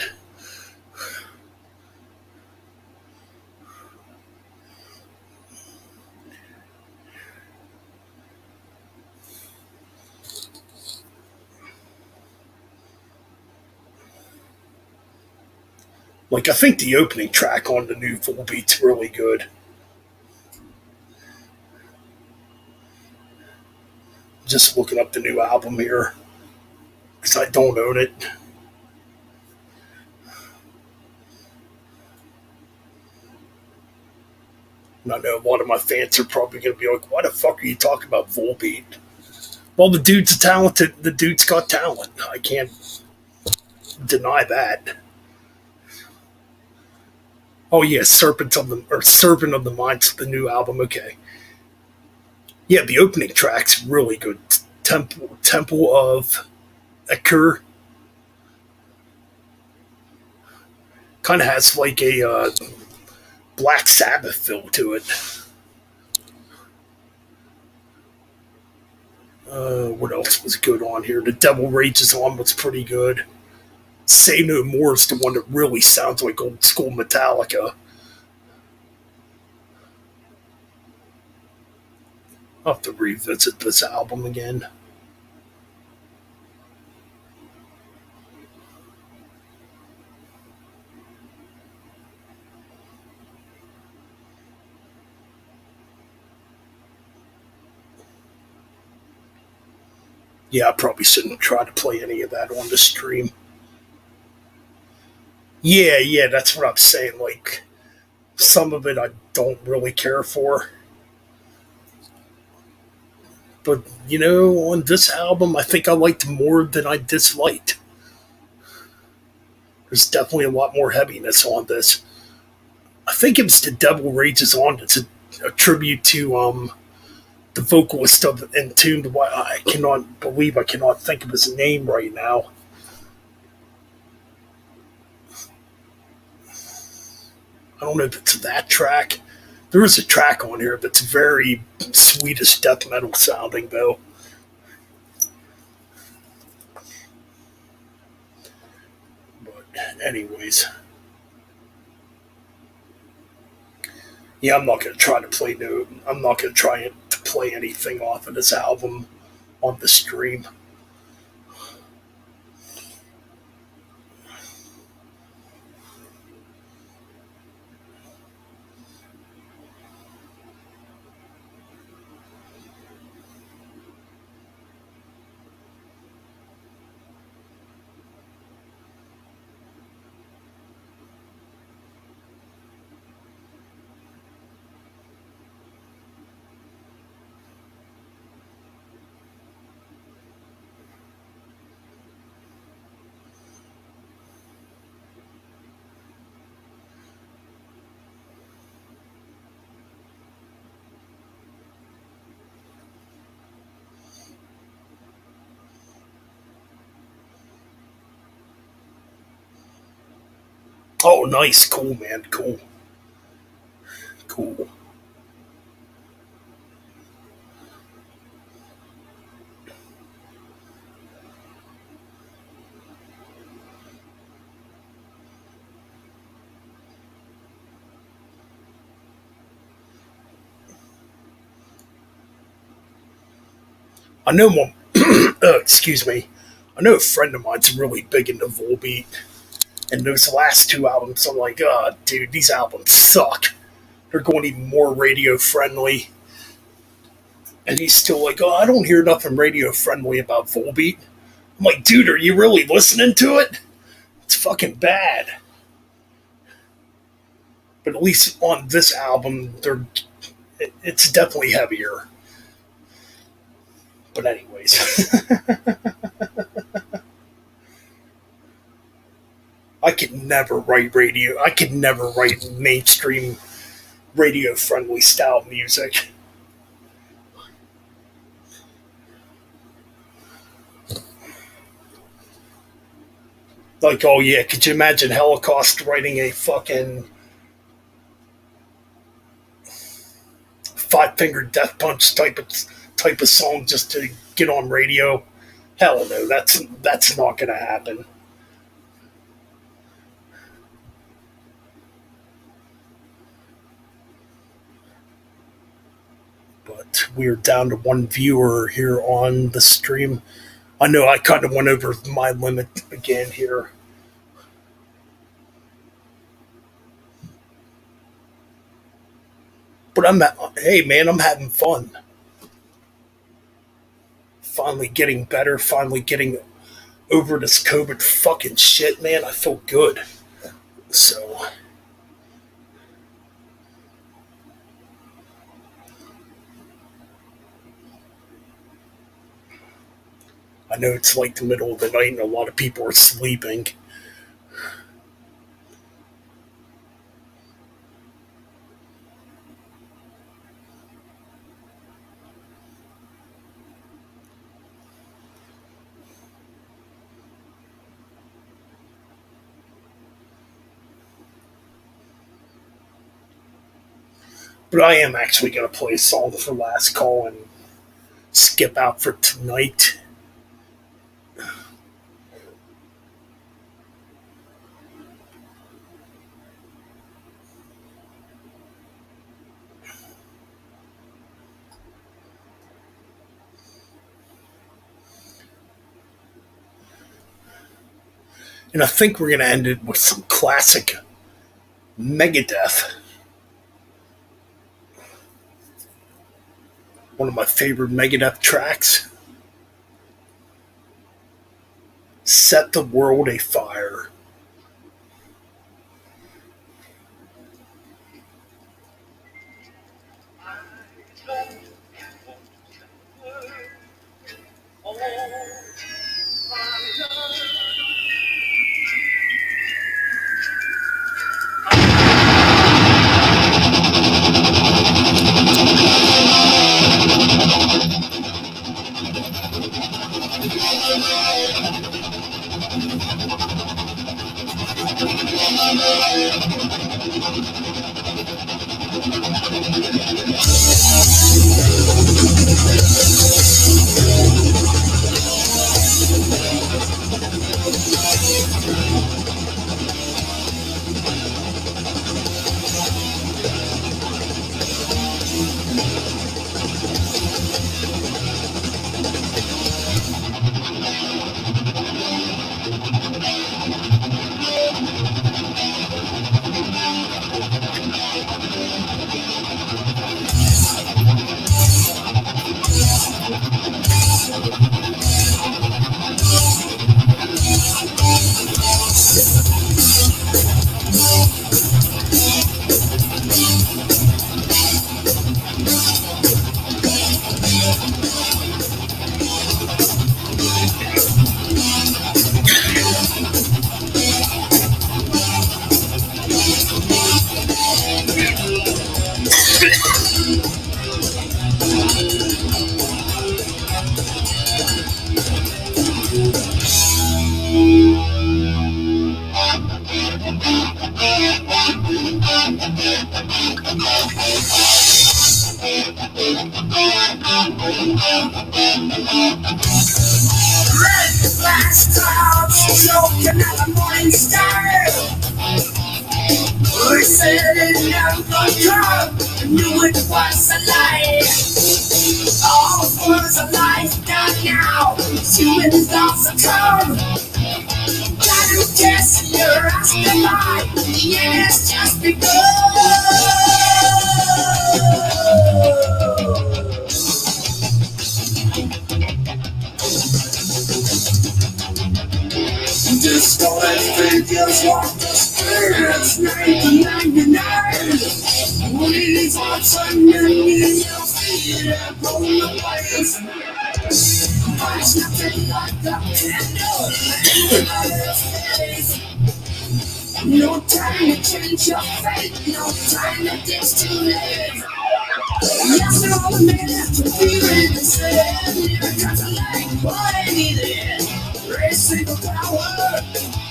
Like, I think the opening track on the new Volbeat's really good. Just looking up the new album here, because I don't own it. And I know a lot of my fans are probably going to be like, why the fuck are you talking about Volbeat? Well, the dude's talented. The dude's got talent. I can't deny that. Oh yeah, Serpent of the Mind's the new album. Okay. Yeah, the opening track's really good. Temple of Akur. Kind of has like a Black Sabbath feel to it. What else was good on here? The Devil Rages On was pretty good. Say No More is the one that really sounds like old school Metallica. I'll have to revisit this album again. Yeah, I probably shouldn't try to play any of that on the stream. Yeah, that's what I'm saying. Like, some of it I don't really care for. But, on this album, I think I liked more than I disliked. There's definitely a lot more heaviness on this. I think it was The Devil Rages On. It's a tribute to the vocalist of Entombed. I cannot believe I cannot think of his name right now. I don't know if it's that track. There is a track on here that's very Swedish death metal sounding, though. Anyways, yeah, I'm not gonna try to play no. I'm not gonna try to play anything off of this album on the stream. Oh, nice, cool, man, cool, cool. I know one. Excuse me. I know a friend of mine's really big into Volbeat, and those last two albums, I'm like, dude, these albums suck. They're going even more radio friendly, and he's still like, oh, I don't hear nothing radio friendly about Volbeat. I'm like, dude, are you really listening to it? It's fucking bad. But at least on this album, it's definitely heavier. But anyways, I could never write radio. I could never write mainstream radio friendly style music. Like, oh yeah, could you imagine Holocaust writing a fucking Five Finger Death Punch type of song just to get on radio? Hell no, that's not gonna happen. But we're down to one viewer here on the stream. I know I kind of went over my limit again here. But hey man, I'm having fun. Finally getting better, finally getting over this COVID fucking shit, man. I feel good. So, I know it's like the middle of the night and a lot of people are sleeping. But I am actually going to play a song for last call and skip out for tonight. And I think we're going to end it with some classic Megadeth. One of my favorite Megadeth tracks. Set the World Afire. Red flash clouds choking at the morning star. We said it never would come, knew it was a lie. All was a life down now. Human thoughts are come. Gotta guess you're asking why. The end has just begun. Distorted figures walk the streets, 1999. Leaves on underneath your feet and roll the waves. Watch nothing like a candle in another's face. No time to change your fate, no time to ditch too late. Yes, they're all the men after feeling the same. Here comes a light, what ain't he there? Racing for power,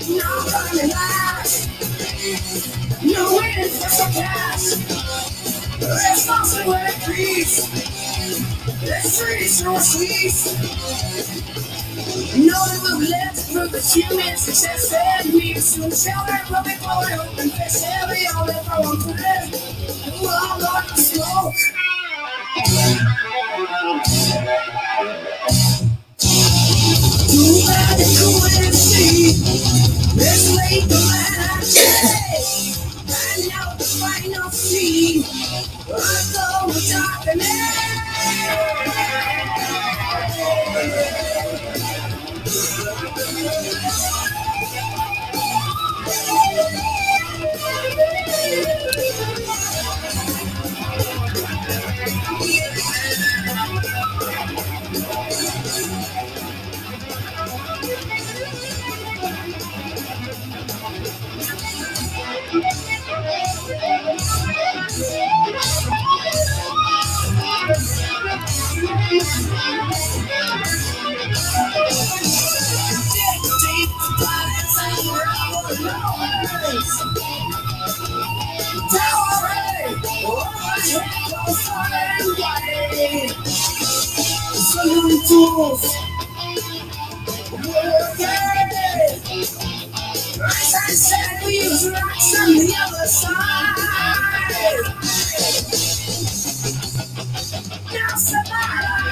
no running last. No waiting for some cash. Responsible with peace. The streets are sweet. No one will let through the human success and we soon shelter will be blowing open fish. Heavy all ever want to live. We'll all go to smoke. Too bad to go and see. This late the man I say. And now the final scene. I go with darkness. Tools. As I said, we use rocks on the other side. Now survive.